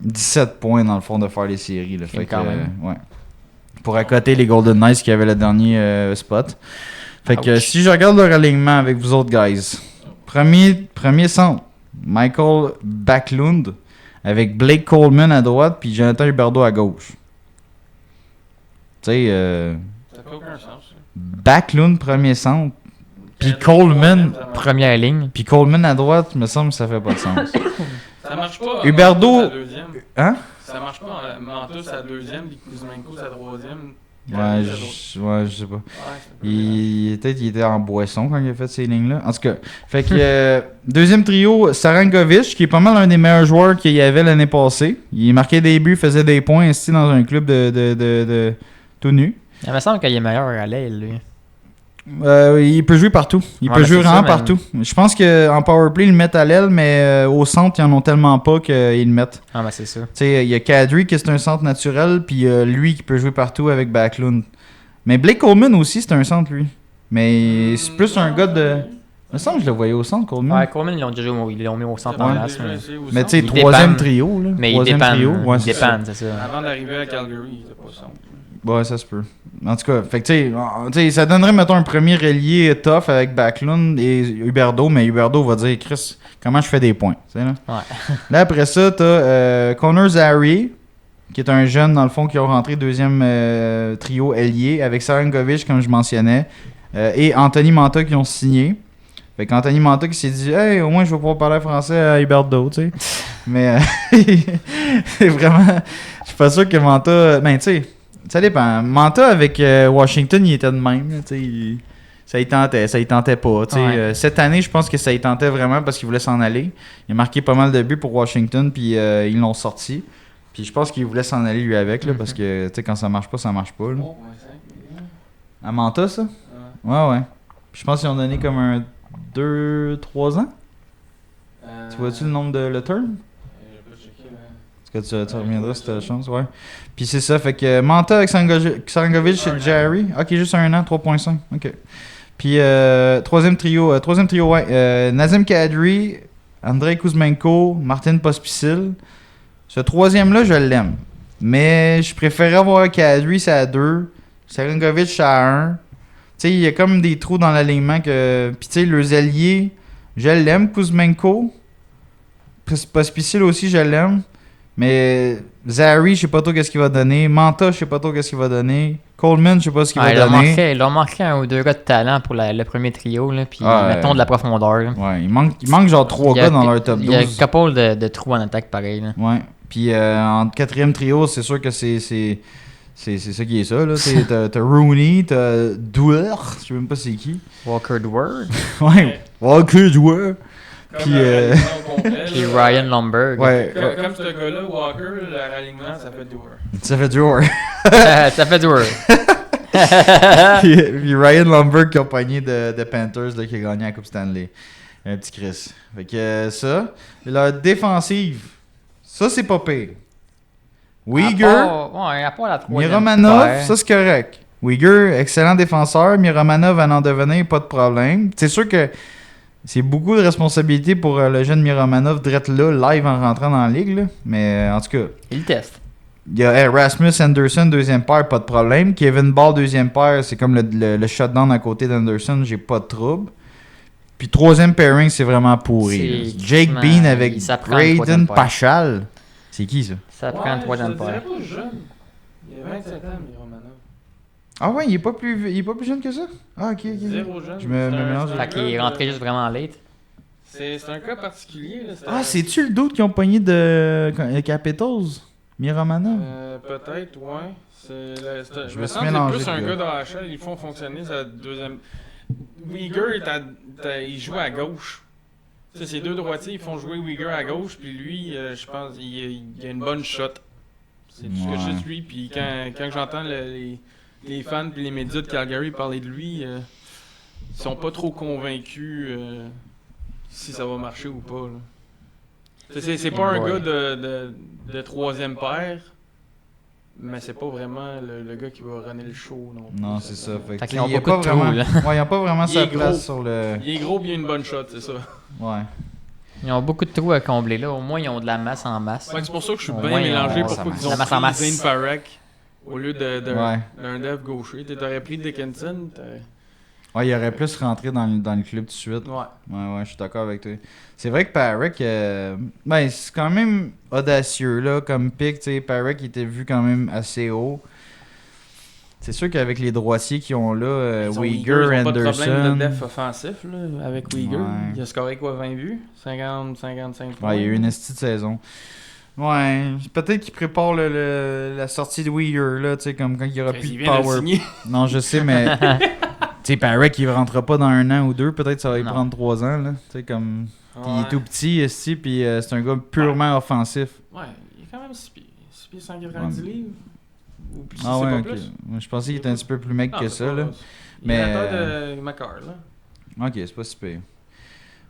17 points dans le fond de faire les séries. Là. Fait que, quand même. ouais. Pour accoter les Golden Knights qui avaient le dernier spot. Fait que Ouch. si je regarde leur alignement avec vous autres guys, premier centre, Michael Backlund avec Blake Coleman à droite puis Jonathan Huberdeau à gauche. Tu sais, Ça fait aucun sens. Ça. Backlund premier centre puis Coleman Première ligne. puis Coleman à droite, me semble que ça fait pas de sens. Ça marche pas. Huberdeau- Mantos à deuxième. Hein? Ça marche pas. Mantos à deuxième, puis Kuzmenko à troisième. Ouais, je sais pas. Il était en boisson quand il a fait ces lignes-là. En tout cas, fait que deuxième trio, Sarangovic, qui est pas mal un des meilleurs joueurs qu'il y avait l'année passée. Il marquait des buts, faisait des points ici dans un club de tout nu. Il me semble qu'il est meilleur à l'aile, lui. Il peut jouer partout. Il Ouais, peut mais jouer c'est vraiment ça, mais- partout. Je pense qu'en powerplay, ils le mettent à l'aile, mais au centre, ils en ont tellement pas qu'ils le mettent. Ah, ben c'est ça. Tu sais, il y a Kadri qui est un centre naturel, puis lui qui peut jouer partout avec Backlund. Mais Blake Coleman aussi, c'est un centre, lui. Mais c'est plus un gars de... Il me semble que je le voyais au centre, Coleman. Ouais, Coleman, ils l'ont mis au centre en masse. Mais tu sais, Il troisième dépanne. trio, là. Mais il Troisième dépanne. trio, ouais, Il c'est ça. dépanne, c'est ça. Avant d'arriver à Calgary, il était pas son. Ouais, ça se peut. En tout cas, fait que tu sais, ça donnerait, mettons, un premier relié tough avec Backlund et Huberdeau, mais Huberdeau va dire, Chris, comment je fais des points, tu sais, là. Ouais. Là, après ça, t'as Connor Zary, qui est un jeune, dans le fond, qui a rentré deuxième trio ailier, avec Sarangovic, comme je mentionnais, et Anthony Manta qui ont signé. Fait qu'Anthony Manta qui s'est dit, hey, au moins je vais pouvoir parler français à Huberdeau, tu sais. Mais c'est vraiment. Je suis pas sûr que Manta. Ben, tu sais, ça dépend. Manta avec Washington, il était de même, là, tu sais. Ça y tentait pas. Tu sais. Ouais. Cette année, je pense que ça y tentait vraiment parce qu'il voulait s'en aller. Il a marqué pas mal de buts pour Washington, puis ils l'ont sorti. Puis je pense qu'il voulait s'en aller lui avec, là, parce que tu sais, quand ça marche pas, ça marche pas. Là. À Manta, ça? Ouais, ouais. Puis je pense qu'ils ont donné comme un 2-3 ans. Tu vois-tu le nombre de le term? Est-ce que tu reviendras si t'as la chance? Ouais. Puis c'est ça, fait que Manta avec Sarangovic et Jerry. Ok, juste un an, 3.5. Ok. Puis troisième trio, ouais. Nazem Kadri, Andrei Kuzmenko, Martin Pospisil. Ce troisième-là, je l'aime. Mais je préférais avoir Kadri, c'est à 2. Sarangovic, c'est à 1. Tu sais, il y a comme des trous dans l'alignement que. Puis tu sais, les alliés, je l'aime, Kuzmenko. Pospisil aussi, je l'aime. Mais Zary, je sais pas trop qu'est-ce qu'il va donner. Manta, je sais pas trop qu'est-ce qu'il va donner. Coleman, je sais pas ce qu'il va donner. Il leur manquait un ou deux gars de talent pour le premier trio, là, puis Ah, mettons de la profondeur. Là. Ouais, il manque genre 3 Il y a- gars dans leur top 12. Il y a un couple de trous en attaque pareil. Là. Ouais. Puis en quatrième trio, c'est sûr que c'est C'est ça qui est ça, là. T'as Rooney, t'as Dwyer, je sais même pas c'est qui. Walker Dwyer. Ouais, Walker Dwyer. Comme Puis, le ralliement au complet, Puis là, Ryan Lomberg. Ouais, Comme ce gars-là, Walker, le ralliement, ça fait Doer. ça fait Dwyer. Ça fait Dwyer. Puis Ryan Lomberg qui a pogné de Panthers, là, qui a gagné la Coupe Stanley. Un petit Chris. Fait que ça. Leur défensive, ça c'est pas pire. Uyghur, À part la troisième. Miromanov, paire. ça c'est correct. Uyghur, excellent défenseur. Miromanov va en devenir, pas de problème. C'est sûr que c'est beaucoup de responsabilité pour le jeune Miromanov d'être là, live en rentrant dans la ligue. Là. Mais en tout cas, Il teste. il y a Rasmus Anderson, deuxième paire, pas de problème. Kevin Ball, deuxième paire, c'est comme le shutdown à côté d'Anderson, j'ai pas de trouble. Puis troisième pairing, c'est vraiment pourri. C'est Jake crissement- Bean avec ça prend le troisième Braden paire. Pachal. C'est qui ça? Ça prend le troisième je te dirais paire. pas jeune. Il a 27 ans, Miromanov. Ah ouais, il est pas plus jeune que ça? Ah ok, ok. Zéro jeune. Je me C'est un- mélange. c'est un Fait qu'il est gars rentré de- juste vraiment late. C'est un cas particulier. Là. Ah, c'est-tu le doute qui ont pogné de Capitals? Miromanov? Peut-être, ouais. Je me suis sens que mélangé c'est plus de un gars. gars d'AHL. Ils font fonctionner sa deuxième. Uyghur, il joue à gauche. Tu sais, ces deux droitiers, ils font jouer Uyghur à gauche. Puis lui, je pense, il a une bonne shot. C'est tout ce que je sais de lui. Puis quand j'entends les fans et les médias de Calgary parler de lui, ils sont pas trop convaincus si ça va marcher ou pas. Là. C'est pas un gars de troisième paire, mais c'est pas vraiment le gars qui va runner le show non plus. Non, c'est ça. Fait, Fait que, qu'ils ont il y a beaucoup pas de vraiment, trous, là. ouais, il a pas vraiment Il sa est place gros. sur le. Il est gros bien une bonne shot, c'est ça. Ouais. Ils ont beaucoup de trous à combler là. Au moins, ils ont de la masse en masse. Ouais, c'est pour ça que je suis Au bien moins, mélangé on- pourquoi ils la ont masse en masse. pris Zane Parek au lieu Ouais. d'un dev gaucher. T'aurais pris Dickinson. Ouais, il aurait plus rentré dans le club tout de suite. Ouais. Ouais, je suis d'accord avec toi. C'est vrai que Parek, ben, c'est quand même audacieux là, comme pick. Parek était vu quand même assez haut. C'est sûr qu'avec les droitiers qu'ils ont là, Ils ont Uyghur, pas de problème de Anderson. def offensif là, avec Uyghur. Ouais. Il a scoré quoi, 20 buts 50-55 points. Ouais, il y a eu une estie de saison. Ouais, peut-être qu'il prépare la sortie de Uyghur, là, tu sais, comme quand il y aura plus Il de vient de le power. signer. Non, je sais, mais. Tu sais, Parek, il rentrera pas dans 1 an ou 2, peut-être ça va y Non. prendre 3 ans, là. Tu sais, comme. Puis il est Ouais. tout petit, esti, puis c'est un gars purement offensif. Ouais, il est quand même 6 pieds 190 livres. Ou plus, Ah c'est ouais, pas ok. plus. Moi, je pensais qu'il était un petit peu plus mec Non, que c'est ça, pas- là. Il est Mais, à la taille de Macar, là. Ok, c'est pas si pire.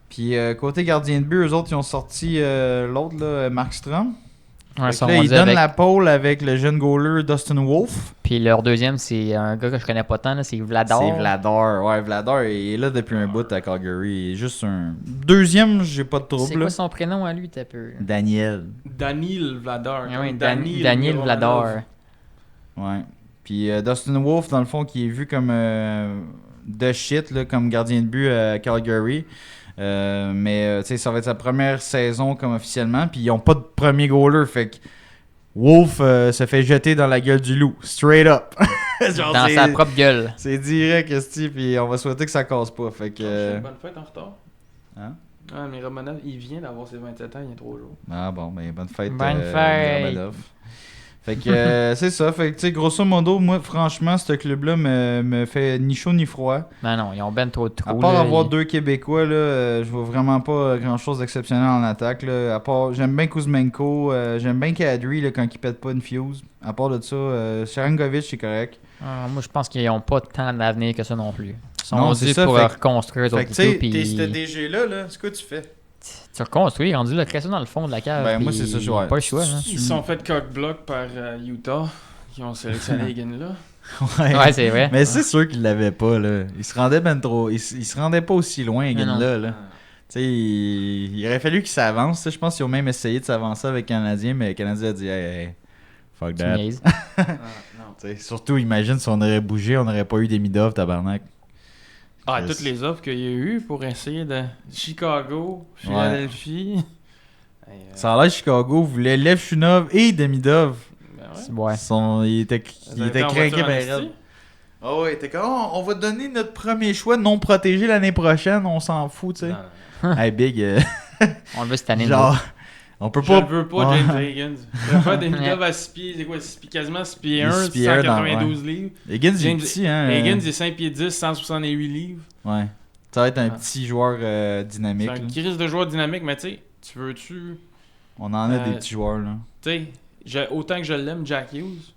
Puis côté gardien de but, eux autres, ils ont sorti l'autre, là, Markstrom. Ouais, Fait que là, ils donnent la pole avec le jeune goaler Dustin Wolf. Puis leur deuxième, c'est un gars que je connais pas tant, là, c'est Vladar. C'est Vladar. Ouais, Vladar il est là depuis un bout à Calgary. Il est juste un. Deuxième, j'ai pas de C'est trouble. quoi là. son prénom à lui, t'as peu? Daniel. Daniel Vladar. Ah oui, comme Daniel Romanov. Vladar. Ouais. Puis Dustin Wolf, dans le fond, qui est vu comme de shit, là, comme gardien de but à Calgary. Mais tu sais, ça va être sa première saison comme officiellement. Puis ils ont pas de premier goaler. Fait que Wolf se fait jeter dans la gueule du loup. Straight up. Genre, Dans c'est- sa propre gueule. C'est direct, esti. Puis on va souhaiter que ça casse pas. Fait que. Bonne fête en retard. Hein? Ah, mais Romanov, il vient d'avoir ses 27 ans il y a 3 jours. Ah bon, ben bonne fête. Bonne fête. Romanov. Fait que c'est ça. Fait que tu sais, grosso modo, moi, franchement, ce club-là me fait ni chaud ni froid. Non, non, ils ont ben trop de trous. À part là, avoir ils- 2 Québécois, là, je vois vraiment pas grand-chose d'exceptionnel en attaque. Là. À part, j'aime bien Kuzmenko, j'aime bien Kadri là, quand il pète pas une fuse. À part de ça, Sharangovic, c'est correct. Ah, moi, je pense qu'ils ont pas tant d'avenir que ça non plus. Ils sont Non, c'est dus ça, pour fait- reconstruire Fait d'autres que tu sais, puis t'es DG-là, là, c'est quoi tu fais? tu reconstruis, rendu là, reste dans le fond de la cave. Ben, moi, puis c'est ça, je vois. Pas le choix, hein. Ils se sont fait cock-block par Utah, qui ont sélectionné les là. Ouais, c'est vrai. Mais c'est sûr qu'il l'avait pas, là. Il se rendait ben trop. Il se rendait pas aussi loin, Non, non. là. Tu sais, il aurait fallu qu'il s'avance. Tu sais, je pense qu'ils ont même essayé de s'avancer avec le Canadien, mais le Canadien a dit hey, fuck Tu that. niaises. Non. Tu sais, surtout, imagine si on aurait bougé, on n'aurait pas eu des Midov, tabarnak. Ah, Chris. toutes les offres qu'il y a eu pour essayer de Chicago, Philadelphie. Hey, Ça a l'air Chicago voulait Lev Shunov et Demidov. ben ouais. Ouais. Il était craqué ben raide. Ah ouais, il était comme on va te donner notre premier choix non protégé l'année prochaine, on s'en fout, tu sais. Hey Big, On le veut cette année. genre On peut Je pas. ne veux pas James Higgins. Je veux pas Demidov à 6 pieds, c'est quoi, quasiment 6 pieds 1, 6 pieds 1 192 livres. Higgins, il est James petit, hein. Higgins est 5 pieds 10, 168 livres. Ouais. Ça va être un Ah. petit joueur dynamique. C'est un Là. crise de joueur dynamique, mais tu sais, tu veux-tu... On en a des petits joueurs, là. Tu sais, autant que je l'aime, Jack Hughes,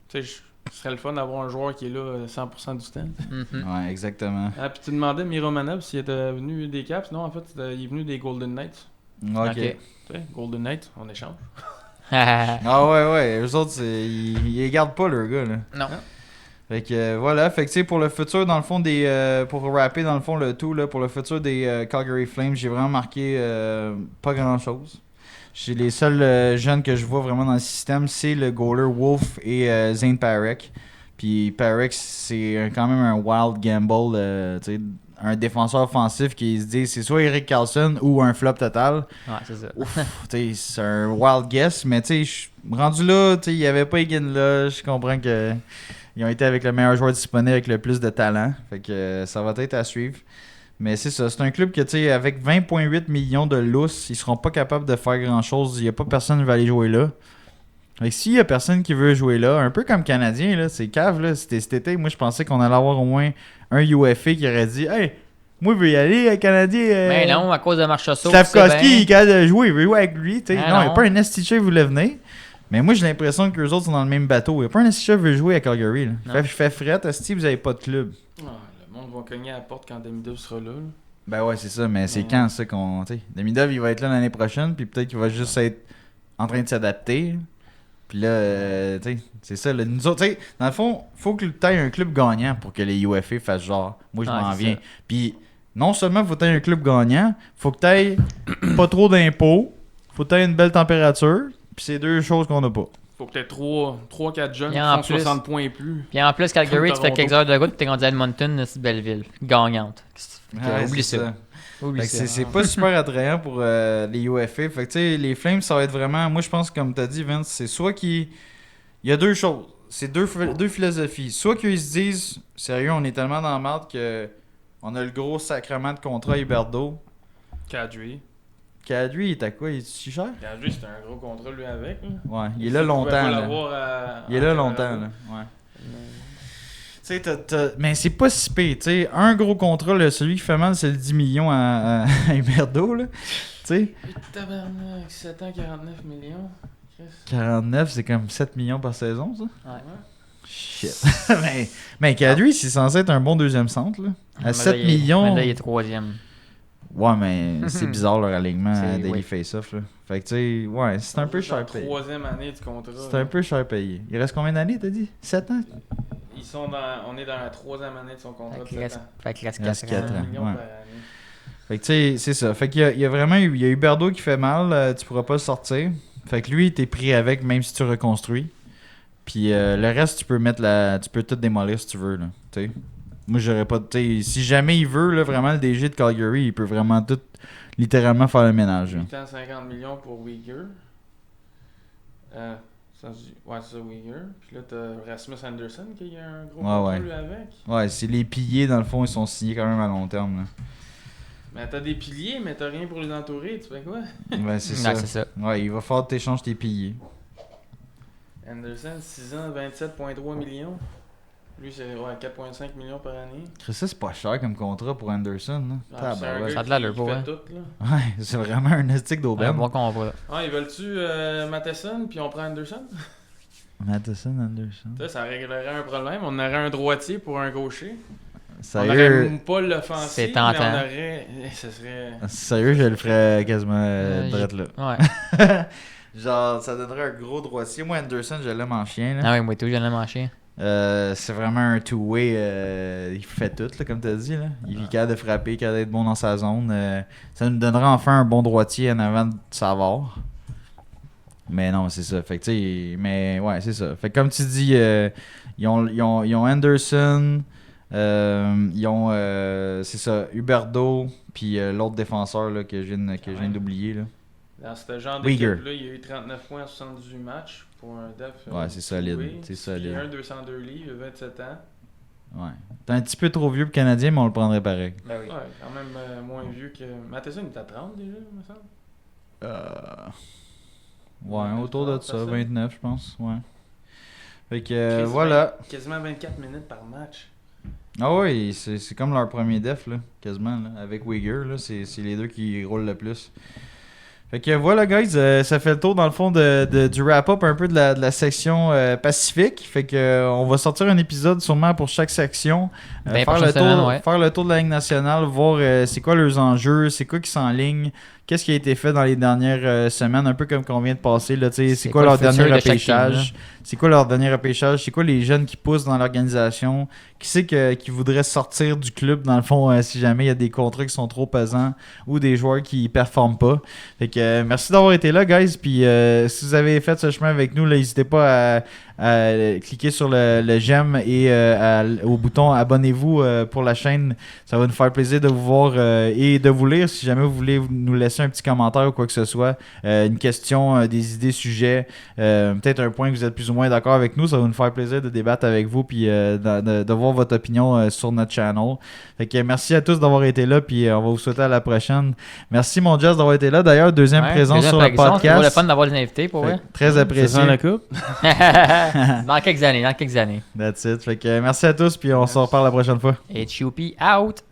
tu sais, ce serait le fun d'avoir un joueur qui est là 100% du temps. Ouais, exactement. Ah, puis tu demandais Miromanov s'il était venu des Caps. Non, en fait, il est venu des Golden Knights. Ok. Tu sais, Golden Knights, on échange. Ah ouais, eux autres, ils les gardent pas, leurs gars, là. Non. Fait que voilà, fait que tu sais, pour le futur, dans le fond, pour rapper, dans le fond, le tout, là, pour le futur des Calgary Flames, j'ai vraiment marqué pas grand-chose. Les seuls jeunes que je vois vraiment dans le système, c'est le goaler Wolf et Zane Parekh. Puis Parekh, c'est quand même un wild gamble, tu sais, un défenseur offensif qui se dit c'est soit Erik Karlsson ou un flop total. Ouais, c'est ça. Ouf, tu sais, c'est un wild guess, mais tu sais, rendu là, tu sais, il n'y avait pas Higgins là, je comprends que ils ont été avec le meilleur joueur disponible avec le plus de talent. Fait que ça va être à suivre. Mais c'est ça, c'est un club que, tu sais, avec 20,8 millions de lousses, ils seront pas capables de faire grand-chose. Il n'y a pas personne qui va aller jouer là. Fait que s'il y a personne qui veut jouer là, un peu comme Canadien, là, c'est cave, là, c'était cet été, moi je pensais qu'on allait avoir au moins un UFA qui aurait dit « Hey, moi je veux y aller, Canadien. Mais non, à cause de Marchessault. Slavkovski, il est capable de jouer, il veut jouer avec lui. » Ah, non, il n'y a non. pas un STC qui voulait venir. Mais moi j'ai l'impression que les autres sont dans le même bateau. Il n'y a pas un STC qui veut jouer à Calgary. Là. Fait fret, Asti, vous n'avez pas de club. Ah, le monde va cogner à la porte quand Demidov sera là. Ben ouais, c'est ça, mais c'est quand ça qu'on. Tu sais, Demidov, il va être là l'année prochaine, puis peut-être qu'il va juste être en train de s'adapter. Puis là, tu sais, c'est ça. Là, nous autres, tu sais, dans le fond, faut que tu aies un club gagnant pour que les UFA fassent genre, moi je m'en c'est viens. ça. Puis non seulement faut que tu aies un club gagnant, faut que tu aies pas trop d'impôts, faut que tu aies une belle température, puis c'est deux choses qu'on n'a pas. Faut peut-être 3-4 jeunes Et qui en font plus- 60 points et plus. Puis en plus, Calgary, tu fais Toronto. quelques heures de route, puis t'es rendu à Edmonton, c'est Belleville. Gagnante. Fait que, Ouais, oublie c'est ça. Oublie Fait que ça. c'est pas super attrayant pour les UFA. Fait que tu sais, les Flames, ça va être vraiment. Moi, je pense, comme t'as dit, Vince, c'est soit qu'il. Il y a deux choses. C'est deux philosophies. Soit qu'ils se disent, sérieux, on est tellement dans la merde que on a le gros sacrement de contrat Huberdeau. Kadri. Kadri, il est à quoi? Il est si cher? Kadri, c'était un gros contrat lui avec. Là. Ouais, il est là longtemps. Là. Il est là longtemps. Là. Ouais. Tu sais, mais c'est pas si pire. Tu sais, un gros contrat, là, celui qui fait mal, c'est le 10 millions à Huberdeau. Là. Tu sais. Tabarnak, 7 ans, 49 millions. Chris. 49, c'est comme 7 millions par saison, ça? Ouais. Shit. mais Kadri, c'est censé être un bon deuxième centre, là. À Mais 7 là, il est- millions. mais là, il est troisième. Ouais, mais c'est bizarre leur alignement à C'est- Daily oui. Face-Off, là. Fait que, tu sais, ouais, c'est un peu Juste la cher payé. troisième année du contrat. C'est un peu cher payé. Il reste combien d'années, t'as dit? 7 ans? On est dans la troisième année de son contrat de Fait 7 qu'il ans. reste Il reste 4 quatre ans. ans. 1 million ouais. par année. Fait que, tu sais, c'est ça. Fait qu'il y a vraiment il y a Huberdeau qui fait mal, tu pourras pas le sortir. Fait que lui, t'es pris avec, même si tu reconstruis. Puis le reste, tu peux tout démolir si tu veux, là. Tu sais. Moi, j'aurais pas. Tu sais, si jamais il veut, là, vraiment, le DG de Calgary, il peut vraiment tout, littéralement, faire le ménage. Là. 8 ans, 50 millions pour Uyghur. Ouais, c'est ça, Uyghur. Puis là, t'as Rasmus Anderson qui a un gros contrat ouais. lui avec. Ouais, c'est les piliers, dans le fond, ils sont signés quand même à long terme. Là. Mais t'as des piliers, mais t'as rien pour les entourer. Tu fais quoi? Ouais, c'est Ouais, ça. c'est ça. Ouais, il va falloir que t'échanges tes piliers. Anderson, 6 ans, 27,3 millions. Lui, c'est 4,5 millions par année. Chris, ça, c'est pas cher comme contrat pour Anderson. Là. Ah, c'est un Tabarouette. gars Ça a de l'allure, qui pour fait vrai. tout, là. Ouais, c'est vraiment un estique Un d'aubaine. bon combat. Ah, ils veulent-tu Matheson, puis on prend Anderson? Matheson, Anderson. Ça, ça réglerait un problème. On aurait un droitier pour un gaucher. On Sérieux, aurait pas l'offensive, C'est mais tentant. on aurait... Ça serait... sérieux, je le ferais quasiment j'ai- direct là. Ouais. Genre, ça donnerait un gros droitier. Moi, Anderson, je l'aime en chien. Là. Ah oui, moi tout, je l'aime en chien. C'est vraiment un two-way. Il fait tout, là, comme tu as dit. Là. Il est capable de frapper, capable d'être bon dans sa zone. Ça nous donnera enfin un bon droitier en avant de Savard. Mais non, c'est ça. Fait que, tu sais, mais ouais, c'est ça. Fait que, comme tu dis, ils ont Anderson, ils ont, c'est ça, Huberdeau, puis l'autre défenseur là, que je viens d'oublier. Là. Dans ce genre Uyghur. d'équipe-là, il y a eu 39 points en 78 matchs pour un def. Ouais, c'est solide. oui. C'est solide. Il y a un 202 livres, 27 ans. Ouais. T'es un petit peu trop vieux pour Canadien, mais on le prendrait pareil. Ben oui. Ouais, quand même moins vieux que... Matheson, il est à 30 déjà, il me semble. Ouais, autour de ça, 29, je pense. Ouais. Fait que Chris, voilà. Quasiment 24 minutes par match. Ah oui, c'est comme leur premier def, là, quasiment. Là. Avec Uyghur, là, c'est les deux qui roulent le plus. Fait que voilà, guys, ça fait le tour, dans le fond, du wrap-up un peu de la section Pacifique. Fait que on va sortir un épisode sûrement pour chaque section. Faire le tour de la Ligue nationale, voir c'est quoi leurs enjeux, c'est quoi qui s'enligne, qu'est-ce qui a été fait dans les dernières semaines, un peu comme qu'on vient de passer. Là, c'est quoi leur dernier repêchage, c'est quoi leur dernier repêchage, c'est quoi les jeunes qui poussent dans l'organisation, qui c'est qui voudrait sortir du club, dans le fond, si jamais il y a des contrats qui sont trop pesants ou des joueurs qui performent pas. Fait que merci d'avoir été là, guys. Puis si vous avez fait ce chemin avec nous, n'hésitez pas à cliquer sur le j'aime et au bouton abonnez-vous pour la chaîne. Ça va nous faire plaisir de vous voir et de vous lire. Si jamais vous voulez nous laisser un petit commentaire ou quoi que ce soit, une question, des idées, sujets, peut-être un point que vous êtes plus ou moins d'accord avec nous, ça va nous faire plaisir de débattre avec vous puis de voir votre opinion sur notre channel. Fait que merci à tous d'avoir été là, puis on va vous souhaiter à la prochaine. Merci mon Jazz d'avoir été là. D'ailleurs, deuxième présence sur le podcast. C'est le fun d'avoir des invités pour vrai. Très apprécié. C'est la coupe. Dans quelques années. That's it. Fait que merci à tous, puis on se reparle la prochaine fois. Et Choupi out.